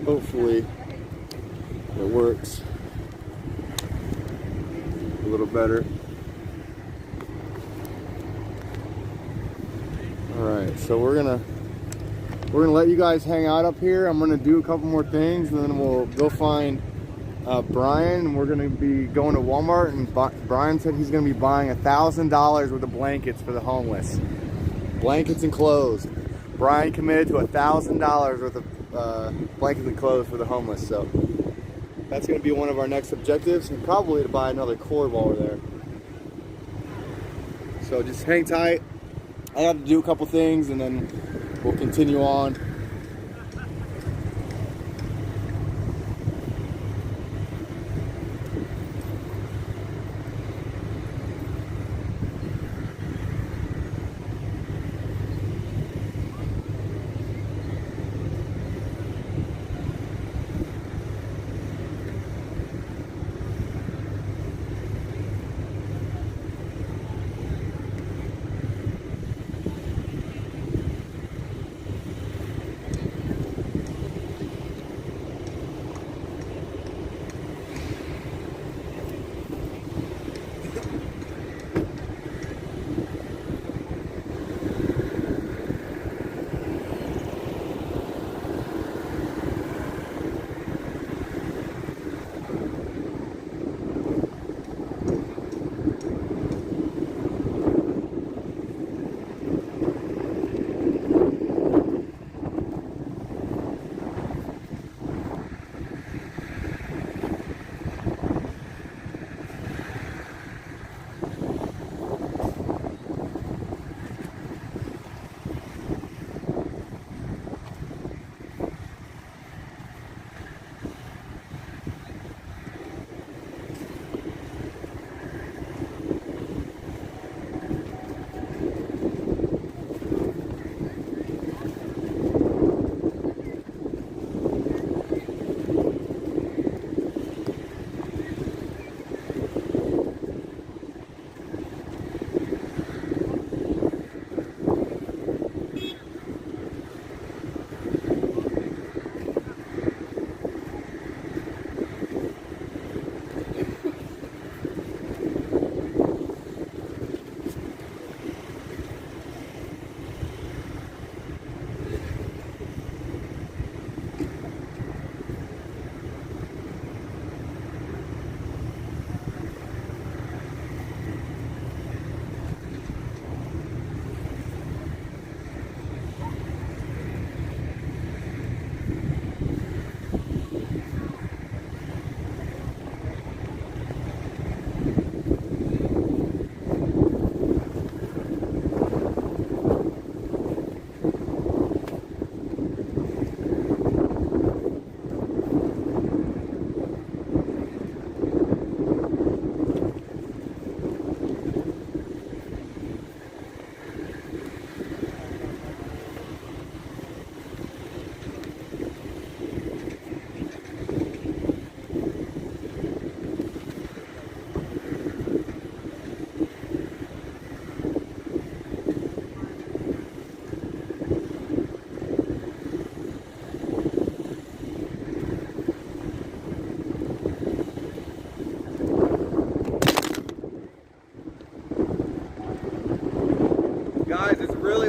Hopefully it works a little better. All right, so we're gonna let you guys hang out up here. I'm gonna do a couple more things, and then we'll go find Brian, and we're gonna be going to Walmart. And Brian said he's gonna be buying $1,000 worth of blankets for the homeless, blankets and clothes. Brian committed to $1,000 worth of blankets and clothes for the homeless. So that's gonna be one of our next objectives, and probably to buy another cord while we're there. So just hang tight. I have to do a couple things, and then we'll continue on.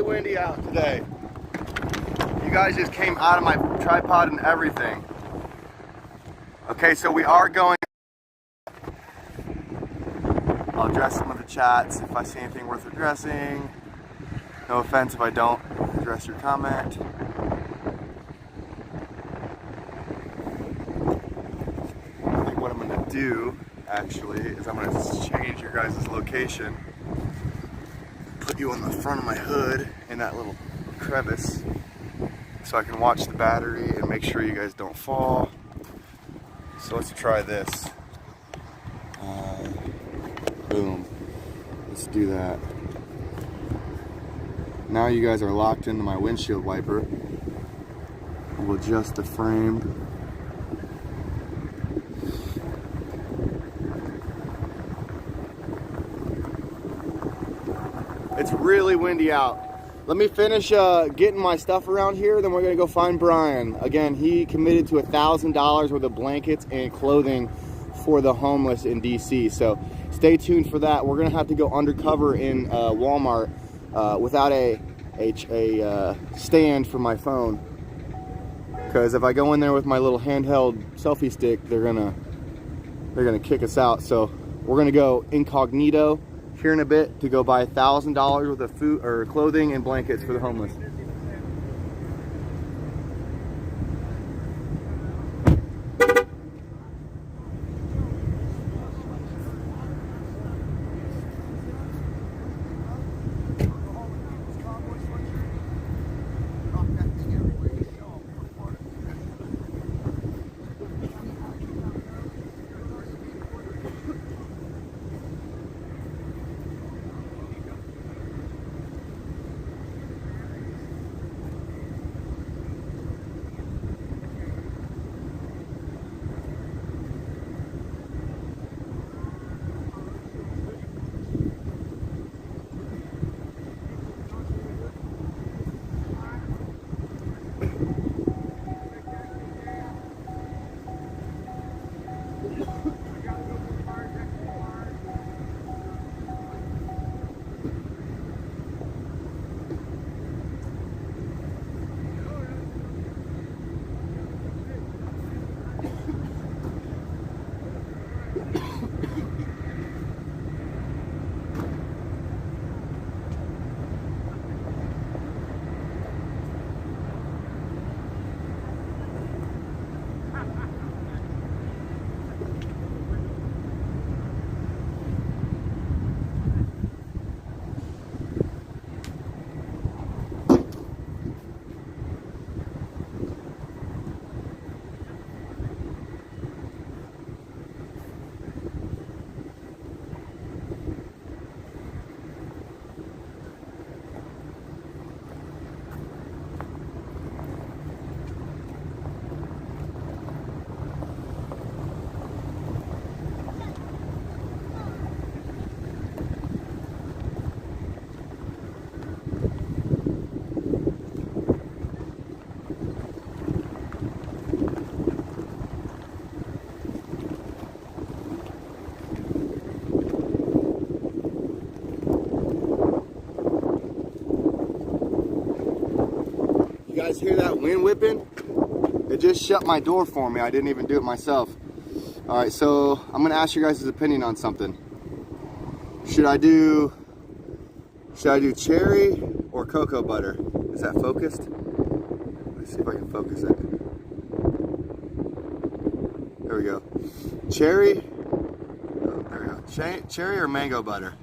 Windy out today. You guys just came out of my tripod and everything. Okay, so we are going. I'll address some of the chats if I see anything worth addressing. No offense if I don't address your comment. I think what I'm gonna do actually is I'm gonna change your guys' location. Put you on the front of my hood in that little crevice so I can watch the battery and make sure you guys don't fall. So let's try this. Boom. Let's do that. Now you guys are locked into my windshield wiper. We'll adjust the frame. It's really windy out. Let me finish getting my stuff around here, then we're gonna go find Brian. Again, he committed to $1,000 worth of blankets and clothing for the homeless in DC. So stay tuned for that. We're gonna have to go undercover in Walmart without a a stand for my phone. Because if I go in there with my little handheld selfie stick, they're gonna kick us out. So we're gonna go incognito here in a bit to go buy $1,000 worth of food or clothing and blankets for the homeless. You guys hear that wind whipping? It just shut my door for me. I didn't even do it myself. All right, so I'm gonna ask you guys' opinion on something. Should I do cherry or cocoa butter? Is that focused? Let's see if I can focus it. There we go. Cherry. Oh, there we go. Cherry or mango butter?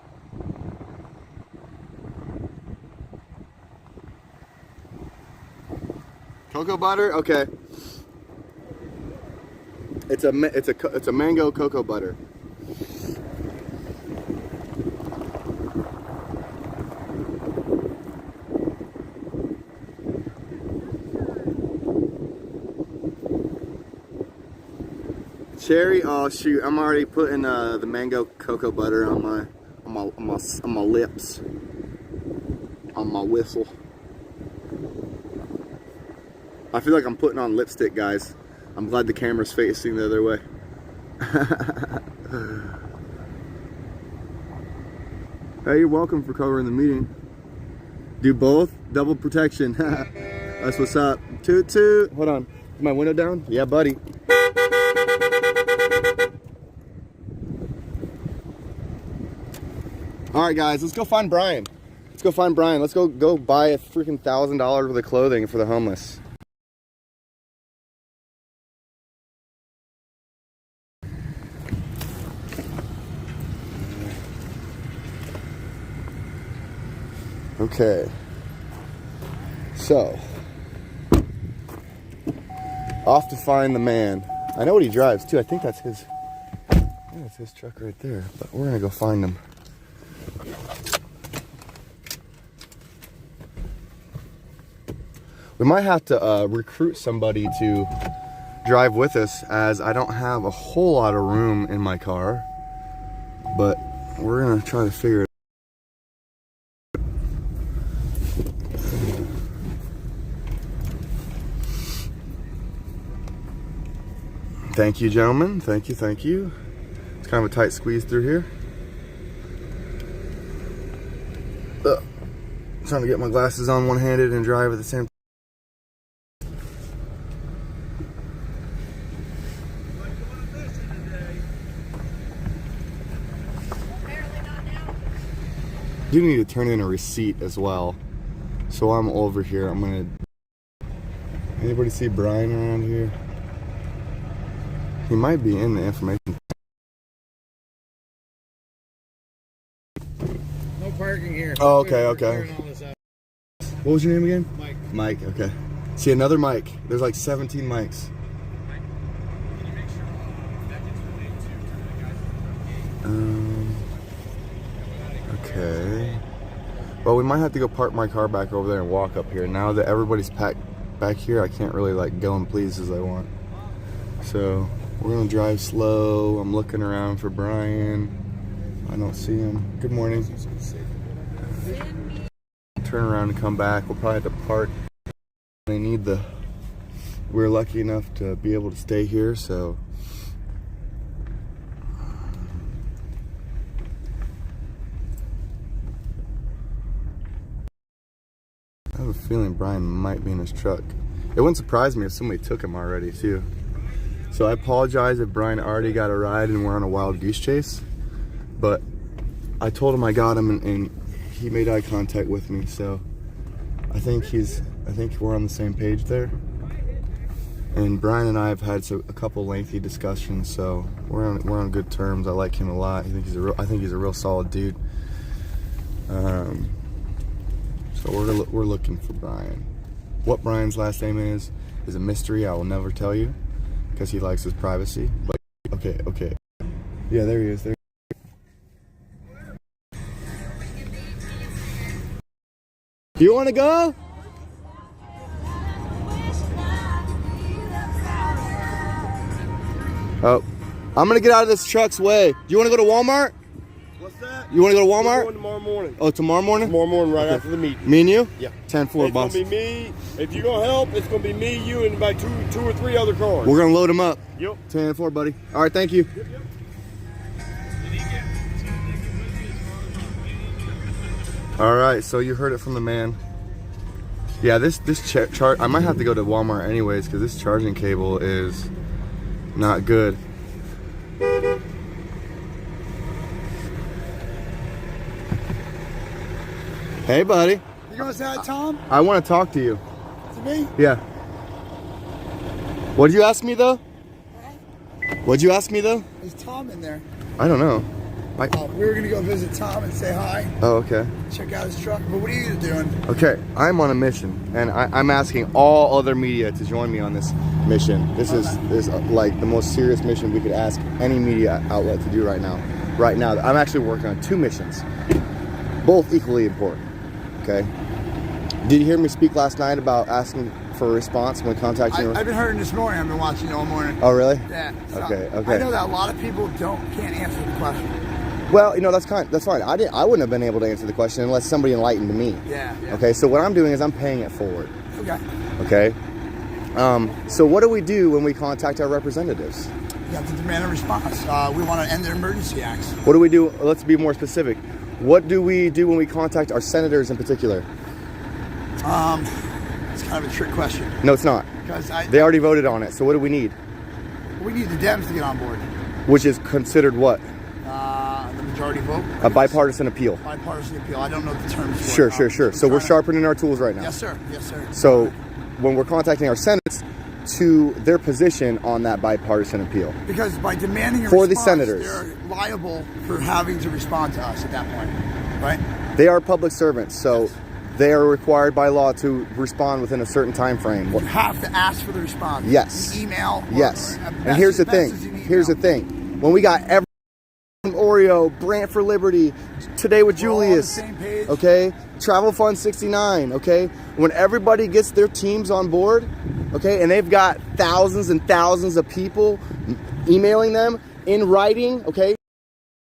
Cocoa butter? Okay. It's a mango cocoa butter. Cherry? Oh shoot! I'm already putting the mango cocoa butter on my lips, on my whistle. I feel like I'm putting on lipstick, guys. I'm glad the camera's facing the other way. Hey, you're welcome for covering the meeting. Do both, double protection. That's what's up. Toot toot. Hold on. Is my window down? Yeah, buddy. All right, guys, let's go find Brian. Let's go find Brian. Let's go buy a freaking $1,000 worth of clothing for the homeless. Okay, so off to find the man. I know what he drives too. I think that's his truck right there, but we're gonna go find him. We might have to recruit somebody to drive with us, as I don't have a whole lot of room in my car, but we're gonna try to figure it out. Thank you, gentlemen. Thank you, thank you. It's kind of a tight squeeze through here. trying to get my glasses on one-handed and drive at the same time. You need to turn in a receipt as well. So I'm over here. I'm gonna. Anybody see Brian around here? He might be in the information. No parking here. Oh, okay, okay. What was your name again? Mike. Mike, okay. See, another mic. There's like 17 mics. Okay. Well, we might have to go park my car back over there and walk up here. Now that everybody's packed back here, I can't really like go and please as I want. So we're gonna drive slow. I'm looking around for Brian. I don't see him. Good morning. Turn around and come back. We'll probably have to park. They need the. We're lucky enough to be able to stay here, so. I have a feeling Brian might be in his truck. It wouldn't surprise me if somebody took him already too. So I apologize if Brian already got a ride and we're on a wild goose chase. But I told him I got him and he made eye contact with me. So I think we're on the same page there. And Brian and I have had a couple lengthy discussions, so we're on good terms. I like him a lot. I think he's a real solid dude. So we're looking for Brian. What Brian's last name is a mystery. I will never tell you because he likes his privacy. But okay. Yeah, there he is. There. Do you want to go? Oh, I'm gonna get out of this truck's way. Do you want to go to Walmart? What's that? You want to go to Walmart? We're going tomorrow morning. Oh, tomorrow morning? Tomorrow morning, right Okay. after the meeting. Me and you? Yeah. 10-4, boss. It's gonna be me. If you're gonna help, it's gonna be me, you, and about two or three other cars. We're gonna load them up. Yep. 10-4, buddy. All right, thank you. Yep. All right, so you heard it from the man. Yeah, this I might have to go to Walmart anyways because this charging cable is not good. Hey, buddy. You gonna say hi, Tom? I want to talk to you. To me? Yeah. What'd you ask me though? What'd you ask me though? Is Tom in there? I don't know. We were gonna go visit Tom and say hi. Oh, okay. Check out his truck. But what are you doing? Okay, I'm on a mission, and I'm asking all other media to join me on this mission. This is like the most serious mission we could ask any media outlet to do right now. Right now, I'm actually working on 2 missions, both equally important. Okay. Did you hear me speak last night about asking for a response when contacting? I've been hearing this morning. I've been watching it all morning. Oh, really? Yeah. So Okay. I know that a lot of people can't answer the question. Well, you know, that's fine. I wouldn't have been able to answer the question unless somebody enlightened me. Yeah. Okay, so what I'm doing is I'm paying it forward. Okay. Okay. So what do we do when we contact our representatives? You have to demand a response. We want to end their emergency acts. What do we do? Let's be more specific. What do we do when we contact our senators in particular? It's kind of a trick question. No, it's not. Because They already voted on it. So what do we need? we need the Dems to get on board. Which is considered what? The majority vote. A bipartisan appeal. Bipartisan appeal. I don't know the terms for Sure. it. So we're sharpening our tools right now. Yes, sir. Yes, sir. So when we're contacting our senates to their position on that bipartisan appeal. Because by demanding a for response, the senators, they're liable for having to respond to us at that point, right? They are public servants, so they are required by law to respond within a certain time frame. You have to ask for the response. Yes. An email. Yes. And here's the thing. When we got every Oreo, Brant for Liberty, Today with Julius, okay, Travel Fund 69, okay, when everybody gets their teams on board, okay, and they've got thousands and thousands of people emailing them in writing, okay,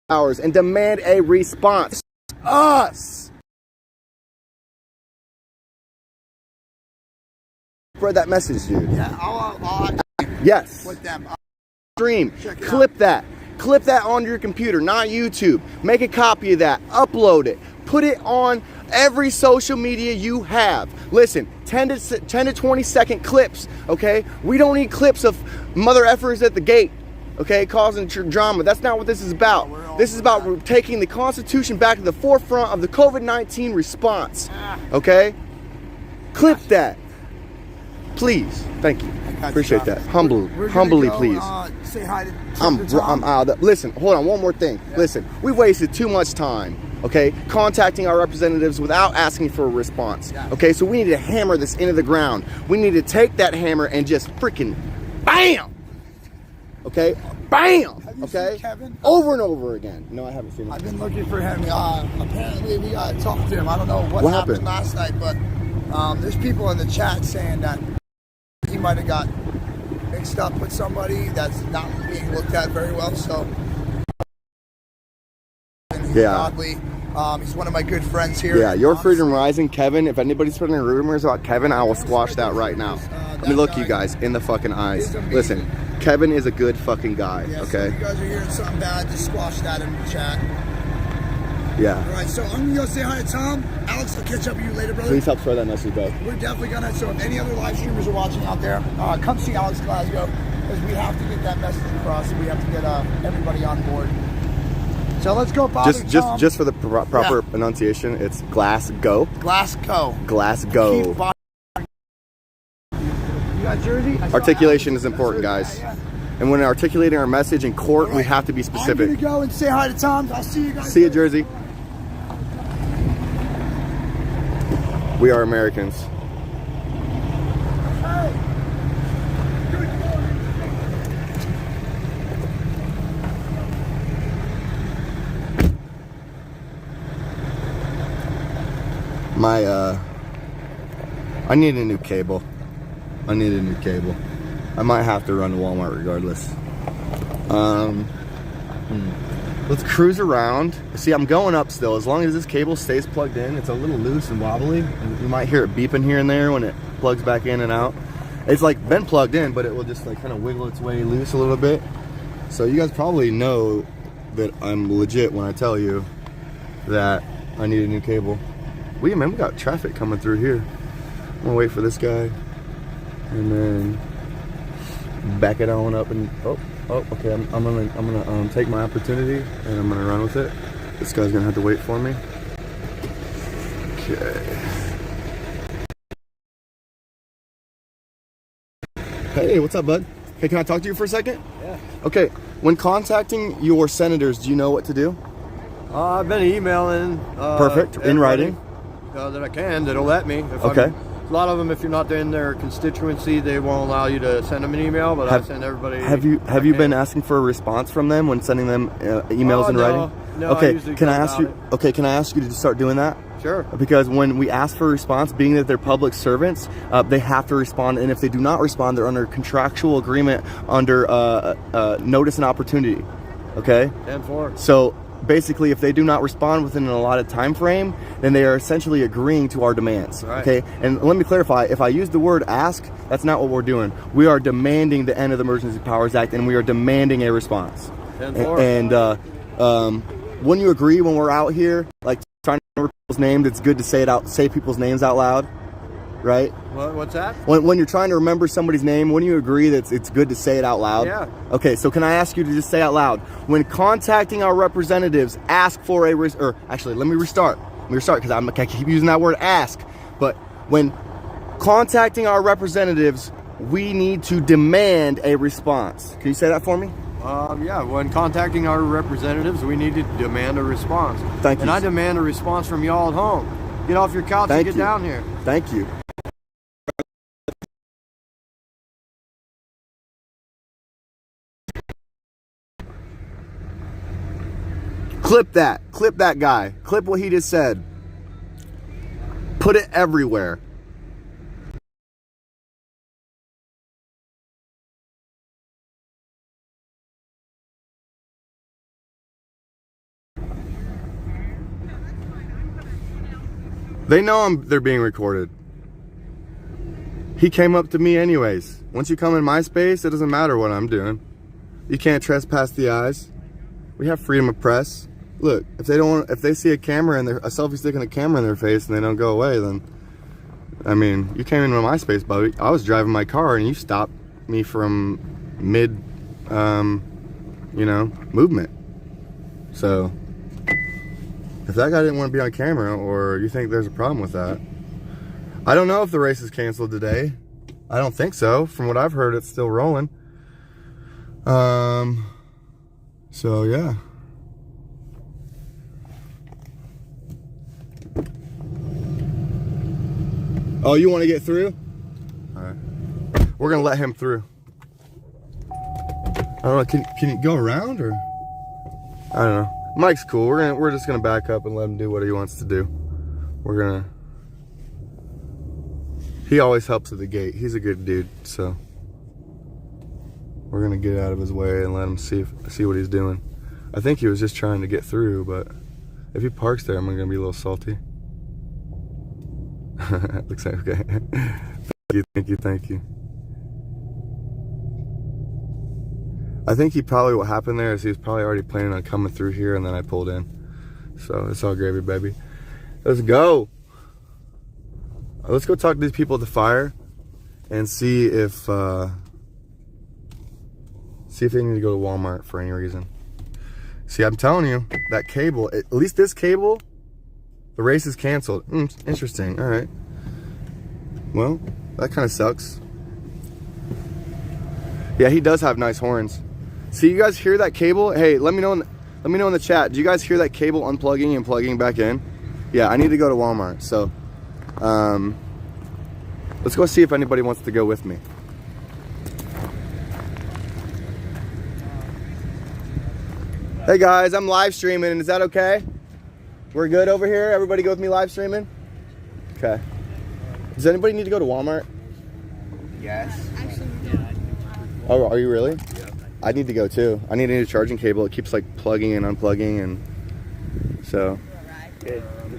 hours and demand a response. Us. Spread that message, dude. Yeah, I'll yes. with them. Stream. Clip that. Clip that onto your computer, not YouTube. Make a copy of that. Upload it. Put it on every social media you have. Listen, 10 to 20 second clips, okay? We don't need clips of mother effers at the gate, okay, causing drama. That's not what this is about. This is about taking the Constitution back to the forefront of the COVID-19 response, okay? Clip that, please. Thank you. Appreciate that. Humbly, please. Say hi to I'm out of. Listen, hold on. One more thing. Yeah. Listen, we wasted too much time, okay, contacting our representatives without asking for a response. Yeah. Okay, so we need to hammer this into the ground. We need to take that hammer and just freaking bam. Okay, bam. Okay, Kevin? Over and over again. No, I haven't seen him. I've been looking for him. Apparently, we talked to him. I don't know what happened last night, but there's people in the chat saying that he might have got mixed up with somebody that's not being looked at very well. So, oddly, he's one of my good friends here. Yeah, your freedom rising, Kevin. If anybody's spreading rumors about Kevin, I will squash that right now. Let me look you guys in the fucking eyes. Listen, Kevin is a good fucking guy. Yeah, okay. So if you guys are hearing something bad, just squash that in the chat. Yeah. All right, so I'm gonna go say hi to Tom. Alex, I'll catch up with you later, brother. Please help spread that message, bro. We're definitely gonna. So if any other live streamers are watching out there, come see Alex Glasgow, because we have to get that message across, and we have to get everybody on board. So let's go, Father Tom. Just for the proper pronunciation, it's Glasgow. Glasgow. Glasgow. You got Jersey? Articulation is important, guys. And when articulating our message in court, we have to be specific. I'm gonna go and say hi to Tom. I'll see you guys. See you, Jersey. We are Americans. I need a new cable. I might have to run to Walmart regardless. Let's cruise around. See, I'm going up still. As long as this cable stays plugged in, it's a little loose and wobbly. You might hear it beeping here and there when it plugs back in and out. It's like been plugged in, but it will just like kind of wiggle its way loose a little bit. So you guys probably know that I'm legit when I tell you that I need a new cable. We got traffic coming through here. I'm gonna wait for this guy and then back it on up and okay. I'm gonna take my opportunity and I'm gonna run with it. This guy's gonna have to wait for me. Okay. Hey, what's up, bud? Hey, can I talk to you for a second? Yeah. Okay. When contacting your senators, do you know what to do? I've been emailing. Perfect. In writing. That I can. That'll let me. Okay. A lot of them, if you're not in their constituency, they won't allow you to send them an email. But I send everybody. Have you been asking for a response from them when sending them emails in writing? No. Okay. Can I ask you? Okay. Can I ask you to start doing that? Sure. Because when we ask for a response, being that they're public servants, they have to respond. And if they do not respond, they're under contractual agreement under notice and opportunity. Okay. 10-4. So basically, if they do not respond within an allotted time frame, then they are essentially agreeing to our demands. Right. Okay. And let me clarify: if I use the word "ask," that's not what we're doing. We are demanding the end of the Emergency Powers Act, and we are demanding a response. 10-4. And wouldn't you agree when we're out here, like trying to remember people's names? It's good to say people's names out loud, right? What's that? When you're trying to remember somebody's name, wouldn't you agree that it's good to say it out loud? Yeah. Okay, so can I ask you to just say out loud, when contacting our representatives, ask for actually, let me restart because I keep using that word ask. But when contacting our representatives, we need to demand a response. Can you say that for me? Yeah, when contacting our representatives, we need to demand a response. Thank you. And I demand a response from y'all at home. Get off your couch and get down here. Thank you. Clip that guy. Clip what he just said. Put it everywhere. They know they're being recorded. He came up to me anyways. Once you come in my space, it doesn't matter what I'm doing. You can't trespass the eyes. We have freedom of press. look, if they see a selfie stick and a camera in their face and they don't go away, then, I mean, you came into my space, buddy. I was driving my car and you stopped me from mid, you know, movement. So, if that guy didn't want to be on camera, or you think there's a problem with that, I don't know if the race is canceled today. I don't think so. From what I've heard, it's still rolling. So yeah. Oh, you want to get through? All right. We're gonna let him through. I don't know. Can you go around, or? I don't know. Mike's cool. We're just gonna back up and let him do what he wants to do. He always helps at the gate. He's a good dude, so we're gonna get out of his way and let him see what he's doing. I think he was just trying to get through, but if he parks there, I'm gonna be a little salty. Looks like okay. Thank you. I think what happened there is he was probably already planning on coming through here, and then I pulled in. So it's all gravy, baby. Let's go. Let's go talk to these people at the fire and see if they need to go to Walmart for any reason. See, I'm telling you, that cable, at least this cable, the race is canceled. Interesting. All right. Well, that kind of sucks. Yeah, he does have nice horns. See, you guys hear that cable? Hey, let me know in the chat. Do you guys hear that cable unplugging and plugging back in? Yeah, I need to go to Walmart. So, let's go see if anybody wants to go with me. Hey guys, I'm live streaming. Is that okay? We're good over here? Everybody go with me live streaming? Okay. Does anybody need to go to Walmart? Yes. Oh, are you really? Yeah. I need to go too. I need a new charging cable. It keeps like plugging and unplugging, and so.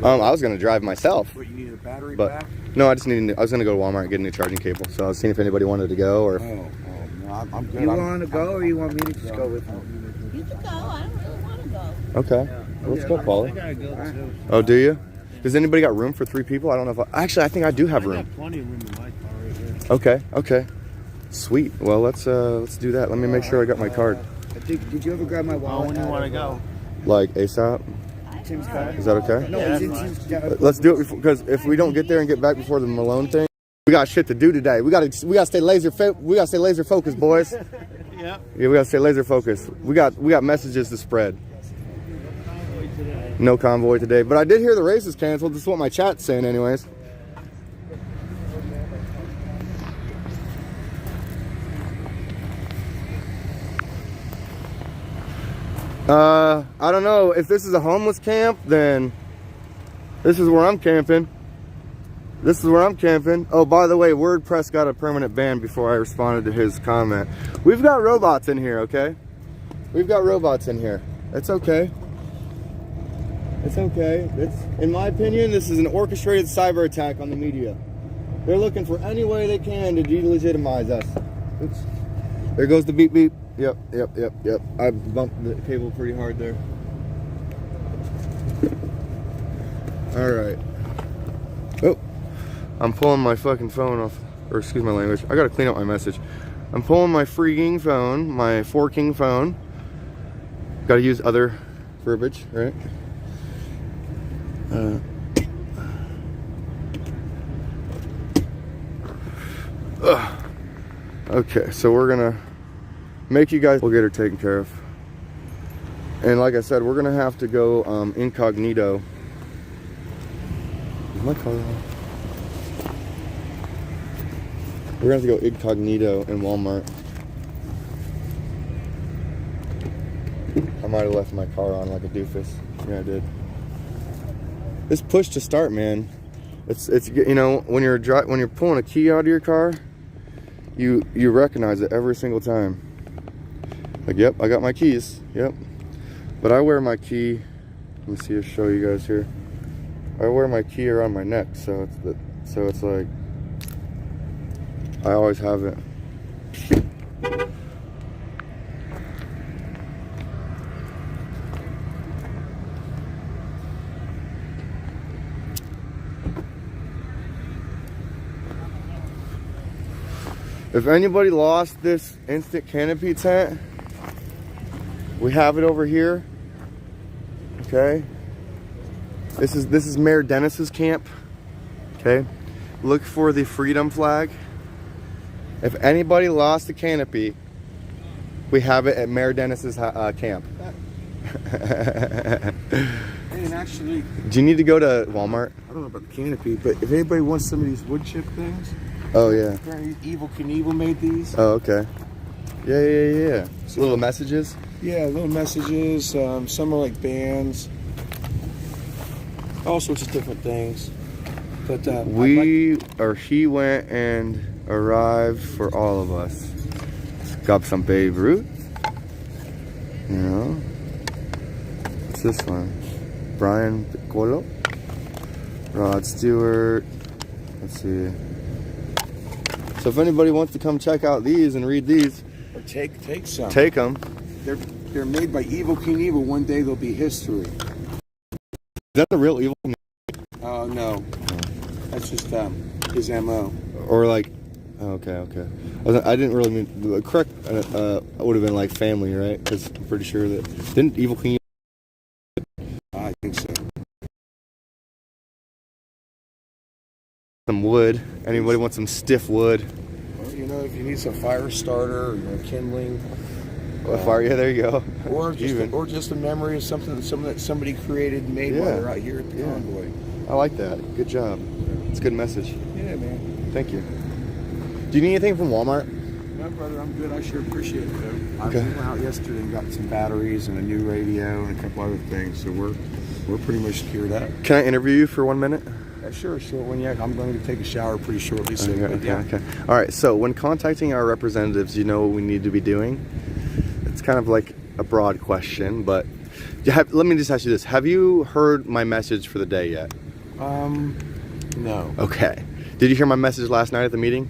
I was gonna drive myself. What, you need a battery but back? No, I was gonna go to Walmart and get a new charging cable. So I was seeing if anybody wanted to go, or. No, I'm good. You want to go, or you want me to just go with you? You can go. I don't really want to go. Okay. Let's go, Paula. I gotta go too. Oh, do you? Does anybody got room for 3 people? I don't know if actually, I think I do have room. I got plenty of room in my car right here. Okay. Sweet. Well, let's do that. Let me make sure I got my card. Did you ever grab my wallet? When you want to go? Like ASAP? Tim's card. Is that okay? No, it's in Tim's. Let's do it because if we don't get there and get back before the Malone thing, we got shit to do today. We gotta stay laser focused, boys. Yeah, we gotta stay laser focused. We got messages to spread. No convoy today, but I did hear the race is canceled. This is what my chat's saying, anyways. I don't know. If this is a homeless camp, then this is where I'm camping. Oh, by the way, WordPress got a permanent ban before I responded to his comment. We've got robots in here, okay? We've got robots in here. It's okay. In my opinion, this is an orchestrated cyber attack on the media. They're looking for any way they can to delegitimize us. Oops. There goes the beep beep. Yep. I bumped the cable pretty hard there. Alright. Oh. I'm pulling my fucking phone off. Or excuse my language. I gotta clean up my message. I'm pulling my freaking phone. My forking phone. Gotta use other verbiage, right? Okay, so we're gonna make you guys, we'll get her taken care of. And like I said, we're gonna have to go incognito. Is my car on? We're gonna have to go incognito in Walmart. I might have left my car on like a doofus. Yeah, I did. This push to start, man. It's you know, when you're pulling a key out of your car, you recognize it every single time. Like, yep, I got my keys. Yep. But I wear my key. Let me see. I'll show you guys here. I wear my key around my neck, so it's like I always have it. If anybody lost this instant canopy tent, we have it over here. Okay. This is Mayor Dennis's camp. Okay. Look for the freedom flag. If anybody lost the canopy, we have it at Mayor Dennis's camp. And actually, do you need to go to Walmart? I don't know about the canopy, but if anybody wants some of these wood chip things, oh yeah, Evil Knievel made these. Oh okay, yeah. So, little messages. Yeah, little messages. Some are like bands, all sorts of different things. But he went and arrived for all of us. Got some Babe Ruth. You know, what's this one? Brian Piccolo, Rod Stewart. Let's see. So if anybody wants to come check out these and read these, or take some. Take them. They're made by Evil Knievel. One day they'll be history. Is that the real Evil Knievel? Oh no, that's just his MO. Or like, okay. I didn't really mean correct. Would have been like family, right? Because I'm pretty sure that didn't Evil Knievel. I think so. Some wood. Anybody want some stiff wood? Or, you know, if you need some fire starter or kindling. Fire, yeah, there you go. Or just a memory of something that somebody created and made while they're out here at the Convoy. I like that. Good job. It's a good message. Yeah, man. Thank you. Do you need anything from Walmart? No, brother, I'm good. I sure appreciate it, though. Okay. I went out yesterday and got some batteries and a new radio and a couple other things, so we're pretty much geared up. Can I interview you for 1 minute? Sure. I'm going to take a shower pretty shortly. So Okay. All right. So when contacting our representatives, you know what we need to be doing? It's kind of like a broad question, but let me just ask you this. Have you heard my message for the day yet? No. Okay. Did you hear my message last night at the meeting?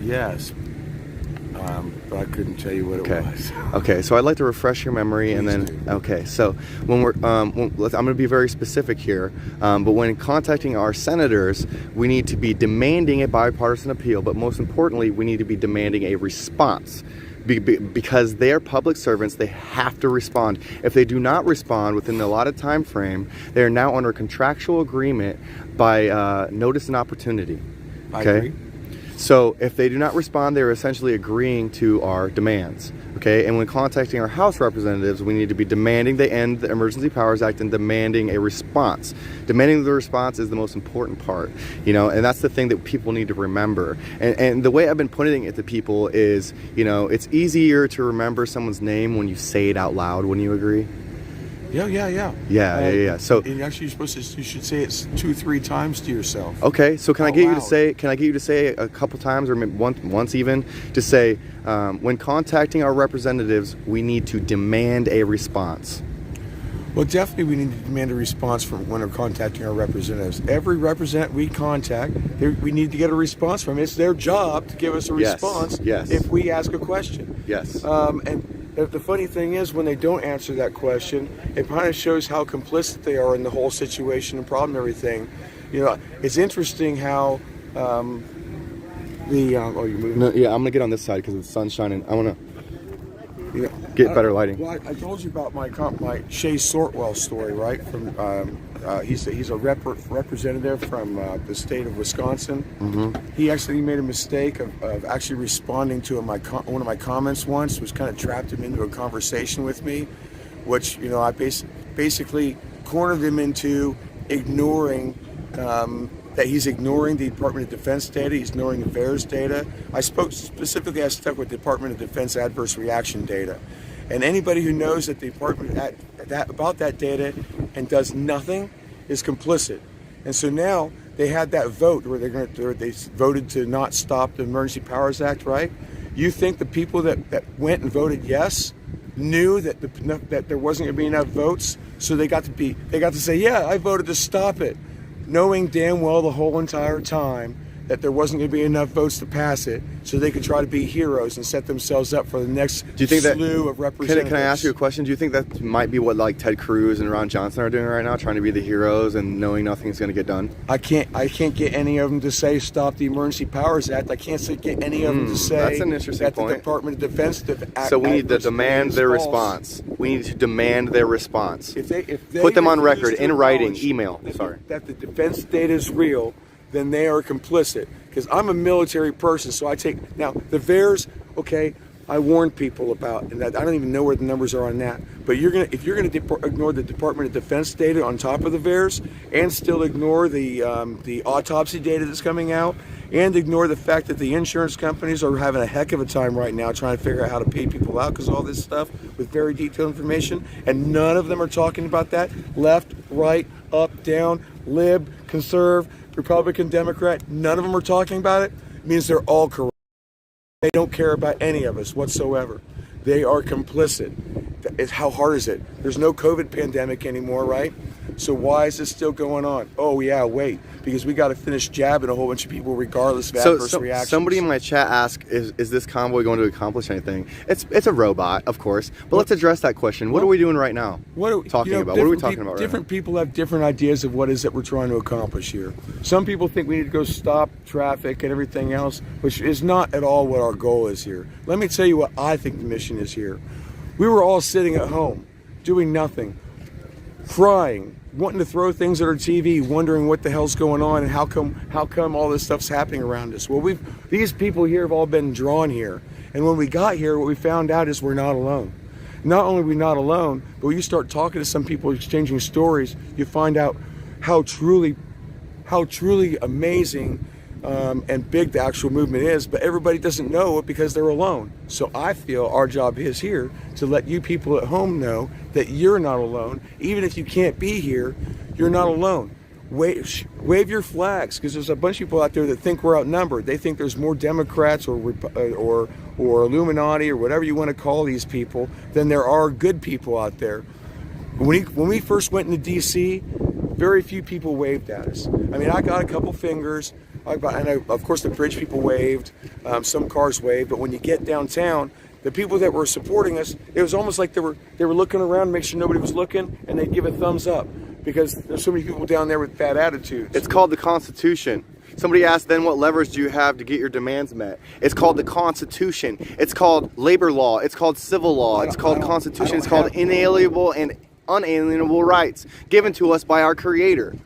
Yes. But I couldn't tell you what it was. Okay, so I'd like to refresh your memory, and then okay. So when we're, I'm going to be very specific here. But when contacting our senators, we need to be demanding a bipartisan appeal. But most importantly, we need to be demanding a response. Because they are public servants, they have to respond. If they do not respond within the allotted time frame, they are now under contractual agreement by notice and opportunity. Okay. I agree. So if they do not respond, they're essentially agreeing to our demands. Okay, and when contacting our House representatives, we need to be demanding they end the Emergency Powers Act and demanding a response. Demanding the response is the most important part, you know, and that's the thing that people need to remember. And the way I've been putting it to people is, you know, it's easier to remember someone's name when you say it out loud. Wouldn't you agree? Yeah. Yeah. So and actually, you should say it 2-3 times to yourself. Okay. So can I get you to say? Can I get you to say a couple times, or maybe once even, to say, when contacting our representatives, we need to demand a response. Well, definitely we need to demand a response from when we're contacting our representatives. Every representative we contact, we need to get a response from. It's their job to give us a response. Yes. If we ask a question. Yes. And the funny thing is, when they don't answer that question, it kind of shows how complicit they are in the whole situation and problem and everything. You know, it's interesting how oh, you're moving? No, yeah, I'm gonna get on this side because the sun's shining. I wanna get better lighting. Well, I told you about my Shay Sortwell story, right? From he's a representative from the state of Wisconsin. Mm-hmm. He actually made a mistake of actually responding to one of my comments once, which kind of trapped him into a conversation with me, which, you know, I basically cornered him into ignoring that he's ignoring the Department of Defense data, he's ignoring the VAERS data. I stuck with the Department of Defense adverse reaction data. And anybody who knows that the department about that data and does nothing is complicit. And so now they had that vote where they voted to not stop the Emergency Powers Act, right? You think the people that went and voted yes knew that that there wasn't going to be enough votes, so they got to say, yeah, I voted to stop it, knowing damn well the whole entire time that there wasn't going to be enough votes to pass it, so they could try to be heroes and set themselves up for the next slew of representatives. Can I ask you a question? Do you think that might be what like Ted Cruz and Ron Johnson are doing right now, trying to be the heroes and knowing nothing's going to get done? I can't get any of them to say stop the Emergency Powers Act. I can't get any of them to say that's an interesting that point. The Department of Defense So we need to demand their response. We need to demand their response. If they put them on record in writing, acknowledge email. that the defense data is real, then they are complicit. Because I'm a military person, so I take now the VAERS. Okay, I warned people about, and that I don't even know where the numbers are on that. But if you're gonna ignore the Department of Defense data on top of the VAERS, and still ignore the autopsy data that's coming out, and ignore the fact that the insurance companies are having a heck of a time right now trying to figure out how to pay people out because all this stuff with very detailed information, and none of them are talking about that. Left, right, up, down, lib, conserve, Republican, Democrat, none of them are talking about it. It means they're all corrupt. They don't care about any of us whatsoever. They are complicit. How hard is it? There's no COVID pandemic anymore, right? So why is this still going on? Oh yeah, wait, because we got to finish jabbing a whole bunch of people regardless of adverse reactions. Somebody in my chat asked, is this convoy going to accomplish anything? It's a robot, of course, but let's address that question. What are we doing right now? What are we talking about right Different people have different ideas of what it is that we're trying to accomplish here. Some people think we need to go stop traffic and everything else, which is not at all what our goal is here. Let me tell you what I think the mission is here. We were all sitting at home, doing nothing, crying, wanting to throw things at our TV, wondering what the hell's going on and how come all this stuff's happening around us. Well, these people here have all been drawn here. And when we got here, what we found out is we're not alone. Not only are we not alone, but when you start talking to some people, exchanging stories, you find out how truly amazing and big the actual movement is, but everybody doesn't know it because they're alone. So I feel our job is here to let you people at home know that you're not alone. Even if you can't be here, you're not alone. Wave your flags, because there's a bunch of people out there that think we're outnumbered. They think there's more Democrats or Illuminati or whatever you want to call these people than there are good people out there. When we first went into D.C., very few people waved at us. I mean, I got a couple fingers. Of course, the bridge people waved, some cars waved, but when you get downtown, the people that were supporting us, it was almost like they were looking around to make sure nobody was looking, and they'd give a thumbs up because there's so many people down there with bad attitudes. It's called the Constitution. Somebody asked, then what levers do you have to get your demands met? It's called the Constitution. It's called labor law. It's called civil law. It's called Constitution. It's called inalienable and unalienable rights given to us by our Creator.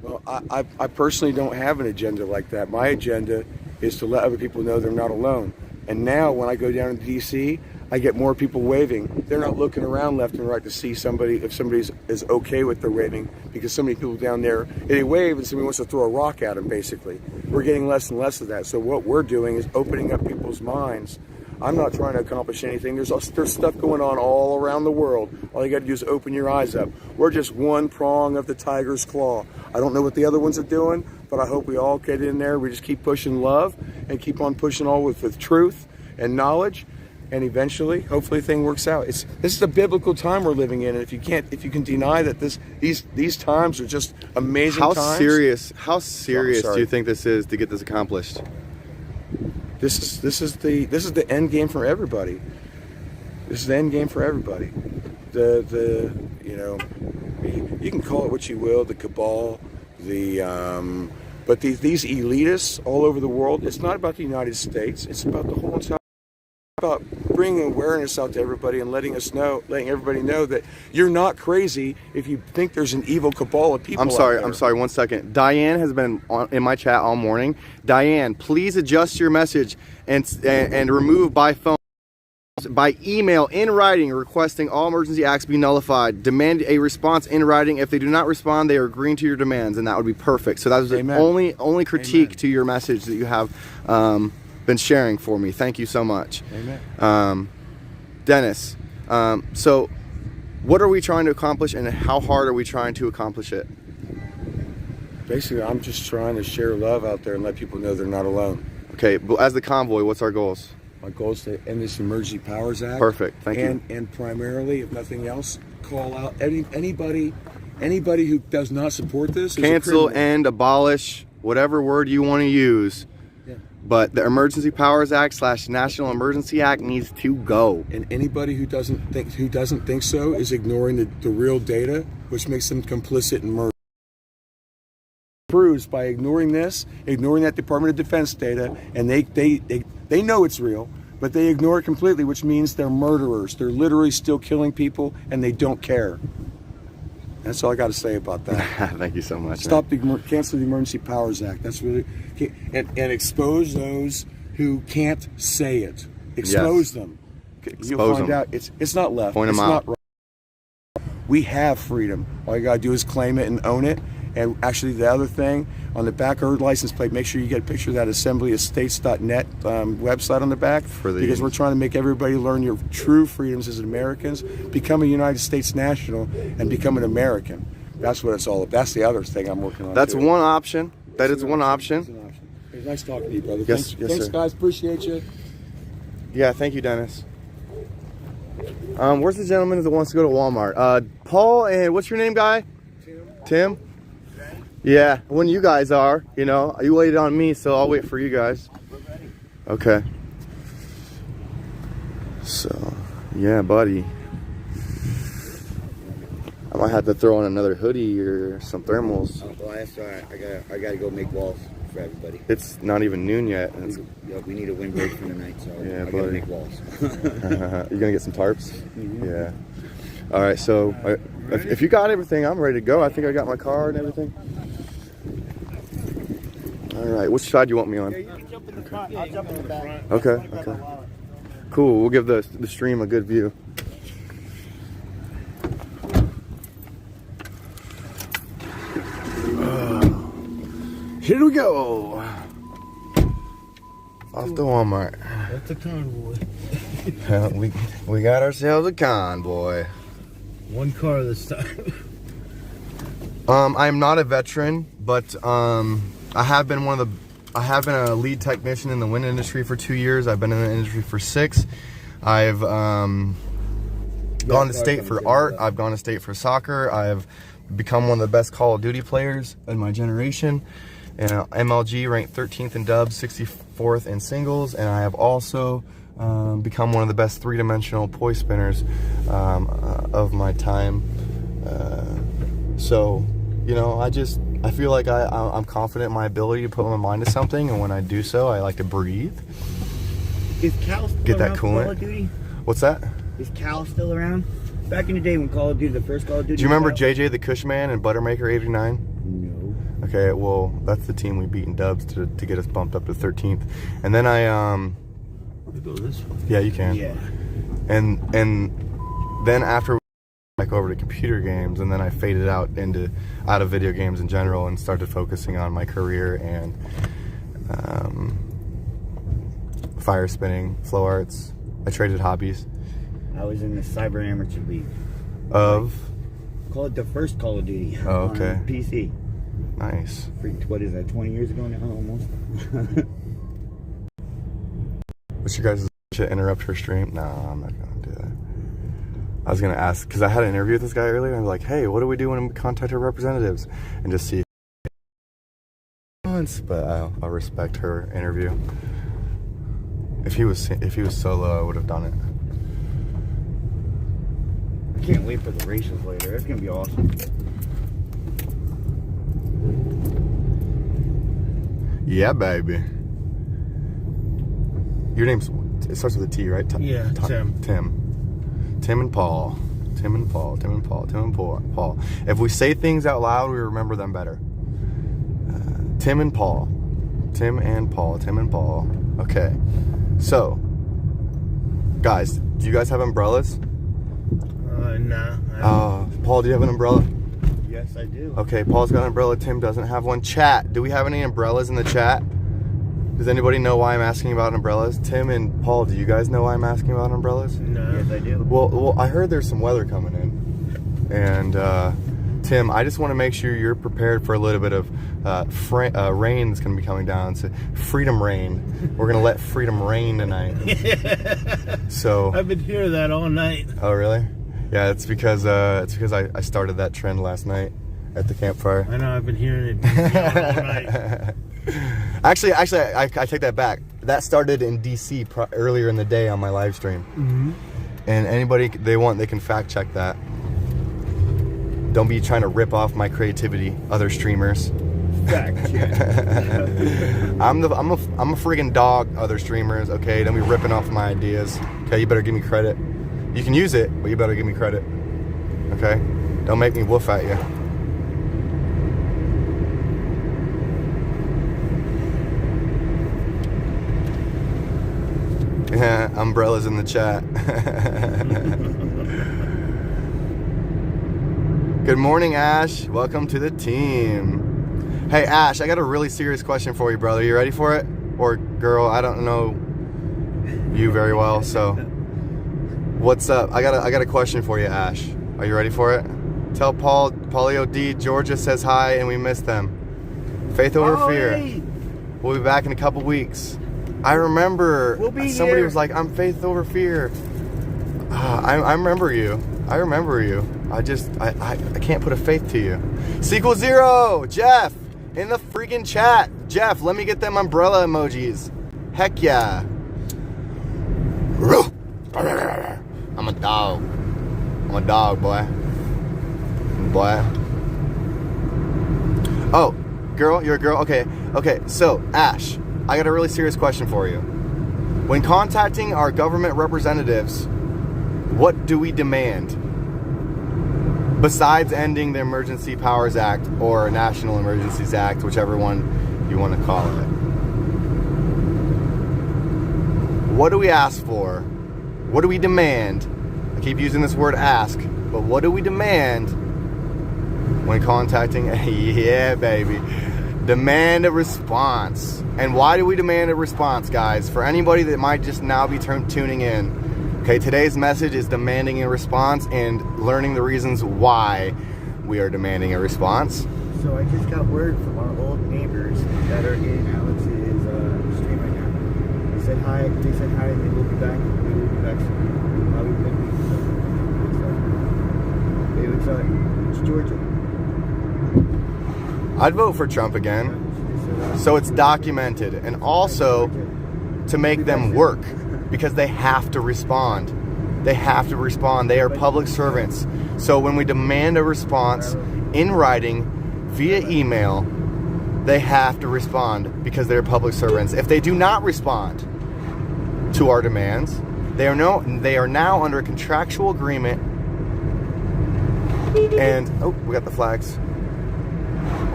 Well, I personally don't have an agenda like that. My agenda is to let other people know they're not alone. And now when I go down to D.C., I get more people waving. They're not looking around left and right to see if somebody is okay with their waving, because so many people down there, they wave and somebody wants to throw a rock at them, basically. We're getting less and less of that. So what we're doing is opening up people's minds. I'm not trying to accomplish anything. There's stuff going on all around the world. All you got to do is open your eyes up. We're just one prong of the tiger's claw. I don't know what the other ones are doing, but I hope we all get in there. We just keep pushing love and keep on pushing all with truth and knowledge, and eventually, hopefully, the thing works out. This is a biblical time we're living in, and if you can deny that these times are just amazing times. How serious do you think this is to get this accomplished? This is the end game for everybody. This is the end game for everybody. You can call it what you will, the cabal, but these elitists all over the world. It's not about the United States. It's about the whole entire. About bringing awareness out to everybody and letting everybody know that you're not crazy if you think there's an evil cabal of people. I'm sorry, 1 second. Diane has been in my chat all morning. Diane, please adjust your message and remove by phone, by email, in writing, requesting all emergency acts be nullified. Demand a response in writing. If they do not respond, they are agreeing to your demands, and that would be perfect. So that was the only critique to your message that you have been sharing for me. Thank you so much. Amen. Dennis, so what are we trying to accomplish, and how hard are we trying to accomplish it? Basically, I'm just trying to share love out there and let people know they're not alone. Okay, but as the convoy, what's our goals? My goal is to end this Emergency Powers Act. Perfect, thank you. And primarily, if nothing else, call out anybody who does not support this. Cancel, end, abolish, whatever word you want to use. But the Emergency Powers Act / National Emergency Act needs to go. And anybody who doesn't think so is ignoring the real data, which makes them complicit in murder. Proves by ignoring this, ignoring that Department of Defense data, and they know it's real, but they ignore it completely, which means they're murderers. They're literally still killing people, and they don't care. That's all I got to say about that. Thank you so much. Cancel the Emergency Powers Act. That's really, and expose those who can't say it. Expose them. You'll find out it's not left. Point them out. Not right. We have freedom. All you got to do is claim it and own it. And actually, the other thing, on the back of her license plate, make sure you get a picture of that assemblyofstates.net website on the back, because we're trying to make everybody learn your true freedoms as Americans, become a United States national, and become an American. That's what it's all about. That's the other thing I'm working on. That's one option. That is one option. It was nice talking to you, brother. Yes, Thanks, sir. guys. Appreciate you. Yeah, thank you, Dennis. Where's the gentleman that wants to go to Walmart? Paul, and what's your name, guy? Tim? Yeah, when you guys are, you know, you waited on me, so I'll wait for you guys. Okay. So, yeah, buddy. I might have to throw on another hoodie or some thermals. Well, that's all right. I gotta go make walls for everybody. It's not even noon yet. We need a windbreak for the night, so yeah, I gotta make walls. You gonna get some tarps? Yeah. All right, so if you got everything, I'm ready to go. I think I got my car and everything. All right, which side do you want me on? You can jump in the front. I'll jump in the back. Okay. Cool. We'll give the stream a good view. Here we go. Off to Walmart. That's a convoy. we got ourselves a convoy. One car this time. I'm not a veteran, but I have been a lead technician in the wind industry for 2 years. I've been in the industry for 6. I've gone to state for art. I've gone to state for soccer. I've become one of the best Call of Duty players in my generation. And MLG ranked 13th in dubs, 64th in singles, and I have also become one of the best 3-dimensional poi spinners of my time. So, you know, I feel like I'm confident in my ability to put my mind to something, and when I do so, I like to breathe. Is Cal still Get that around coolant. Call of Duty? What's that? Is Cal still around? Back in the day when Call of Duty, the first Call of Duty. Do you remember was out? JJ the Cushman and Buttermaker 89? No. Okay, well, that's the team we beat in dubs to get us bumped up to 13th. And then I We go this way. yeah, you can. Yeah. And then after back over to computer games, and then I faded out of video games in general and started focusing on my career and fire spinning, flow arts. I traded hobbies. I was in the Cyber Amateur League. Of? Call it the first Call of Duty. Oh, okay. On PC. Nice. What is that, 20 years ago now, almost? What's your guys' should interrupt her stream? No, I'm not gonna do that. I was gonna ask, because I had an interview with this guy earlier, and I was like, hey, what do we do when we contact our representatives? And just see. But I'll respect her interview. If he was solo, I would have done it. I can't wait for the races later. It's gonna be awesome. Yeah, baby. Your name's, it starts with a T, right? Yeah, Tim. Tim and Paul. Tim and Paul. Tim and Paul. Tim and Paul. If we say things out loud, we remember them better. Tim and Paul. Tim and Paul. Tim and Paul. Okay. So, guys, do you guys have umbrellas? Nah. Paul, do you have an umbrella? Yes, I do. Okay, Paul's got an umbrella. Tim doesn't have one. Chat, do we have any umbrellas in the chat? Does anybody know why I'm asking about umbrellas? Tim and Paul, do you guys know why I'm asking about umbrellas? No. Yes, I do. Well, I heard there's some weather coming in. And, Tim, I just want to make sure you're prepared for a little bit of rain that's going to be coming down. So, freedom rain. We're going to let freedom rain tonight. So I've been hearing that all night. Oh, really? Yeah, it's because I started that trend last night at the campfire. I know, I've been hearing it all night. Actually, I take that back. That started in DC earlier in the day on my live stream. And anybody they can fact check that. Don't be trying to rip off my creativity, other streamers. Fact check. I'm a freaking dog, other streamers. Okay, don't be ripping off my ideas. Okay, you better give me credit. You can use it, but you better give me credit. Okay, don't make me woof at you. Yeah, umbrellas in the chat. Good morning, Ash. Welcome to the team. Hey, Ash, I got a really serious question for you, brother. You ready for it? Or girl, I don't know you very well, so what's up? I got a question for you, Ash. Are you ready for it? Tell Paulio D. Georgia says hi and we miss them. Faith over fear. Hey. We'll be back in a couple weeks. I remember somebody here. was like, I'm faith over fear. I remember you. I remember you. I can't put a faith to you. Sequel Zero, Jeff, in the freaking chat. Jeff, let me get them umbrella emojis. Heck yeah. I'm a dog. I'm a dog, boy. Boy. Oh, girl, you're a girl? Okay, so, Ash, I got a really serious question for you. When contacting our government representatives, what do we demand? Besides ending the Emergency Powers Act or National Emergencies Act, whichever one you want to call it. What do we ask for? What do we demand? I keep using this word ask, but what do we demand when contacting? Yeah, baby. Demand a response. And why do we demand a response, guys? For anybody that might just now be tuning in. Okay, today's message is demanding a response and learning the reasons why we are demanding a response. So I just got word from our old neighbors that are in Alex's stream right now. They said hi, and they will be back. They will be back soon. Probably midweek. It's Georgia. I'd vote for Trump again. So it's documented. And also to make them work. Because they have to respond. They have to respond. They are public servants. So when we demand a response in writing, via email, they have to respond because they're public servants. If they do not respond to our demands, they are now under a contractual agreement. And, oh, we got the flags.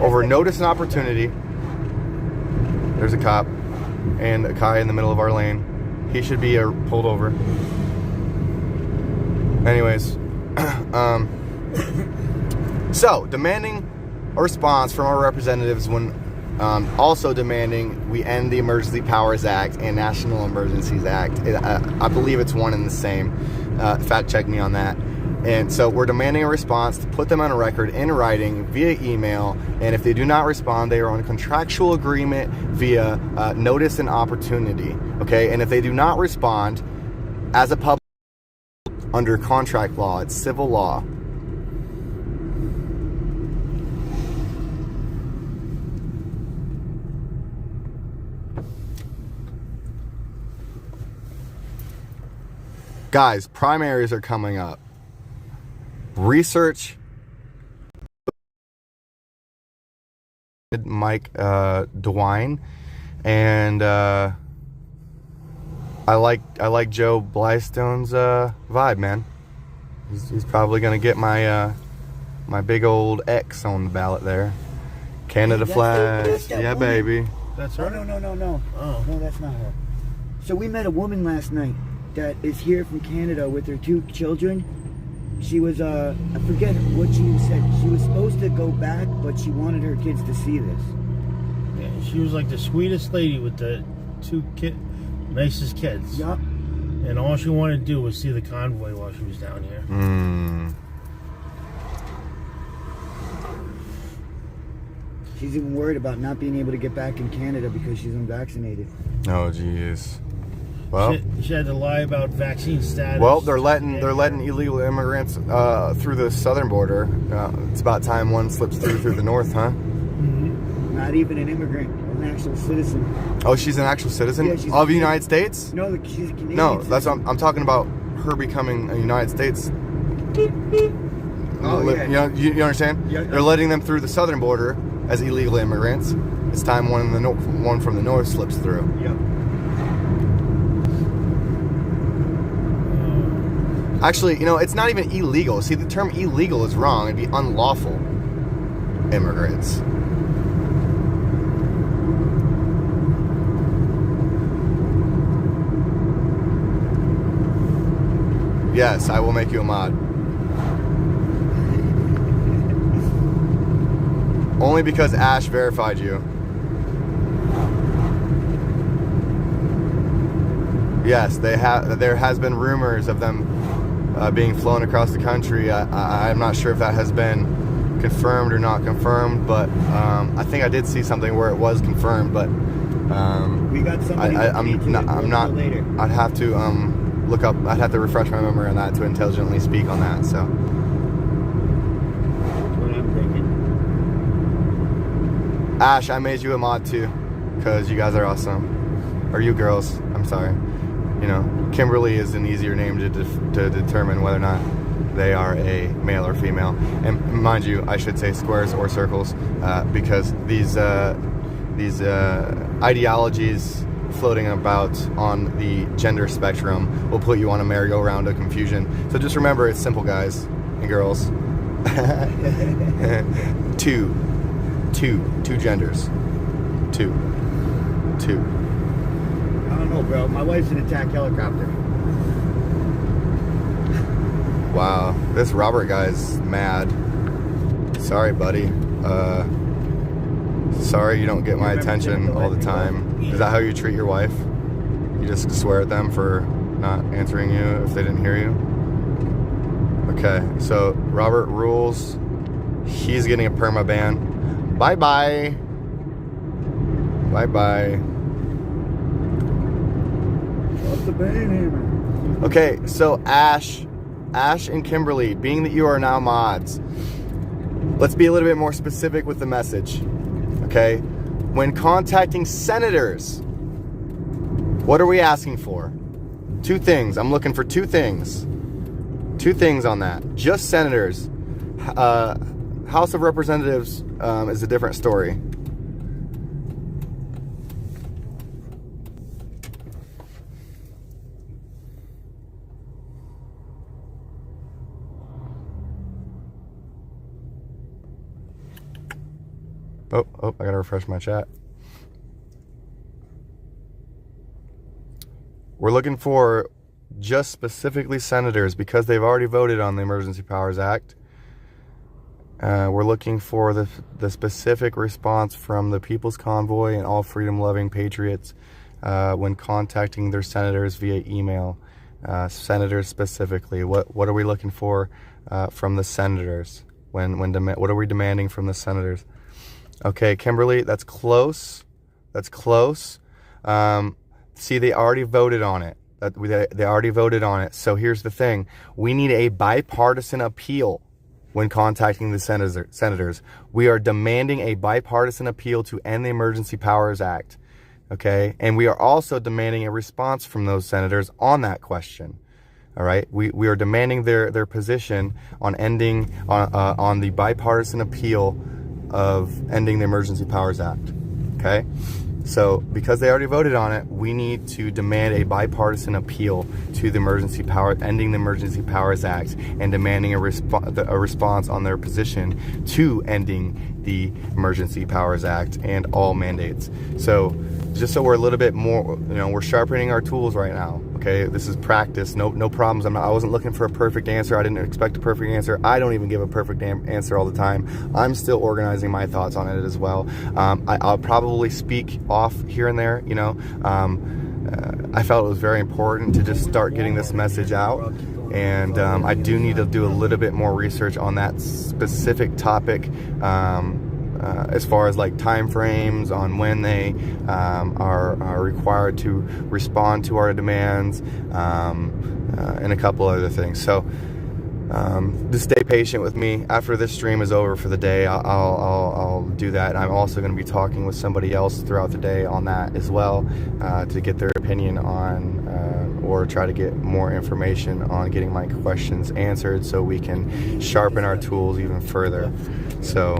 Over notice and opportunity. There's a cop and a guy in the middle of our lane. He should be pulled over. Anyways, so demanding a response from our representatives when also demanding we end the Emergency Powers Act and National Emergencies Act. I believe it's one and the same. Fact check me on that. And so we're demanding a response to put them on a record in writing via email. And if they do not respond, they are on a contractual agreement via notice and opportunity. Okay, and if they do not respond as a public under contract law, it's civil law. Guys, primaries are coming up. Research Mike DeWine, and I like Joe Blystone's vibe, man. He's probably gonna get my my big old X on the ballot there. Canada flags, yeah, woman. Baby. That's her. No. Oh, no, that's not her. So we met a woman last night that is here from Canada with her 2 children. She was, I forget what she said. She was supposed to go back, but she wanted her kids to see this. Yeah, she was like the sweetest lady with the 2 nicest kids. Yup. And all she wanted to do was see the convoy while she was down here. She's even worried about not being able to get back in Canada because she's unvaccinated. Oh, jeez. Well, she had to lie about vaccine status. Well, they're letting illegal immigrants through the southern border. It's about time one slips through the north, huh? Mm-hmm. Not even an immigrant. an actual citizen. Oh, she's an actual citizen Yeah, she's of the United States? No, she's a Canadian. No, that's what I'm talking about. Her becoming a United States. Oh, yeah. You understand? Yeah. They're letting them through the southern border as illegal immigrants. It's time one from the north slips through. Yep. Actually, it's not even illegal. See, the term illegal is wrong. It'd be unlawful immigrants. Yes, I will make you a mod. Only because Ash verified you. Yes, there has been rumors of them being flown across the country. I'm not sure if that has been confirmed or not confirmed, but I think I did see something where it was confirmed. But we got somebody. I'm not. Later. I'd have to look up. I'd have to refresh my memory on that to intelligently speak on that. So. What I'm thinking. Ash, I made you a mod too, because you guys are awesome. Or you girls. I'm sorry. Kimberly is an easier name to determine whether or not they are a male or female. And mind you, I should say squares or circles, because these ideologies floating about on the gender spectrum will put you on a merry-go-round of confusion. So just remember, it's simple, guys and girls. Two genders. Two. I don't know, bro. My wife's an attack helicopter. Wow, this Robert guy's mad. Sorry, buddy. Sorry you don't get my attention all the time. Is that how you treat your wife? You just swear at them for not answering you if they didn't hear you? Okay, so Robert rules. He's getting a perma ban. Bye-bye. Bye-bye. Okay, so Ash and Kimberly, being that you are now mods, let's be a little bit more specific with the message. Okay? When contacting senators, what are we asking for? Two things. I'm looking for two things. Two things on that. Just senators. House of Representatives is a different story. Oh, I gotta refresh my chat. We're looking for just specifically senators because they've already voted on the Emergency Powers Act. We're looking for the specific response from the People's Convoy and all freedom-loving patriots when contacting their senators via email. Senators specifically. What are we looking for from the senators? What are we demanding from the senators? Okay, Kimberly, that's close. That's close. See, they already voted on it. They already voted on it. So here's the thing. We need a bipartisan appeal when contacting the senators. We are demanding a bipartisan appeal to end the Emergency Powers Act. Okay? And we are also demanding a response from those senators on that question. All right? We are demanding their position on ending on the bipartisan appeal of ending the Emergency Powers Act. Okay? So, because they already voted on it, we need to demand a bipartisan appeal to the ending the Emergency Powers Act and demanding a response on their position to ending the Emergency Powers Act and all mandates. So, just so we're a little bit more, we're sharpening our tools right now. Okay, this is practice. No problems. I wasn't looking for a perfect answer. I didn't expect a perfect answer. I don't even give a perfect answer all the time. I'm still organizing my thoughts on it as well. I'll probably speak off here and there. I felt it was very important to just start getting this message out, and I do need to do a little bit more research on that specific topic. As far as like time frames on when they are required to respond to our demands, and a couple other things. So just stay patient with me. After this stream is over for the day, I'll do that. And I'm also going to be talking with somebody else throughout the day on that as well, to get their opinion on, or try to get more information on getting my questions answered, so we can sharpen our tools even further. So,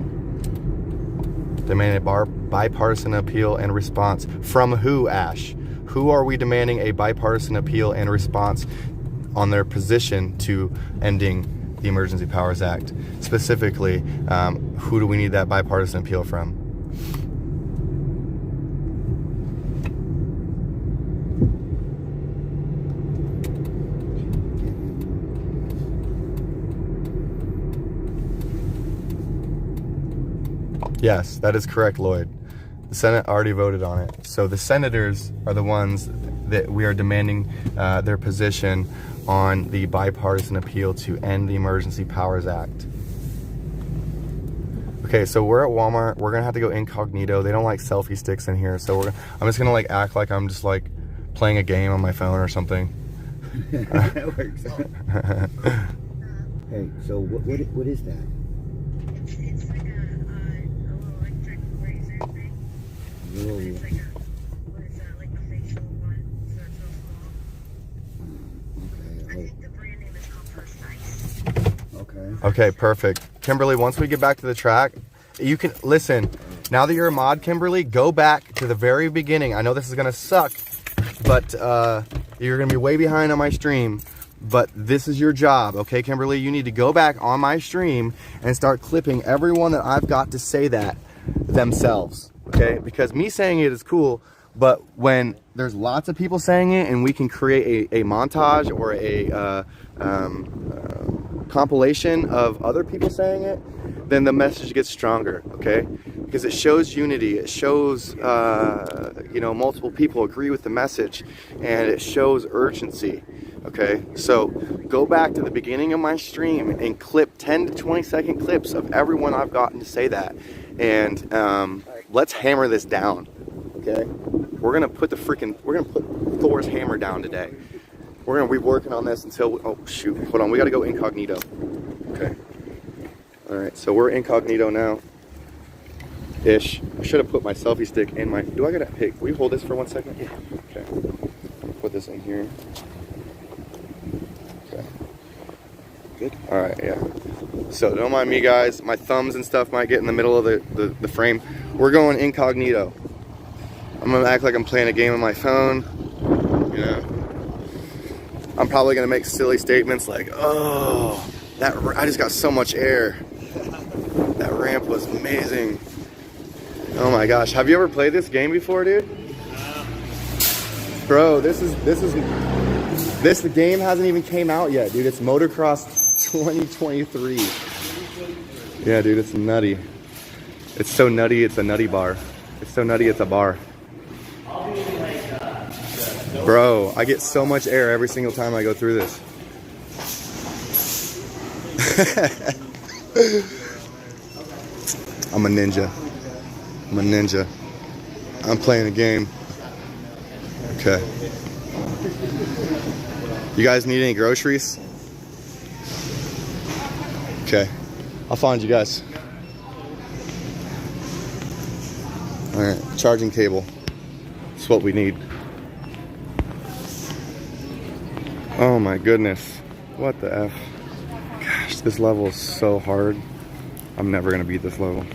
demanded bipartisan appeal and response from who, Ash? Who are we demanding a bipartisan appeal and response on their position to ending the Emergency Powers Act? Specifically, who do we need that bipartisan appeal from? Yes, that is correct, Lloyd. The Senate already voted on it. So the senators are the ones that we are demanding their position on the bipartisan appeal to end the Emergency Powers Act. Okay, so we're at Walmart. We're gonna have to go incognito. They don't like selfie sticks in here, so I'm just gonna like act like I'm just like playing a game on my phone or something. That works. Hey, so what is that? It's like a little electric laser thing. Whoa. It's like like the facial one, so it's real small. I think the brand name is called Precise. Okay, perfect. Kimberly, once we get back to the track, you can listen. Now that you're a mod, Kimberly, go back to the very beginning. I know this is gonna suck, but you're gonna be way behind on my stream. But this is your job, okay, Kimberly? You need to go back on my stream and start clipping everyone that I've got to say that themselves, okay? Because me saying it is cool, but when there's lots of people saying it and we can create a montage or a compilation of other people saying it, then the message gets stronger, okay? Because it shows unity, it shows, multiple people agree with the message, and it shows urgency. Okay, so go back to the beginning of my stream and clip 10 to 20 second clips of everyone I've gotten to say that, and let's hammer this down. Okay, we're gonna put Thor's hammer down today. We're gonna be working on this until oh shoot, hold on, we gotta go incognito. Okay, all right, so we're incognito now. Ish. I should have put my selfie stick in my. Do I gotta? Hey, will you hold this for 1 second? Yeah. Okay. Put this in here. Good. All right, yeah. So don't mind me, guys. My thumbs and stuff might get in the middle of the frame. We're going incognito. I'm gonna act like I'm playing a game on my phone. You know, I'm probably gonna make silly statements like, "Oh, I just got so much air. That ramp was amazing. Oh my gosh, have you ever played this game before, dude? Bro, the game hasn't even came out yet, dude. It's Motocross 2023. Yeah, dude, it's nutty. It's so nutty, it's a nutty bar. It's so nutty, it's a bar. Bro, I get so much air every single time I go through this. I'm a ninja. I'm a ninja. I'm playing a game. Okay. You guys need any groceries? Okay. I'll find you guys. Alright, charging cable. That's what we need. Oh my goodness. What the F? Gosh, this level is so hard. I'm never gonna beat this level.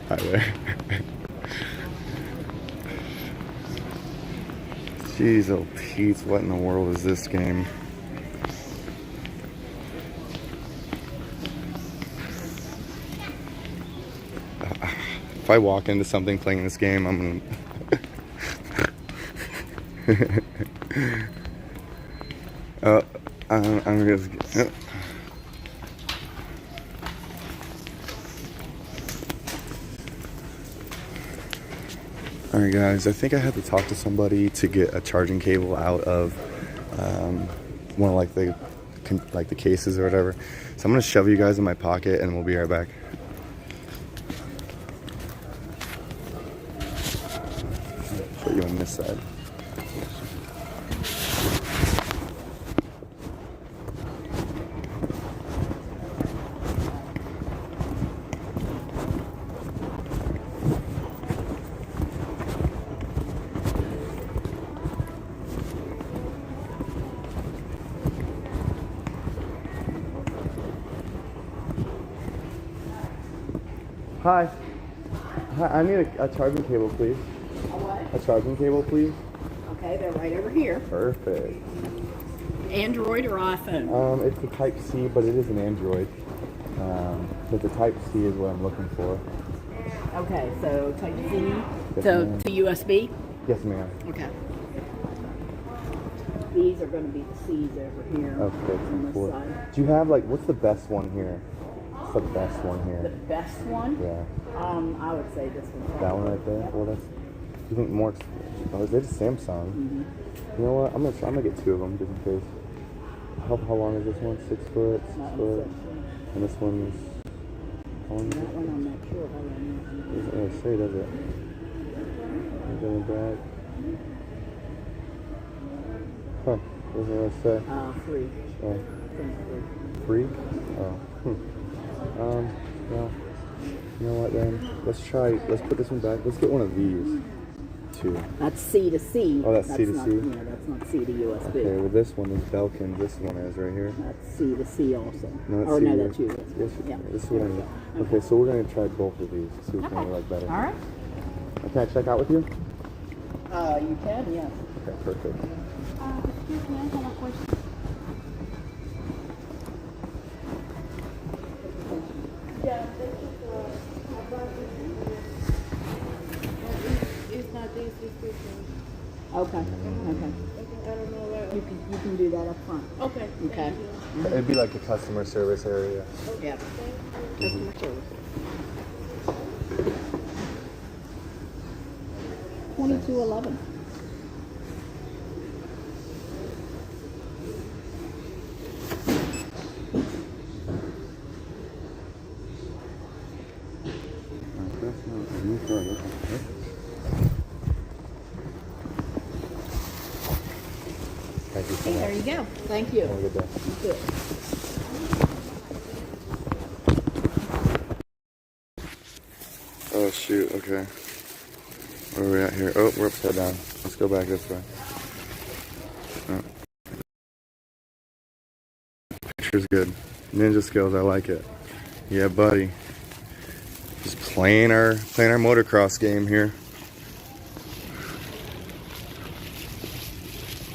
Hi there. Jeez, oh Pete, what in the world is this game? If I walk into something playing this game, I'm gonna... I'm just... Alright guys, I think I had to talk to somebody to get a charging cable out of one of the cases or whatever. So I'm gonna shove you guys in my pocket and we'll be right back. Put you on this side. Hi. Hi, I need a charging cable, please. A what? A charging cable, please. Okay, they're right over here. Perfect. Android or iPhone? It's a Type C, but it is an Android. But the Type C is what I'm looking for. Okay, so Type C. Yes, So ma'am. to USB? Yes, ma'am. Okay. These are going to be the C's over here. Okay, on this cool. side. Do you have like, what's the best one here? What's the best one here? The best one? Yeah. I would say this one. That one right there? Well, that's, you think more, oh, is it a Samsung? Mm-hmm. You know what, I'm gonna get 2 of them just in case. How long is this one? 6 foot, 6 foot? And this one's, how long is That it? one I'm not sure how long It doesn't really say, does it? Is it in the back? Huh, doesn't really say. 3. Oh. Three. 3? Oh. Well, you know what then? Let's put this one back. Let's get one of these. 2. That's C to C. Oh, that's C to not, C? Yeah, that's not C to USB. Okay, well this one is Belkin. This one is right here. That's C to C also. No, that's or C no, to- that's USB. Yes, Yeah. this is what I need. Okay, so we're going to try both of these. See which one we like better. All right. Can I check out with you? You can, yes. Okay, perfect. Excuse me, I have a question. Yeah, it's not this, it's this one. Okay, okay. I don't know what. You can do that up front. Okay. Okay. It'd be like the customer service area. Yeah. Customer service. 2211. Thank you so Hey, there much. you go. Thank you. Have a good day. You too. Oh shoot, okay. Where are we at here? Oh, we're upside down. Let's go back this way. Oh. Picture's good. Ninja skills, I like it. Yeah, buddy. Just playing our motocross game here.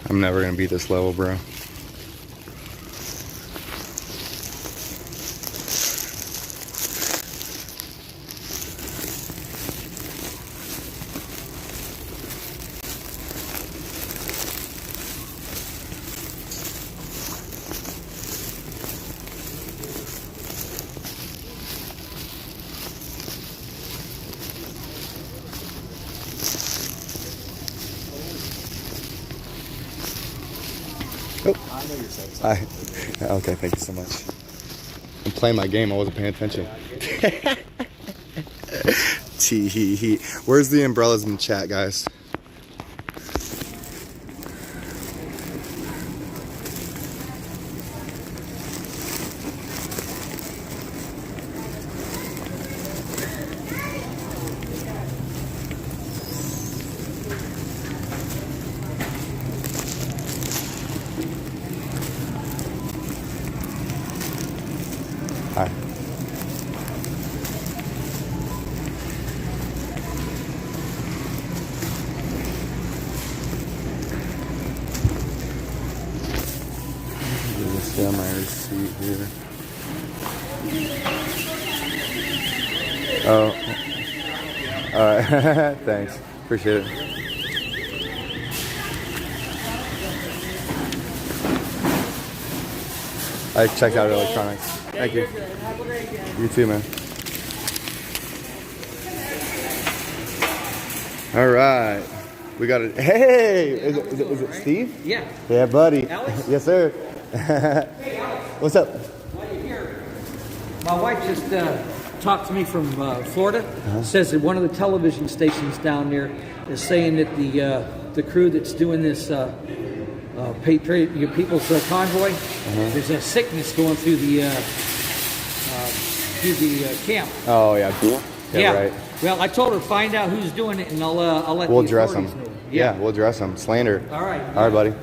I'm never gonna beat this level, bro. Hi. Okay, thank you so much. I'm playing my game. I wasn't paying attention. Tee-hee-hee. Where's the umbrellas in the chat, guys? Hi. Just get my receipt here. Oh. Alright. Thanks. Appreciate it. I checked out electronics. Thank you. You too, man. All right. We got it. Hey! Is it Steve? Yeah. Yeah, buddy. Alex? Yes, sir. What's up? While you're here, my wife just talked to me from Florida. Says that one of the television stations down there is saying that the crew that's doing this people's convoy, there's a sickness going through the camp. Oh, yeah. Cool. Yeah, right. Well, I told her find out who's doing it, and I'll let We'll the dress authorities them. know. Yeah, we'll dress them. Slander. All right. All right, buddy.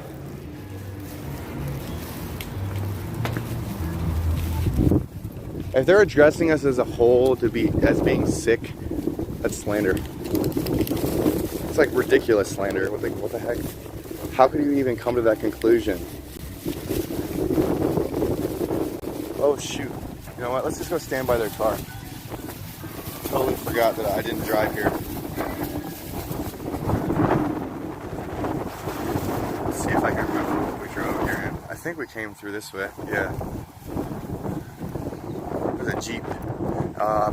If they're addressing us as a whole as being sick, that's slander. It's like ridiculous slander. What the heck? How could you even come to that conclusion? Oh shoot. You know what? Let's just go stand by their car. Totally forgot that I didn't drive here. Let's see if I can remember what we drove here in. I think we came through this way. Yeah. There's a Jeep. I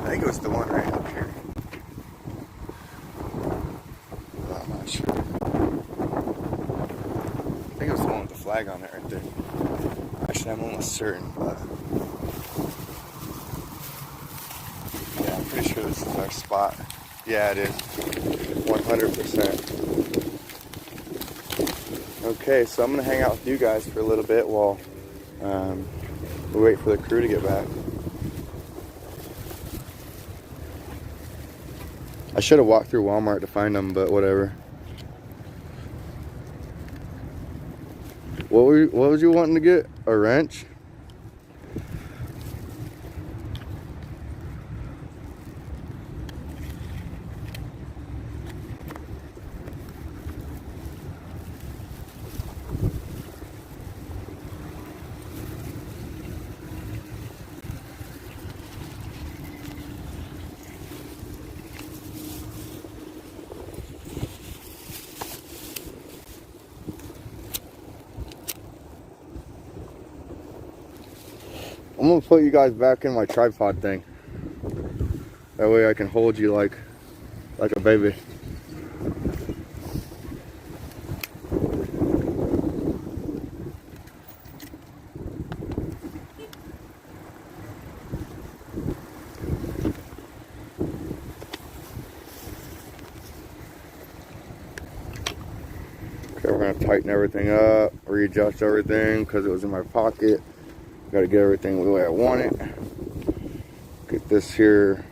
think it was the one right up here. I'm not sure. I think it was the one with the flag on it right there. Actually, I'm almost certain, but yeah, I'm pretty sure this is our spot. Yeah, it is. 100%. Okay, so I'm gonna hang out with you guys for a little bit while we wait for the crew to get back. I should have walked through Walmart to find them, but whatever. What was you wanting to get? A wrench? I'm gonna put you guys back in my tripod thing. That way I can hold you like a baby. Okay, we're gonna tighten everything up, readjust everything because it was in my pocket. Got to get everything the way I want it. Get this here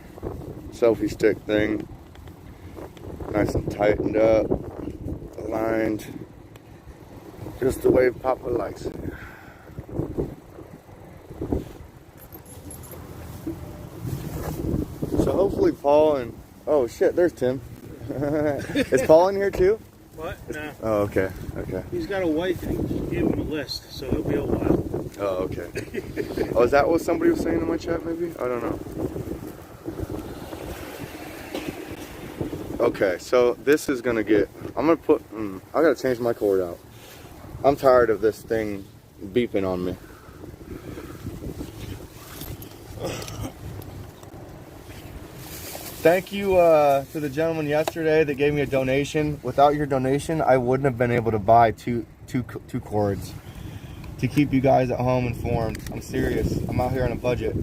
selfie stick thing nice and tightened up, aligned, just the way Papa likes it. So hopefully Paul and, oh shit, there's Tim. Is Paul in here too? What? No. Oh, okay, okay. He's got a wife and he gave him a list, so he'll be a while. Oh, okay. Oh, is that what somebody was saying in my chat, maybe? I don't know. Okay, so this is gonna get, I'm gonna put, I gotta change my cord out. I'm tired of this thing beeping on me. Thank you to the gentleman yesterday that gave me a donation. Without your donation, I wouldn't have been able to buy two cords to keep you guys at home informed. I'm serious. I'm out here on a budget.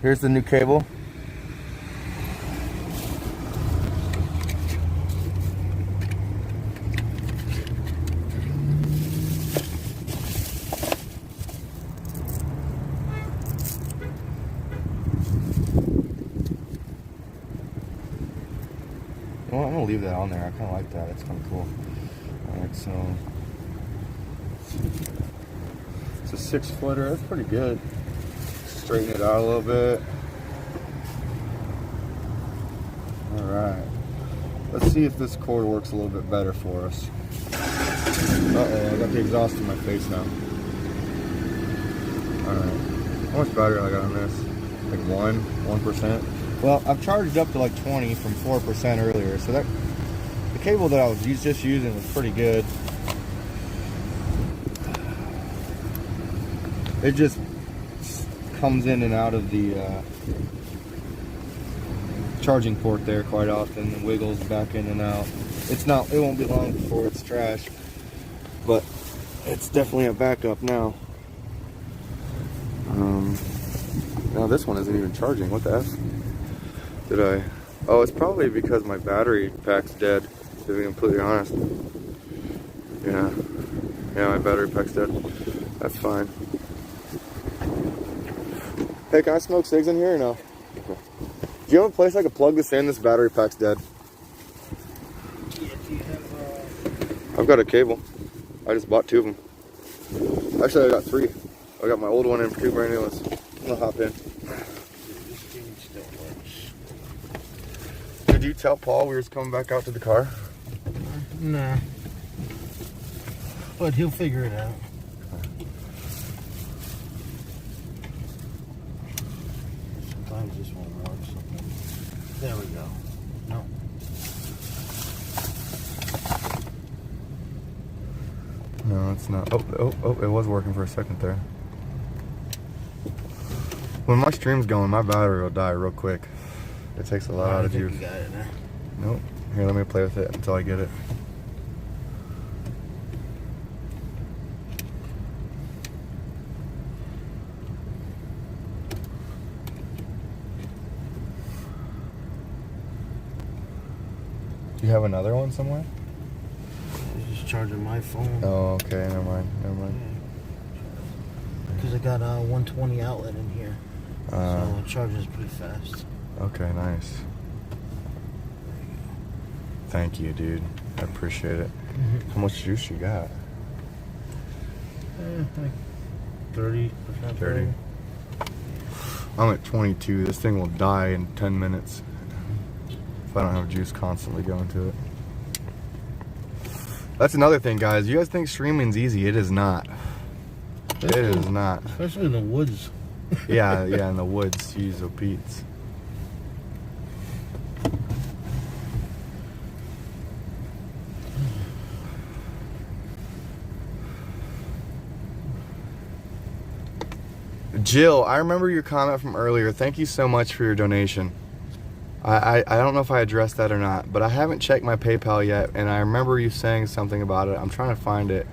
Here's the new cable. Well, I'm gonna leave that on there. I kind of like that. It's kind of cool. All right, so it's a 6-footer. That's pretty good. Straighten it out a little bit. All right. Let's see if this cord works a little bit better for us. Uh-oh, I got the exhaust in my face now. All right. How much battery I got on this? Like 1%? Well, I've charged up to like 20 from 4% earlier, so that the cable that I was just using was pretty good. It just comes in and out of the charging port there quite often and wiggles back in and out. It won't be long before it's trash, but it's definitely a backup now. Now this one isn't even charging. What the F? Oh, it's probably because my battery pack's dead, to be completely honest. Yeah. Yeah, my battery pack's dead. That's fine. Hey, can I smoke cigs in here or no? Okay. Do you have a place I could plug this in? This battery pack's dead. I've got a cable. I just bought 2 of them. Actually, I got 3. I got my old one and 2 brand new ones. I'm gonna hop in. Did you tell Paul we were coming back out to the car? Nah. But he'll figure it out. Sometimes this won't work. There we go. No. No, it's not. Oh, it was working for a second there. When my stream's going, my battery will die real quick. It takes a lot out of juice. You got it now. Nope. Here, let me play with it until I get it. Do you have another one somewhere? I'm just charging my phone. Oh, okay. Never mind. Never mind. Because I got a 120 outlet in here. So it charges pretty fast. Okay, nice. Thank you, dude. I appreciate it. How much juice you got? Like 30%. 30. I'm at 22. This thing will die in 10 minutes if I don't have juice constantly going to it. That's another thing, guys. You guys think streaming's easy. It is not. It is not. Especially in the woods. yeah, in the woods. Jeez, oh Pete's. Jill, I remember your comment from earlier. Thank you so much for your donation. I don't know if I addressed that or not, but I haven't checked my PayPal yet, and I remember you saying something about it. I'm trying to find it.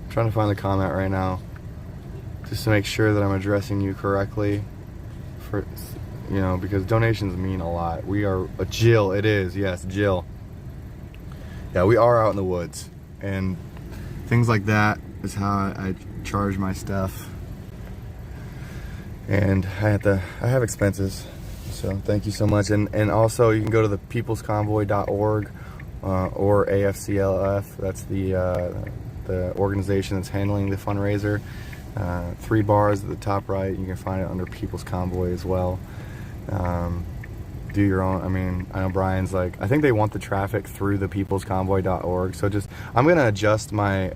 I'm trying to find the comment right now, just to make sure that I'm addressing you correctly. For, you know, because donations mean a lot. We are Jill. It is, yes, Jill. Yeah, we are out in the woods, and things like that is how I charge my stuff. And I have expenses, so thank you so much. And also you can go to the peoplesconvoy.org or AFCLF. That's the organization that's handling the fundraiser. 3 bars at the top right. You can find it under People's Convoy as well. Do your own. I mean, I know Brian's like, I think they want the traffic through the peoplesconvoy.org. So just I'm gonna adjust my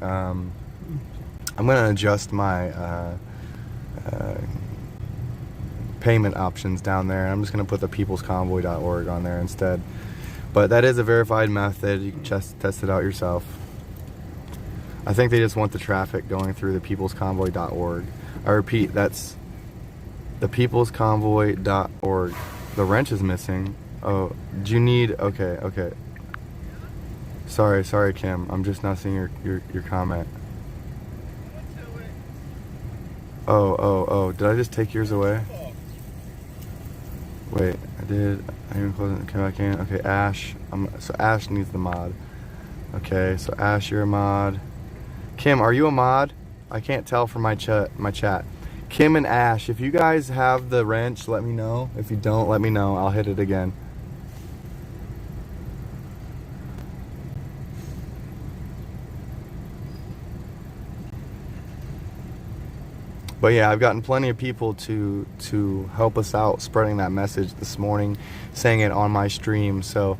payment options down there. I'm just going to put the peoplesconvoy.org on there instead. But that is a verified method. You can just test it out yourself. I think they just want the traffic going through the peoplesconvoy.org. I repeat, that's the peoplesconvoy.org. The wrench is missing. Oh, do you need... Okay. Sorry, Kim. I'm just not seeing your comment. Oh. Did I just take yours away? Wait, I did. I even close it. Come back in. Okay, Ash. So Ash needs the mod. Okay, so Ash, you're a mod. Kim, are you a mod? I can't tell from my chat. Kim and Ash, if you guys have the wrench, let me know. If you don't, let me know. I'll hit it again. But yeah, I've gotten plenty of people to help us out spreading that message this morning, saying it on my stream. So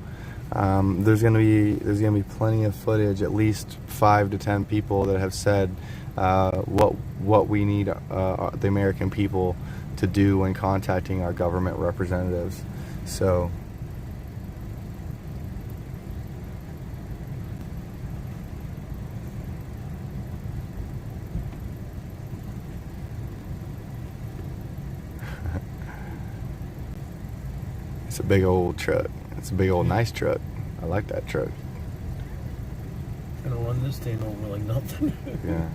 there's gonna be plenty of footage, at least 5 to 10 people that have said what we need the American people to do when contacting our government representatives. So it's a big old truck. It's a big old nice truck. I like that truck. Gonna run this thing over like nothing. Yeah.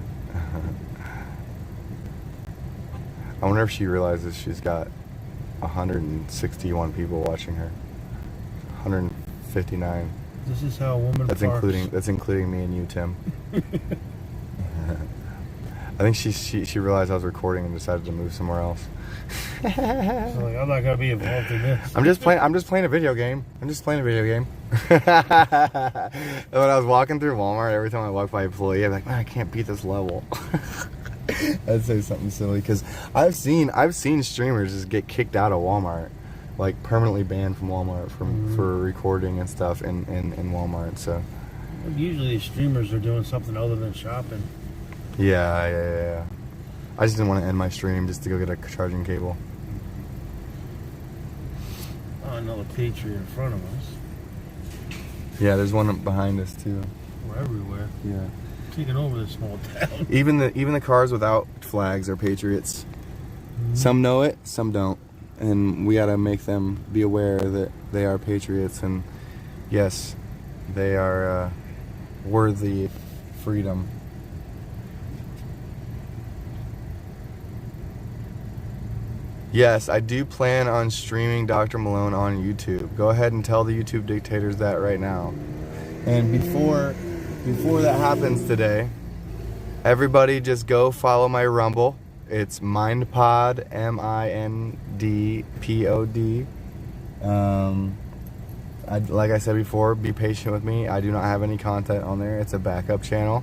I wonder if she realizes she's got 161 people watching her. 159. This is how a woman That's parks. including me and you, Tim. think she realized I was recording and decided to move somewhere else. So, like, I'm not gonna be involved in this. I'm just playing a video game. When I was walking through Walmart, every time I walk by an employee, I'm like, man, I can't beat this level. I'd say something silly because I've seen streamers just get kicked out of Walmart, like permanently banned from Walmart for recording and stuff in Walmart. So usually streamers are doing something other than shopping. Yeah. I just didn't want to end my stream just to go get a charging cable. Oh, another Patriot in front of us. Yeah, there's one behind us too. We're everywhere. Yeah. Taking over this small town. Even the cars without flags are Patriots. Some know it, some don't. And we gotta make them be aware that they are Patriots, and yes, they are worthy of freedom. Yes, I do plan on streaming Dr. Malone on YouTube. Go ahead and tell the YouTube dictators that right now. And before that happens today, everybody just go follow my Rumble. It's MindPod, MINDPOD. Like I said before, be patient with me. I do not have any content on there. It's a backup channel.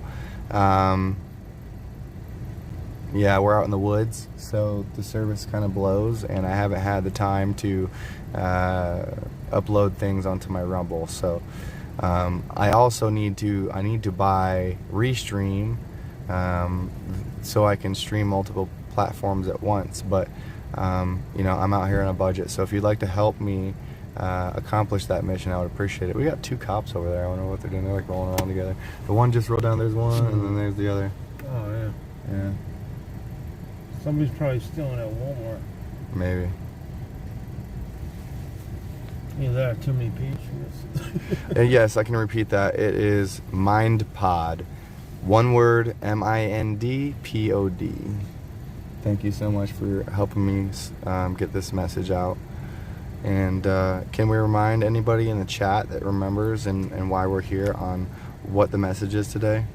Yeah, we're out in the woods, so the service kind of blows, and I haven't had the time to upload things onto my Rumble. So I also need to buy Restream so I can stream multiple platforms at once. But you know, I'm out here on a budget, so if you'd like to help me accomplish that mission, I would appreciate it. We got two cops over there. I don't know what they're doing. They're like rolling around together. The one just rolled down. There's one, and then there's the other. Oh yeah. Yeah. Somebody's probably stealing at Walmart. Maybe. Either that or too many Patriots. Yes, I can repeat that. It is MindPod. One word, MINDPOD. Thank you so much for helping me get this message out. And can we remind anybody in the chat that remembers and why we're here on what the message is today?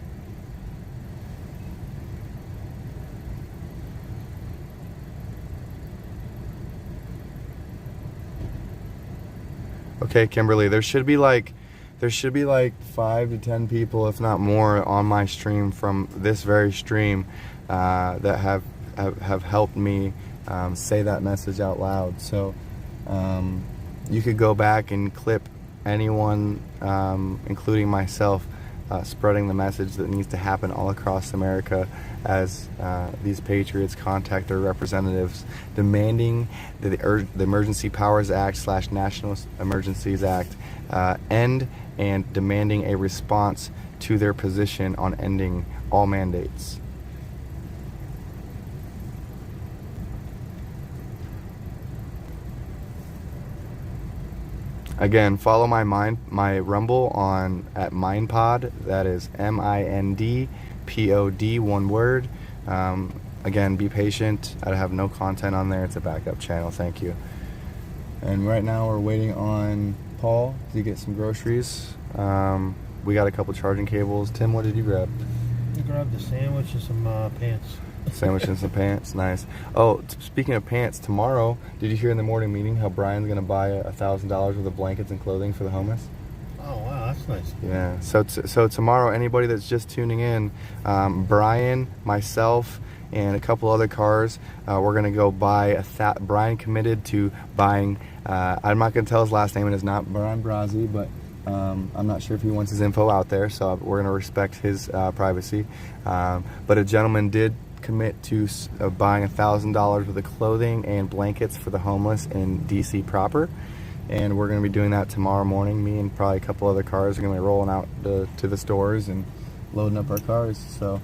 Okay, Kimberly, there should be like 5 to 10 people, if not more, on my stream from this very stream that have helped me say that message out loud. So you could go back and clip anyone, including myself, spreading the message that needs to happen all across America as these patriots contact their representatives, demanding that the Emergency Powers Act / National Emergencies Act end, and demanding a response to their position on ending all mandates. Again, follow my Rumble on at MindPod. That is MINDPOD, one word. Again, be patient. I have no content on there. It's a backup channel. Thank you. And right now we're waiting on Paul to get some groceries. We got a couple charging cables. Tim, what did you grab? I grabbed a sandwich and some pants. Sandwich and some pants, nice. Oh, speaking of pants, tomorrow, did you hear in the morning meeting how Brian's going to buy $1,000 worth of blankets and clothing for the homeless? Oh wow, that's nice. Yeah. So tomorrow, anybody that's just tuning in, Brian, myself, and a couple other cars, we're going to go buy Brian committed to buying. I'm not going to tell his last name, and it's not Brian Brazzi, but I'm not sure if he wants his info out there, so we're going to respect his privacy. But a gentleman did commit to buying $1,000 worth of clothing and blankets for the homeless in DC proper, and we're going to be doing that tomorrow morning. Me and probably a couple other cars are going to be rolling out to the stores and loading up our cars. So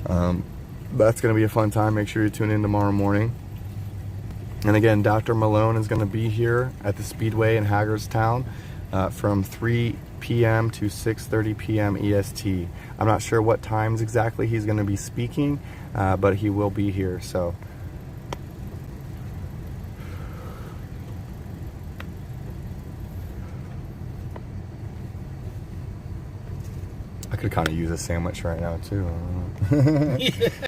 that's going to be a fun time. Make sure you tune in tomorrow morning. And again, Dr. Malone is going to be here at the Speedway in Hagerstown from 3 p.m. to 6:30 p.m. EST. I'm not sure what times exactly he's going to be speaking, but he will be here. So a could kind of use a sandwich right now too.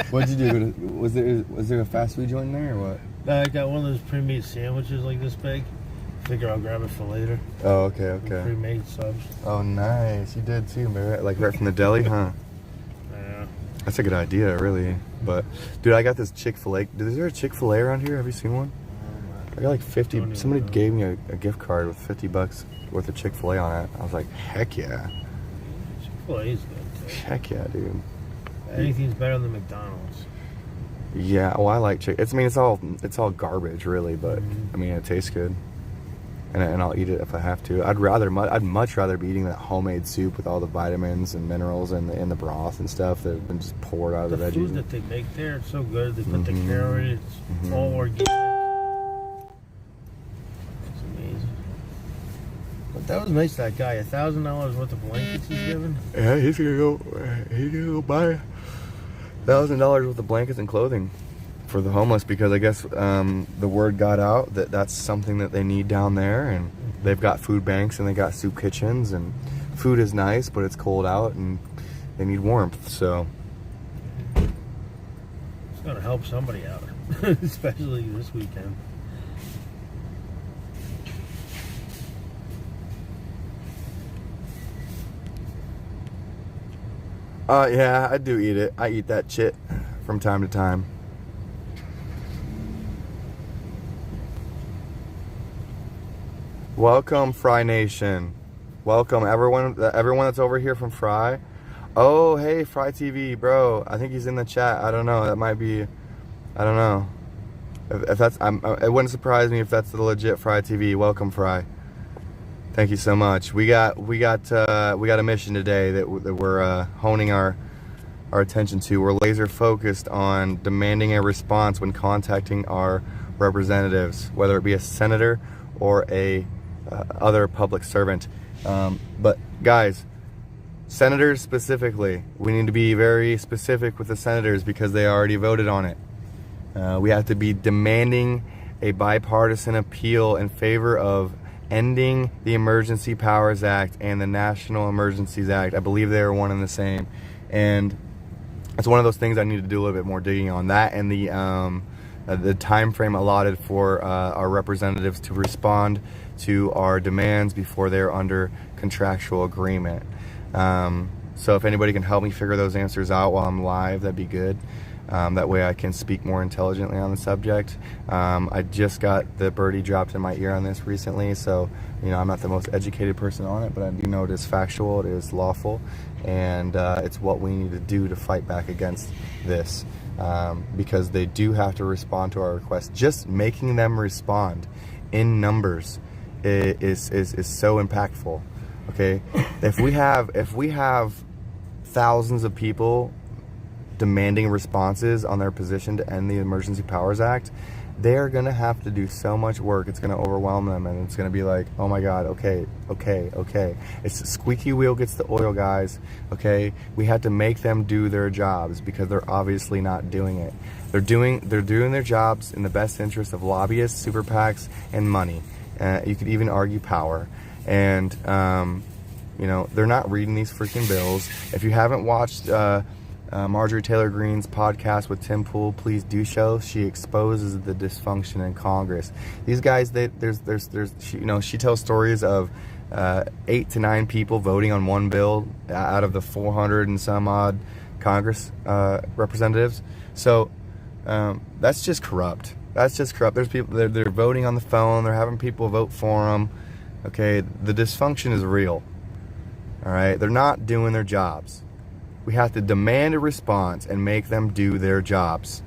What'd you do? Was there a fast food joint in there or what? I got one of those pre-made sandwiches like this big. Figure I'll grab it for later. Oh, okay. Pre-made subs. Oh, nice. You did too, man. Like right from the deli, huh? Yeah. That's a good idea, really. But, dude, I got this Chick-fil-A. Is there a Chick-fil-A around here? Have you seen one? I got like 50. Somebody gave me a gift card with $50 worth of Chick-fil-A on it. I was like, heck yeah. Chick-fil-A is good too. Heck yeah, dude. Anything's better than McDonald's. Yeah, well, I like chicken. It's all garbage, really, but I mean, it tastes good, and I'll eat it if I have to. I'd much rather be eating that homemade soup with all the vitamins and minerals and the broth and stuff that have been just poured out of the veggies. The food that they make there, it's so good. They put the care in it. It's all organic. It's amazing. But that was nice. That guy, $1,000 worth of blankets he's given. Yeah, he's gonna go buy $1,000 worth of blankets and clothing for the homeless, because I guess the word got out that that's something that they need down there, and they've got food banks and they got soup kitchens, and food is nice, but it's cold out and they need warmth. So it's gonna help somebody out, especially this weekend. Yeah, I do eat it. I eat that shit from time to time. Welcome, Fry Nation. Welcome, everyone that's over here from Fry. Oh, hey, Fry TV, bro. I think he's in the chat. I don't know. That might be, I don't know. If that's, it wouldn't surprise me if that's the legit Fry TV. Welcome, Fry. Thank you so much. We got a mission today that we're honing our attention to. We're laser focused on demanding a response when contacting our representatives, whether it be a senator or a other public servant. But guys, senators specifically, we need to be very specific with the senators because they already voted on it. We have to be demanding a bipartisan appeal in favor of ending the Emergency Powers Act and the National Emergencies Act. I believe they are one and the same, and it's one of those things I need to do a little bit more digging on that, and the time frame allotted for our representatives to respond to our demands before they're under contractual agreement. So if anybody can help me figure those answers out while I'm live, that'd be good. That way I can speak more intelligently on the subject. I just got the birdie dropped in my ear on this recently, so I'm not the most educated person on it, but I do know it is factual, it is lawful, and it's what we need to do to fight back against this, because they do have to respond to our request. Just making them respond in numbers is so impactful. Okay, if we have thousands of people demanding responses on their position to end the Emergency Powers Act, they're going to have to do so much work. It's going to overwhelm them, and it's going to be like, oh my God, okay. It's the squeaky wheel gets the oil, guys, okay? We have to make them do their jobs because they're obviously not doing it. They're doing their jobs in the best interest of lobbyists, super PACs, and money. You could even argue power. And, they're not reading these freaking bills. If you haven't watched Marjorie Taylor Greene's podcast with Tim Pool, please do so. She exposes the dysfunction in Congress. These guys, she tells stories of 8 to 9 people voting on one bill out of the 400 and some odd Congress representatives. So that's just corrupt. There's people they're voting on the phone. They're having people vote for them. Okay, the dysfunction is real. All right, they're not doing their jobs. We have to demand a response and make them do their jobs,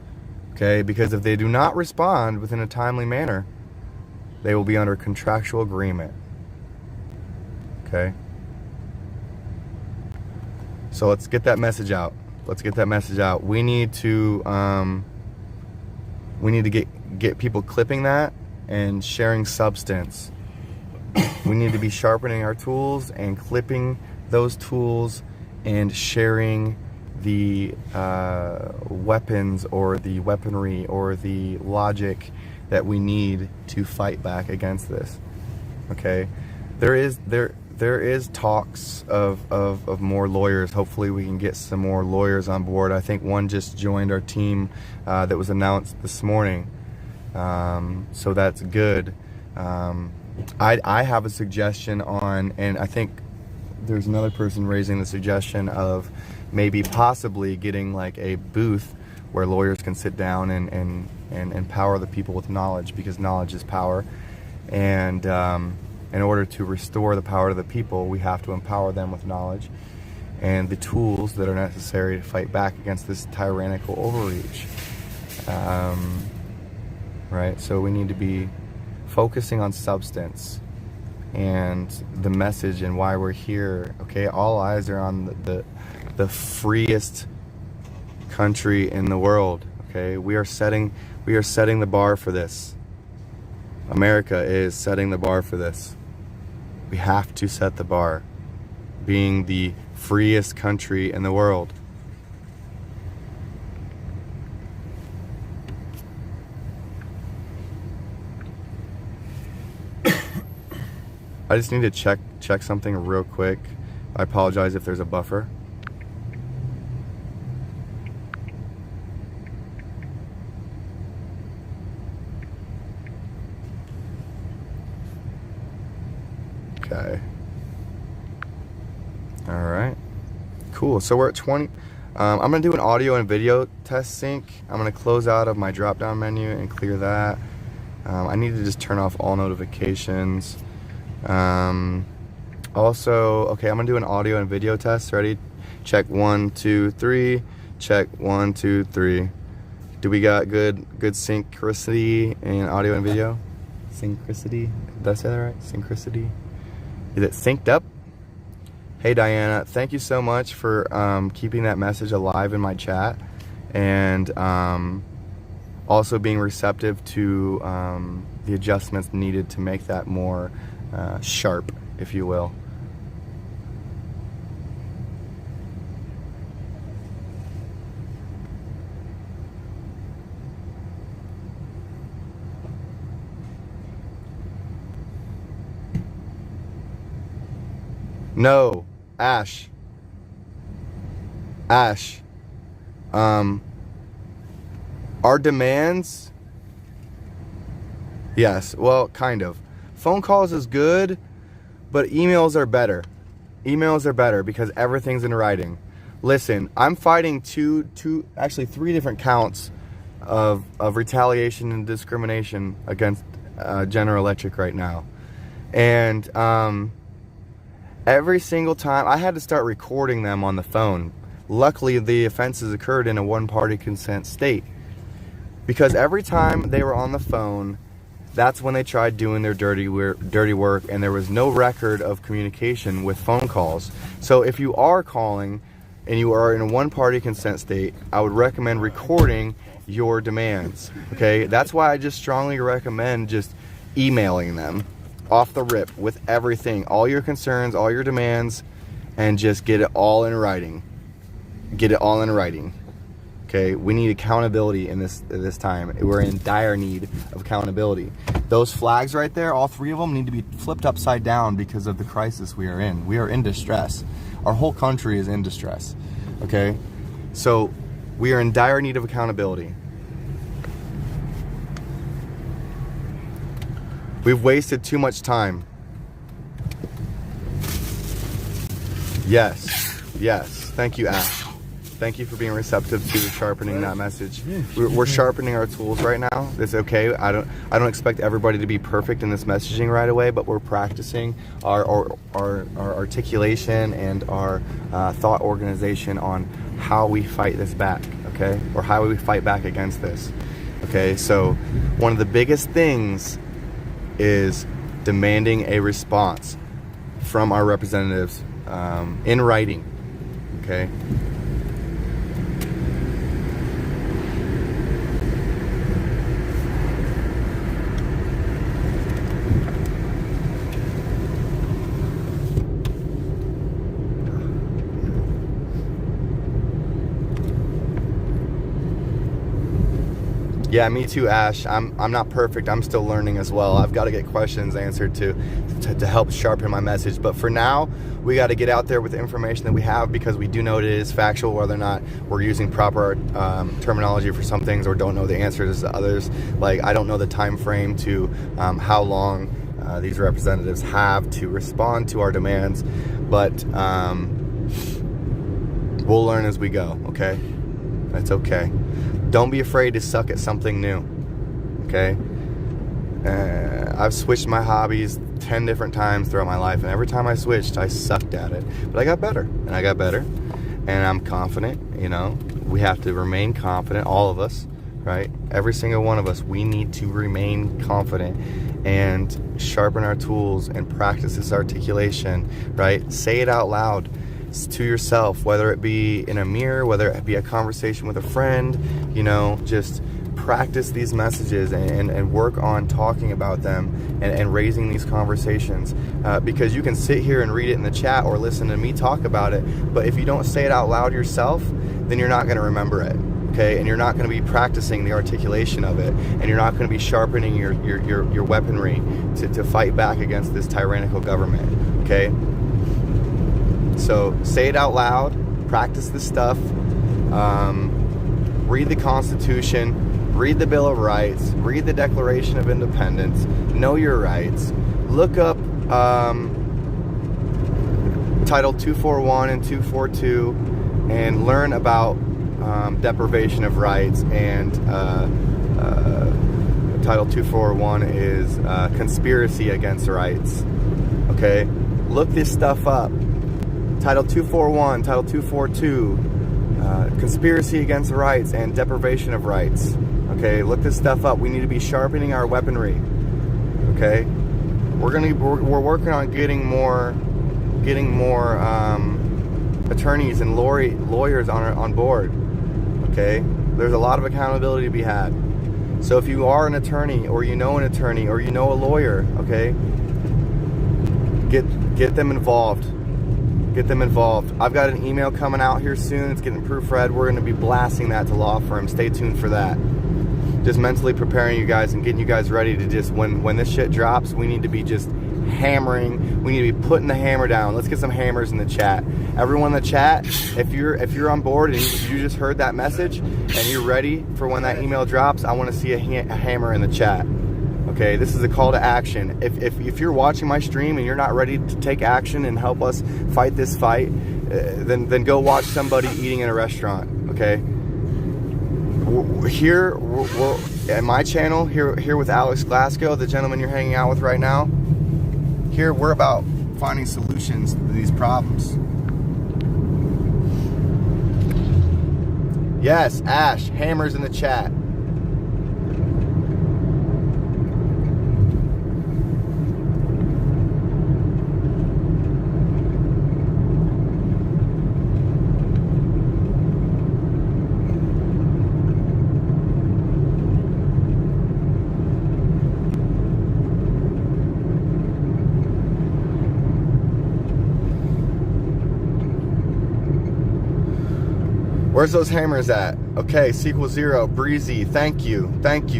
okay? Because if they do not respond within a timely manner, they will be under contractual agreement, okay? So let's get that message out. We need to get people clipping that and sharing substance. We need to be sharpening our tools and clipping those tools and sharing the weapons or the weaponry or the logic that we need to fight back against this. Okay, there is talks of more lawyers. Hopefully we can get some more lawyers on board. I think one just joined our team that was announced this morning. So that's good. I have a suggestion on, and I think there's another person raising the suggestion of maybe possibly getting like a booth where lawyers can sit down and empower the people with knowledge, because knowledge is power. And in order to restore the power to the people, we have to empower them with knowledge and the tools that are necessary to fight back against this tyrannical overreach. Right? So we need to be focusing on substance and the message and why we're here. Okay, all eyes are on the freest country in the world. Okay, we are setting the bar for this. America is setting the bar for this. We have to set the bar, being the freest country in the world. I just need to check something real quick. I apologize if there's a buffer. Okay. All right. Cool. So we're at 20. I'm going to do an audio and video test sync. I'm going to close out of my drop-down menu and clear that. I need to just turn off all notifications. Also, okay, I'm gonna do an audio and video test. Ready? Check 1, 2, 3. Check 1, 2, 3. Do we got good synchronicity in audio and video? Synchronicity? Did I say that right? Synchronicity? Is it synced up? Hey Diana, thank you so much for keeping that message alive in my chat, and also being receptive to the adjustments needed to make that more sharp, if you will. No, Ash. Our demands, yes, well, kind of. Phone calls is good, but emails are better. Emails are better because everything's in writing. Listen, I'm fighting actually three different counts of retaliation and discrimination against General Electric right now. And every single time, I had to start recording them on the phone. Luckily, the offenses occurred in a one-party consent state. Because every time they were on the phone, that's when they tried doing their dirty work, and there was no record of communication with phone calls. So if you are calling and you are in a one-party consent state, I would recommend recording your demands, okay? That's why I just strongly recommend just emailing them off the rip with everything, all your concerns, all your demands, and just get it all in writing. Get it all in writing. Okay, we need accountability in this time. We're in dire need of accountability. Those flags right there, all three of them, need to be flipped upside down because of the crisis we are in. We are in distress. Our whole country is in distress. Okay, so we are in dire need of accountability. We've wasted too much time. Yes. Thank you, Ash. Thank you for being receptive to sharpening that message. We're sharpening our tools right now. It's okay. I don't expect everybody to be perfect in this messaging right away, but we're practicing our articulation and our thought organization on how we fight this back, okay? Or how we fight back against this, okay? So one of the biggest things is demanding a response from our representatives in writing, okay? Yeah, me too, Ash. I'm not perfect. I'm still learning as well. I've got to get questions answered to help sharpen my message. But for now, we got to get out there with the information that we have, because we do know it is factual, whether or not we're using proper terminology for some things or don't know the answers to others. Like, I don't know the time frame to how long these representatives have to respond to our demands, but we'll learn as we go, okay? That's okay. Don't be afraid to suck at something new, okay? I've switched my hobbies 10 different times throughout my life, and every time I switched, I sucked at it. But I got better, and I got better, and I'm confident, you know? We have to remain confident, all of us, right? Every single one of us, we need to remain confident and sharpen our tools and practice this articulation, right? Say it out loud to yourself, whether it be in a mirror, whether it be a conversation with a friend, you know, just practice these messages and work on talking about them and raising these conversations, because you can sit here and read it in the chat or listen to me talk about it, but if you don't say it out loud yourself, then you're not going to remember it, okay? And you're not going to be practicing the articulation of it, and you're not going to be sharpening your weaponry to fight back against this tyrannical government, okay? So say it out loud, practice this stuff, read the Constitution, read the Bill of Rights, read the Declaration of Independence, know your rights, look up Title 241 and 242, and learn about deprivation of rights. And Title 241 is conspiracy against rights, okay? Look this stuff up. Title 241, Title 242, conspiracy against rights and deprivation of rights. Okay, look this stuff up. We need to be sharpening our weaponry. Okay, we're working on getting more attorneys and lawyers on board. Okay, there's a lot of accountability to be had. So if you are an attorney, or you know an attorney, or you know a lawyer, okay, get them involved. Get them involved. I've got an email coming out here soon. It's getting proofread. We're going to be blasting that to law firms. Stay tuned for that. Just mentally preparing you guys and getting you guys ready to just, when this shit drops, we need to be just hammering. We need to be putting the hammer down. Let's get some hammers in the chat. Everyone in the chat, if you're on board and you just heard that message and you're ready for when that email drops, I want to see a hammer in the chat. Okay, this is a call to action. If you're watching my stream and you're not ready to take action and help us fight this fight, then go watch somebody eating in a restaurant. Okay. Here, we're at my channel here with Alex Glasgow, the gentleman you're hanging out with right now. Here, we're about finding solutions to these problems. Yes, Ash, hammers in the chat. Where's those hammers at? Okay, Sequel Zero, Breezy, thank you,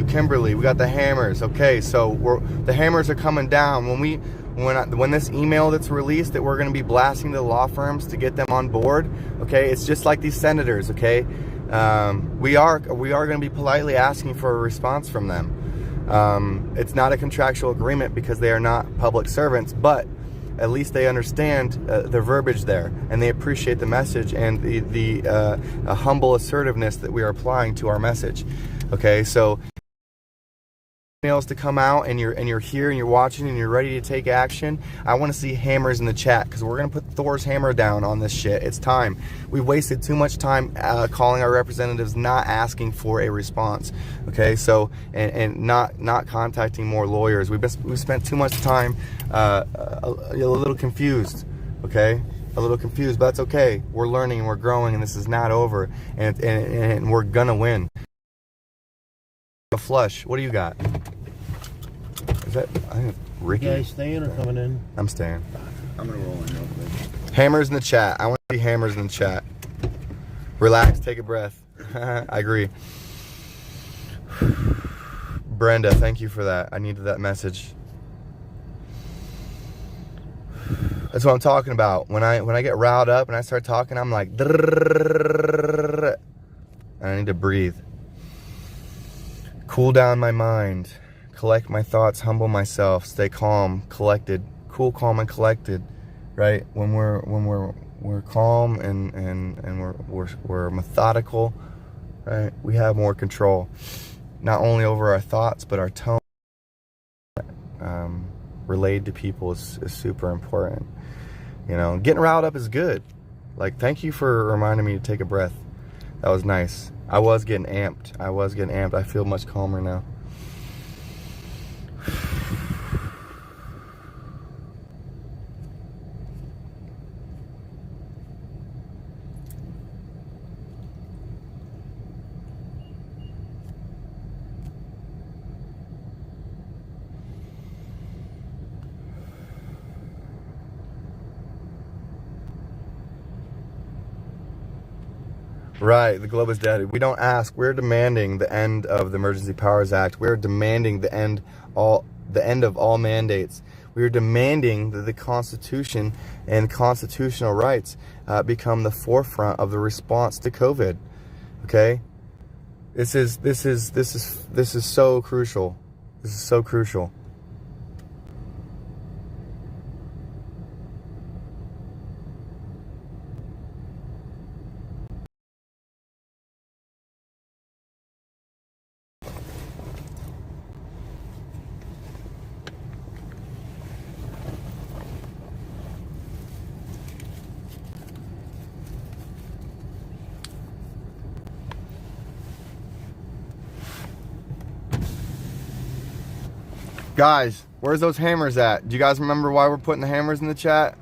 Kimberly. We got the hammers. Okay, so the hammers are coming down. When this email that's released that we're going to be blasting to the law firms to get them on board. Okay, it's just like these senators. Okay, we are going to be politely asking for a response from them. It's not a contractual agreement because they are not public servants, but at least they understand the verbiage there, and they appreciate the message and the humble assertiveness that we are applying to our message. Okay, so emails to come out, and you're here and you're watching and you're ready to take action. I want to see hammers in the chat, because we're gonna put Thor's hammer down on this shit. It's time. We've wasted too much time calling our representatives, not asking for a response. Okay, so and not contacting more lawyers. We've spent too much time a little confused. Okay, a little confused, but that's okay. We're learning and we're growing, and this is not over, and we're gonna win. A flush. What do you got? Is that, I think, Ricky? You guys staying or coming in? I'm staying. I'm gonna roll in real quick. Hammers in the chat. I want to see hammers in the chat. Relax, take a breath. I agree. Brenda, thank you for that. I needed that message. That's what I'm talking about. When I get riled up and I start talking, I'm like, and I need to breathe. Cool down my mind. Collect my thoughts, humble myself, stay calm, collected, cool, calm, and collected, right? When we're calm and we're methodical, right? We have more control, not only over our thoughts but our tone. Relayed to people is super important. You know, getting riled up is good. Like, thank you for reminding me to take a breath. That was nice. I was getting amped. I feel much calmer now. Right, the globe is dead. We don't ask. We're demanding the end of the Emergency Powers Act. We're demanding the end of all mandates. We are demanding that the Constitution and constitutional rights become the forefront of the response to COVID. Okay, this is so crucial. This is so crucial. Guys, where's those hammers at? Do you guys remember why we're putting the hammers in the chat?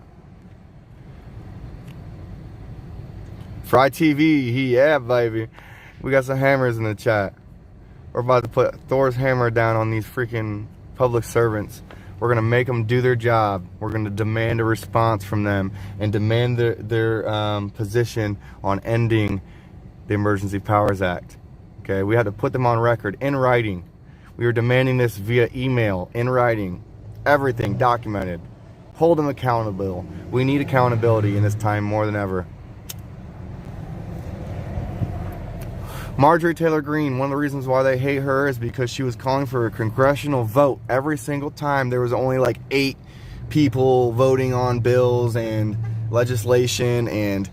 Fry TV, yeah, baby. We got some hammers in the chat. We're about to put Thor's hammer down on these freaking public servants. We're going to make them do their job. We're going to demand a response from them and demand their position on ending the Emergency Powers Act. Okay, we had to put them on record in writing. We are demanding this via email, in writing, everything documented. Hold them accountable. We need accountability in this time more than ever. Marjorie Taylor Greene, one of the reasons why they hate her is because she was calling for a congressional vote. Every single time there was only like 8 people voting on bills and legislation and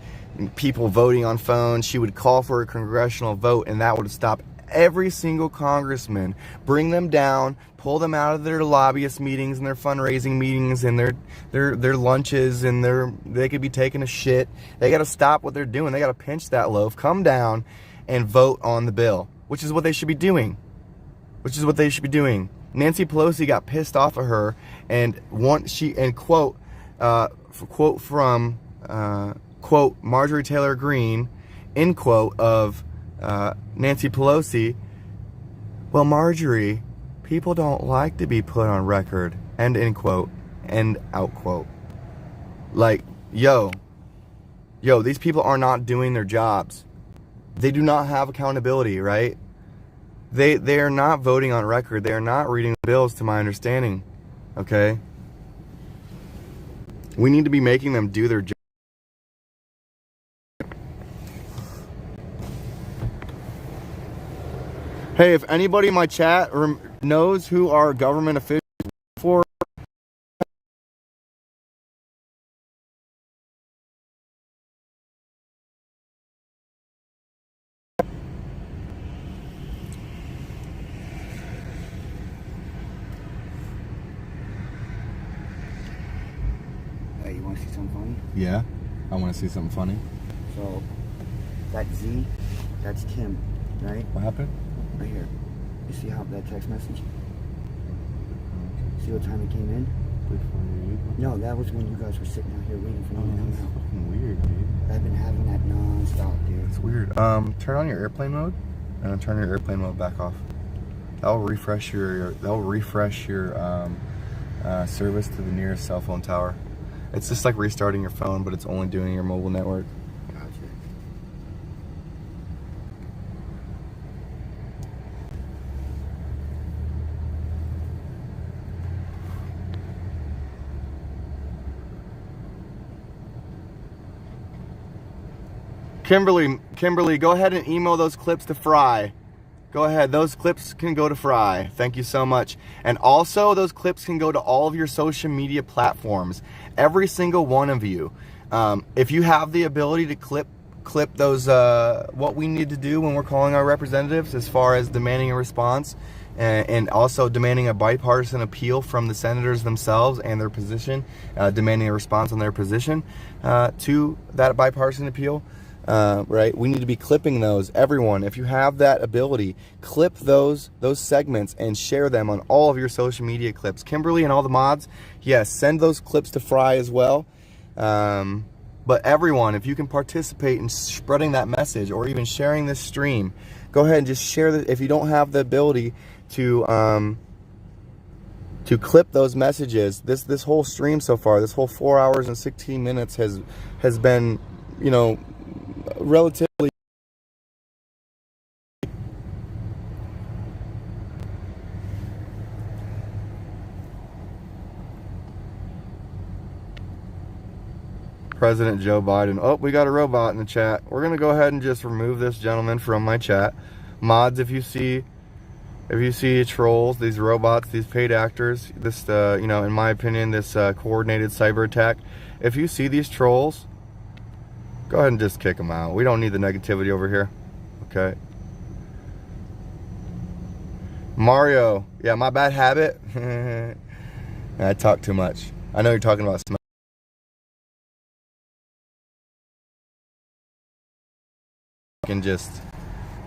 people voting on phones, she would call for a congressional vote, and that would stop every single congressman, bring them down, pull them out of their lobbyist meetings and their fundraising meetings and their lunches, and they could be taking a shit. They got to stop what they're doing. They got to pinch that loaf, come down, and vote on the bill, which is what they should be doing. Nancy Pelosi got pissed off at her, and quote from Marjorie Taylor Greene, end quote of Nancy Pelosi, well, Marjorie, people don't like to be put on record, end quote, end out quote. Like, yo, these people are not doing their jobs. They do not have accountability, right? They are not voting on record. They are not reading the bills, to my understanding. Okay? We need to be making them do their job. Hey, if anybody in my chat knows who our government officials for, Hey, you want to see something funny? yeah, I want to see something funny. So, that Z, that's Tim, right? What happened? Right here. You see how that text message? See what time it came in? No, that was when you guys were sitting out here waiting for me to come out. Fucking weird, dude. I've been having that non-stop, dude. It's weird. Turn on your airplane mode, and then turn your airplane mode back off. That'll refresh your service to the nearest cell phone tower. It's just like restarting your phone, but it's only doing your mobile network. Gotcha. Kimberly, go ahead and email those clips to Fry. Go ahead, those clips can go to Fry. Thank you so much. And also, those clips can go to all of your social media platforms. Every single one of you. If you have the ability to clip those, what we need to do when we're calling our representatives as far as demanding a response, and also demanding a bipartisan appeal from the senators themselves and their position, demanding a response on their position to that bipartisan appeal. Right, we need to be clipping those. Everyone, if you have that ability, clip those segments and share them on all of your social media clips. Kimberly and all the mods, yes, send those clips to Fry as well. But everyone, if you can participate in spreading that message or even sharing this stream, go ahead and just share that. If you don't have the ability to clip those messages, this whole stream so far, this whole 4 hours and 16 minutes has been, you know, relatively President Joe Biden. Oh, we got a robot in the chat. We're gonna go ahead and just remove this gentleman from my chat. Mods, if you see trolls, these robots, these paid actors, this you know, in my opinion, this coordinated cyber attack, if you see these trolls, go ahead and just kick them out. We don't need the negativity over here. Okay. Mario. Yeah, my bad habit. I talk too much. I know you're talking about smell. You can just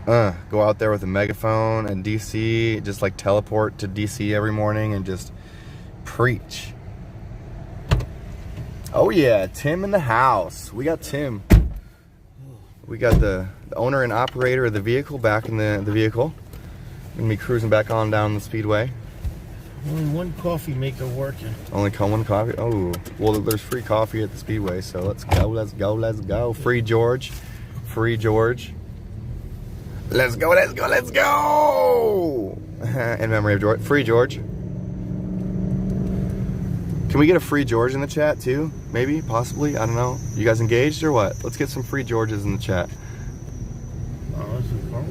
go out there with a megaphone and DC, just like teleport to DC every morning and just preach. Oh yeah, Tim in the house. We got Tim. We got the owner and operator of the vehicle back in the vehicle. Gonna be cruising back on down the speedway. Only one coffee maker working. Only one coffee? Oh, well, there's free coffee at the speedway, so let's go, let's go, let's go. Free George. Free George. Let's go, let's go, let's go! In memory of George. Free George. Can we get a free George in the chat too? Maybe, possibly, I don't know. You guys engaged or what? Let's get some free Georges in the chat. Oh, this is car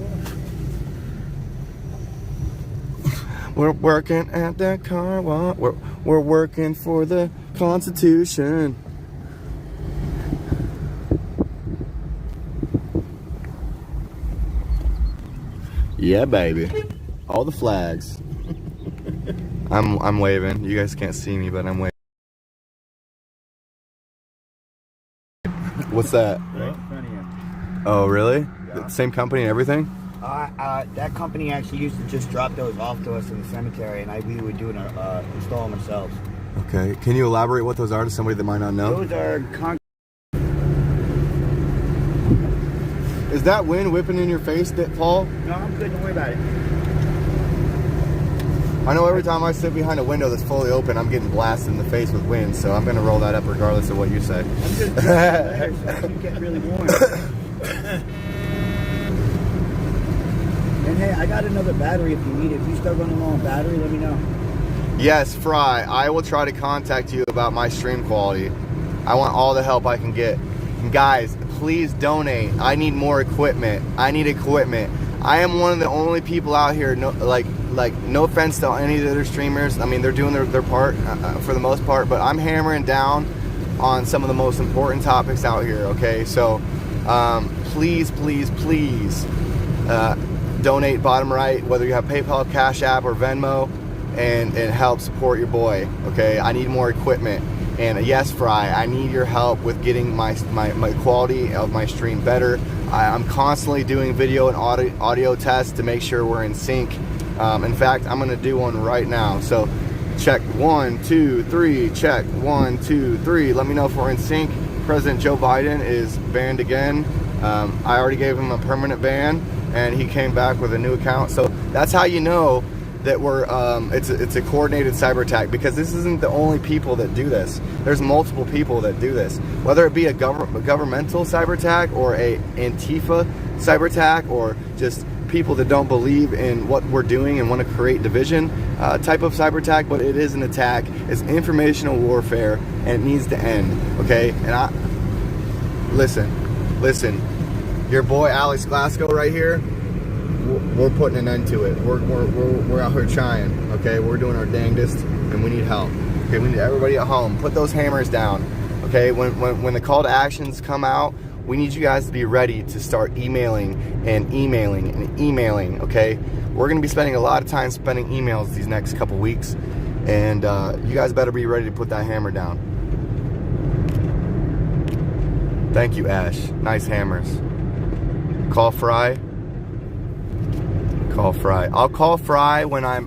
wash. We're working at the car wash. We're working for the Constitution. Yeah, baby. All the flags. I'm waving. You guys can't see me, but I'm waving. What's that? Right in front of you. Oh, really? Yeah. Same company and everything? That company actually used to just drop those off to us in the cemetery, and we would do it, install them ourselves. Okay. Can you elaborate what those are to somebody that might not know? Those are Is that wind whipping in your face, Paul? No, I'm good. Don't worry about it. I know every time I sit behind a window that's fully open, I'm getting blasted in the face with wind, so I'm going to roll that up regardless of what you say. I'm just later, so you get really warm. And hey, I got another battery if you need it. If you start running low on battery, let me know. Yes, Fry. I will try to contact you about my stream quality. I want all the help I can get. And guys, please donate. I need more equipment. I need equipment. I am one of the only people out here, no offense to any of the other streamers. I mean, they're doing their part for the most part, but I'm hammering down on some of the most important topics out here, okay? So please, please, please donate bottom right, whether you have PayPal, Cash App, or Venmo, and help support your boy, okay? I need more equipment. And yes, Fry, I need your help with getting my quality of my stream better. I'm constantly doing video and audio tests to make sure we're in sync. In fact, I'm gonna do one right now. So check 1, 2, 3, check 1, 2, 3. Let me know if we're in sync. President Joe Biden is banned again. I already gave him a permanent ban and he came back with a new account. So that's how you know that we're it's a coordinated cyber attack, because this isn't the only people that do this. There's multiple people that do this, whether it be a governmental cyber attack or a Antifa cyber attack, or just people that don't believe in what we're doing and want to create division type of cyber attack. But it is an attack. It's informational warfare, and it needs to end, okay? And listen, your boy Alex Glasgow right here, we're putting an end to it. We're out here trying, okay? We're doing our dangest, and we need help. Okay, we need everybody at home. Put those hammers down, okay? When the call to actions come out, we need you guys to be ready to start emailing, okay? We're gonna be spending a lot of time spending emails these next couple weeks, and you guys better be ready to put that hammer down. Thank you, Ash. Nice hammers. Call Fry. Call Fry. I'll call Fry when I'm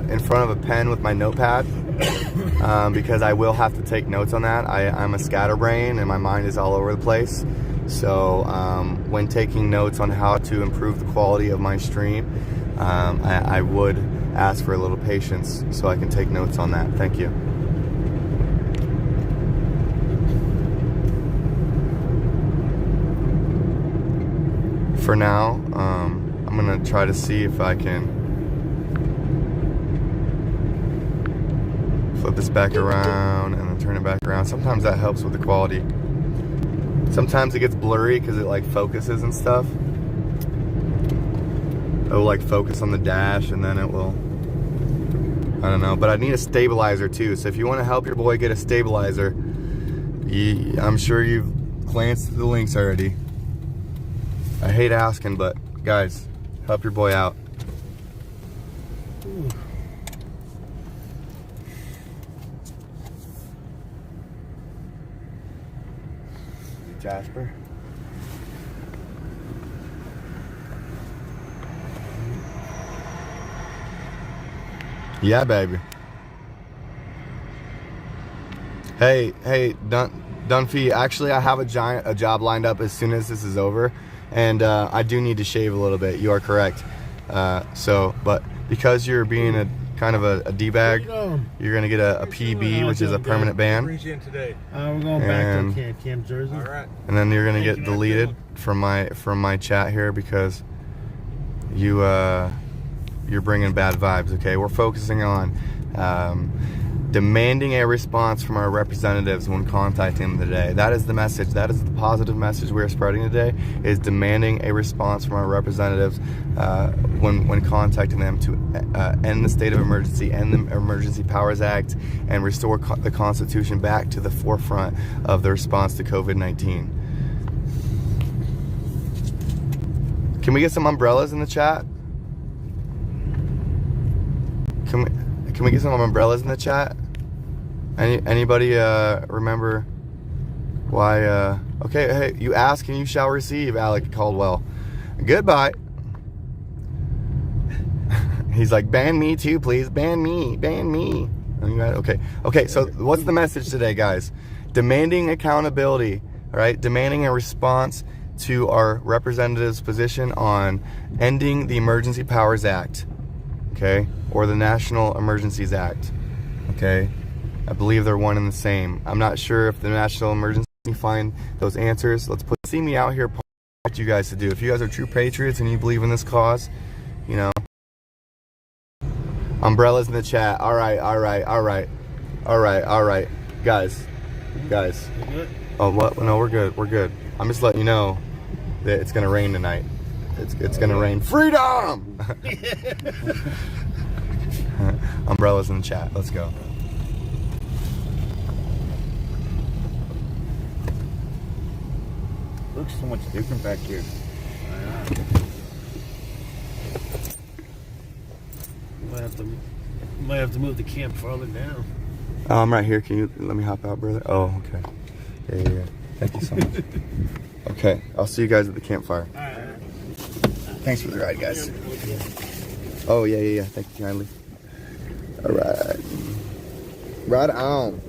in front of a pen with my notepad, because I will have to take notes on that. I'm a scatterbrain and my mind is all over the place. So when taking notes on how to improve the quality of my stream, I would ask for a little patience so I can take notes on that. Thank you. For now, I'm gonna try to see if I can flip this back around and then turn it back around. Sometimes that helps with the quality. Sometimes it gets blurry because it like focuses and stuff. It will like focus on the dash and then it will, I don't know. But I need a stabilizer too. So if you want to help your boy get a stabilizer, I'm sure you've glanced at the links already. I hate asking, but guys, help your boy out. Jasper. Yeah, baby. Hey, Dunphy, actually I have a job lined up as soon as this is over, and I do need to shave a little bit. You are correct. But because you're being a kind of a D-bag, you're gonna get a PB, which is a permanent ban. We're going back to Camp Jersey. All right. And then you're gonna get deleted from my chat here because you're bringing bad vibes. Okay, we're focusing on demanding a response from our representatives when contacting them today. That is the message. That is the positive message we are spreading today, is demanding a response from our representatives when contacting them to end the state of emergency, end the Emergency Powers Act, and restore the Constitution back to the forefront of the response to COVID-19. Can we get some umbrellas in the chat? Can we get some umbrellas in the chat? Anybody remember why? Okay, hey, you ask and you shall receive, Alec Caldwell. Goodbye. He's like, ban me too, please. Ban me. Okay, so what's the message today, guys? Demanding accountability, all right? Demanding a response to our representative's position on ending the Emergency Powers Act, okay? Or the National Emergencies Act, okay? I believe they're one and the same. I'm not sure if the National Emergency find those answers. See me out here, what you guys to do. If you guys are true patriots and you believe in this cause, you know. Umbrellas in the chat. All right. Guys. Oh, what? No, we're good. I'm just letting you know that it's gonna rain tonight. It's gonna rain. Freedom! Umbrellas in the chat. Let's go. Looks so much different back here. Might have to move the camp farther down. Oh, I'm right here. Can you let me hop out, brother? Oh, okay. Yeah. Thank you so much. Okay, I'll see you guys at the campfire. All right. Thanks for the ride, guys. Oh, yeah. Thank you kindly. All right. Right on.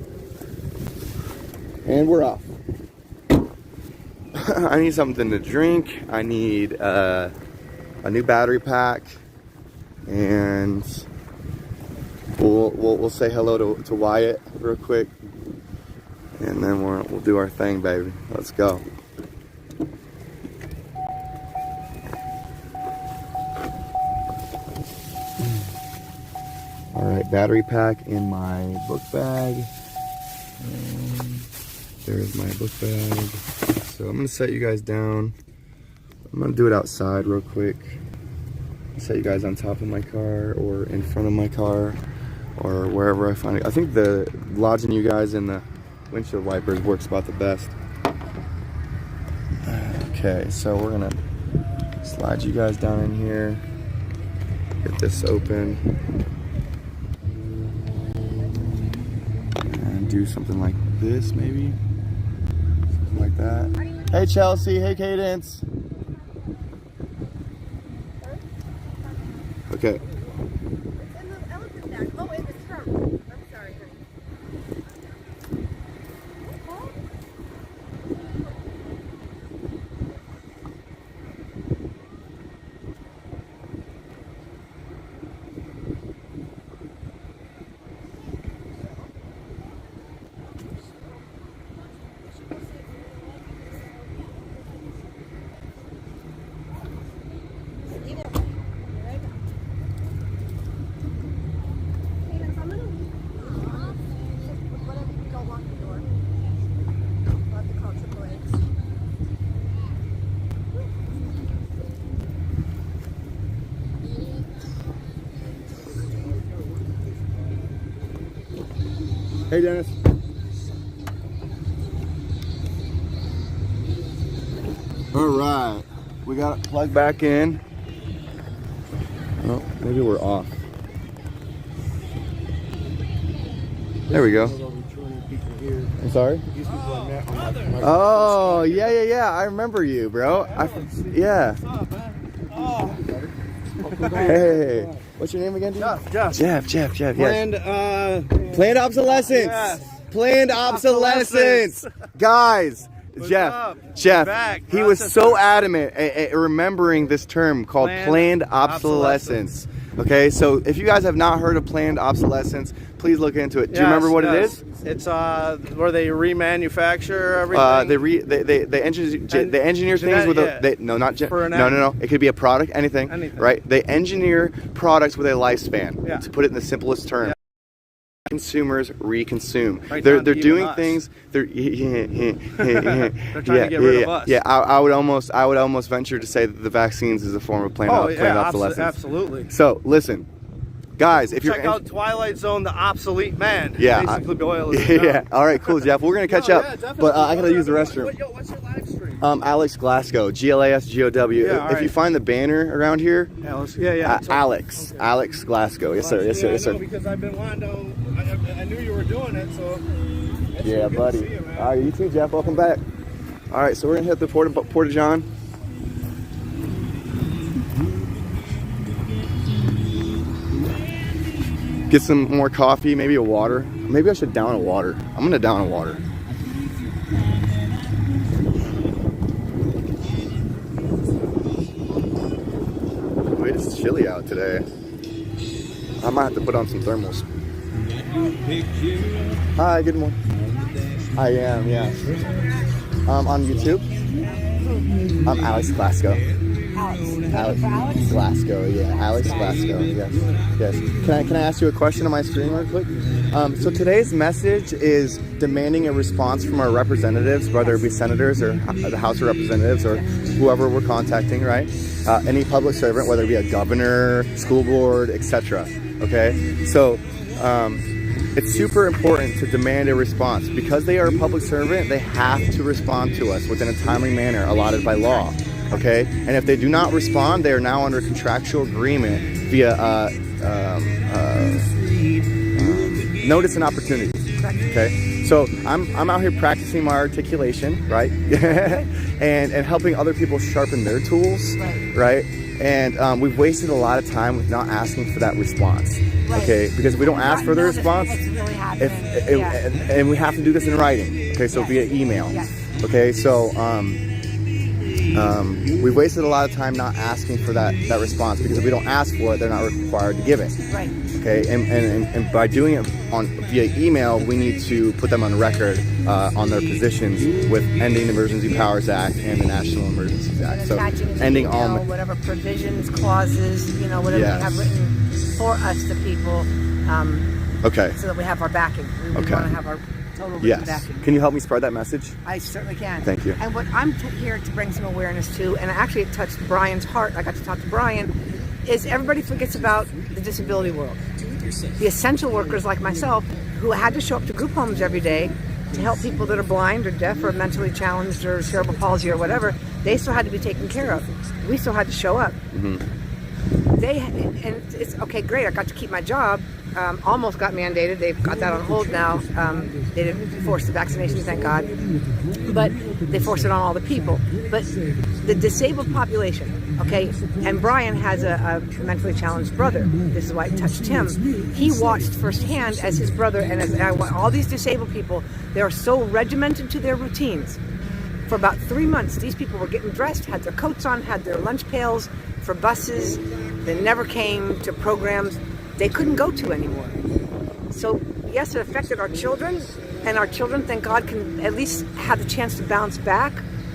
And we're off. I need something to drink. I need a new battery pack, and we'll say hello to Wyatt real quick, and then we'll do our thing, baby. Let's go. All right, battery pack in my book bag. There's my book bag. So I'm gonna set you guys down I'm gonna do it outside real quick. Set you guys on top of my car or in front of my car or wherever I find it. I think the lodging you guys in the windshield wipers works about the best. Okay, so we're gonna slide you guys down in here. Get this open. And do something like this maybe. Something like that. Hey Chelsea, hey Cadence. Okay. Hey Dennis. All right, we got it plugged back in. Oh, maybe we're off. There we go. I'm sorry? Oh, yeah. I remember you, bro. Yeah. Hey, what's your name again, dude? Jeff. Yes. Planned obsolescence. Yes. Planned obsolescence. Guys, Jeff, he was so adamant at remembering this term called planned obsolescence. Okay, so if you guys have not heard of planned obsolescence, please look into it. Do you remember what it is? It's where they remanufacture everything. They engineer things with no. It could be a product, anything. Right? They engineer products with a lifespan. To put it in the simplest term. Yeah. Consumers reconsume. Right, they're doing things. They're trying to get rid of us. Yeah, I would almost venture to say that the vaccines is a form of planned obsolescence. Absolutely. So listen, guys, if check out Twilight Zone, the obsolete man. Yeah, basically boil it down. All right, cool, Jeff. We're gonna catch up, but I gotta use the restroom. What's your live stream? Alex Glasgow, GLASGOW. Yeah, if you find the banner around here, Alex Glasgow. Yes, sir. Because I've been wanting to. I knew you were doing it, so. Yeah, buddy. All right, you too, Jeff. Welcome back. All right, so we're gonna hit the Porta John. Get some more coffee, maybe a water. Maybe I should down a water. I'm gonna down a water. Wait, it's chilly out today. I might have to put on some thermals. Hi, good morning. I am, yeah. On YouTube. I'm Alex Glasgow. Alex Glasgow, yeah. Alex Glasgow, yes. Can I ask you a question on my screen real quick? So today's message is demanding a response from our representatives, whether it be senators or the House of Representatives or whoever we're contacting, right? Any public servant, whether it be a governor, school board, etc. Okay? So it's super important to demand a response. Because they are a public servant, they have to respond to us within a timely manner allotted by law. Okay, and if they do not respond, they are now under contractual agreement via notice and opportunity. Okay, so I'm out here practicing my articulation, right, and helping other people sharpen their tools, right. And we've wasted a lot of time with not asking for that response. Okay, because if we don't ask for the response, and we have to do this in writing. Okay, so via email. Okay, so we've wasted a lot of time not asking for that response, because if we don't ask for it, they're not required to give it. Right. Okay, and by doing it via email, we need to put them on record on their positions with ending the Emergency Powers Act and the National Emergencies Act. So ending all whatever provisions, clauses, whatever we have written for us to people. Okay. So that we have our backing. We want to have our total Yes. backing. Can you help me spread that message? I certainly can. Thank you. And what I'm here to bring some awareness to, and actually it touched Brian's heart, I got to talk to Brian, is everybody forgets about the disability world. The essential workers like myself, who had to show up to group homes every day to help people that are blind or deaf or mentally challenged or cerebral palsy or whatever, they still had to be taken care of. We still had to show up. And it's okay, great, I got to keep my job. Almost got mandated. They've got that on hold now. They didn't force the vaccination, thank God, but they forced it on all the people. But the disabled population, okay, and Brian has a mentally challenged brother. This is why it touched him. He watched firsthand as his brother and as all these disabled people, they are so regimented to their routines. For about 3 months, these people were getting dressed, had their coats on, had their lunch pails for buses. They never came to programs they couldn't go to anymore. So yes, it affected our children, and our children, thank God, can at least have the chance to bounce back.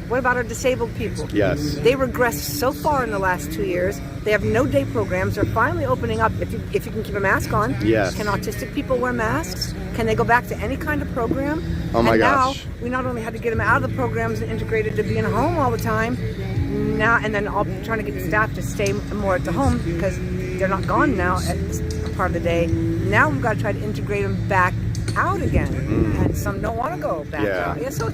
What about our disabled people? Yes. They regressed so far in the last 2 years. They have no day programs. They're finally opening up if you can keep a mask on. Yes. Can autistic people wear masks? Can they go back to any kind of program? Oh my gosh. Now, we not only had to get them out of the programs and integrated to being home all the time, now, and then all trying to get the staff to stay more at the home because they're not gone now at a part of the day. Now we've got to try to integrate them back out again, and some don't want to go back out. Yeah, so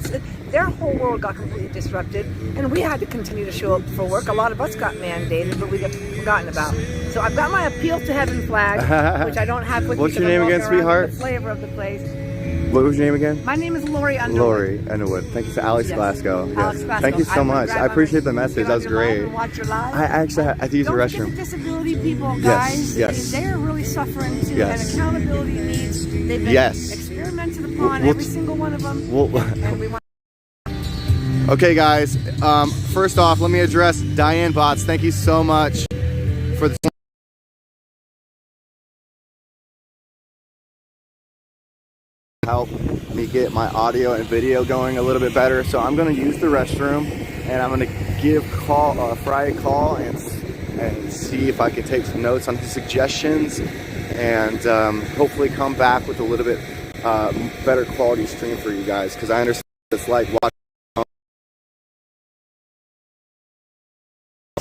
their whole world got completely disrupted, and we had to continue to show up for work. A lot of us got mandated, but we got forgotten about. So I've got my appeal to heaven flag, which I don't have with me. What's your name again, sweetheart? The flavor of the place. What was your name again? My name is Lori Underwood. Lori Underwood. Thank you to Alex Glasgow. Alex Yes. Glasgow. Thank you so much. I appreciate the message. That was great. Watch your live. I actually had to use the Don't restroom. forget the disability people, guys. Yes. They are really suffering too, Yes. and accountability needs. They've been experimented upon, every single one of them. And we want. Okay, guys. First off, let me address Diane Bots. Thank you so much for the help me get my audio and video going a little bit better. So I'm going to use the restroom, and I'm going to give Fry a call and see if I can take some notes on his suggestions, and hopefully come back with a little bit better quality stream for you guys, because I understand it's like watching.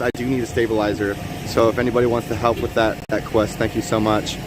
I do need a stabilizer, so if anybody wants to help with that quest, thank you so much.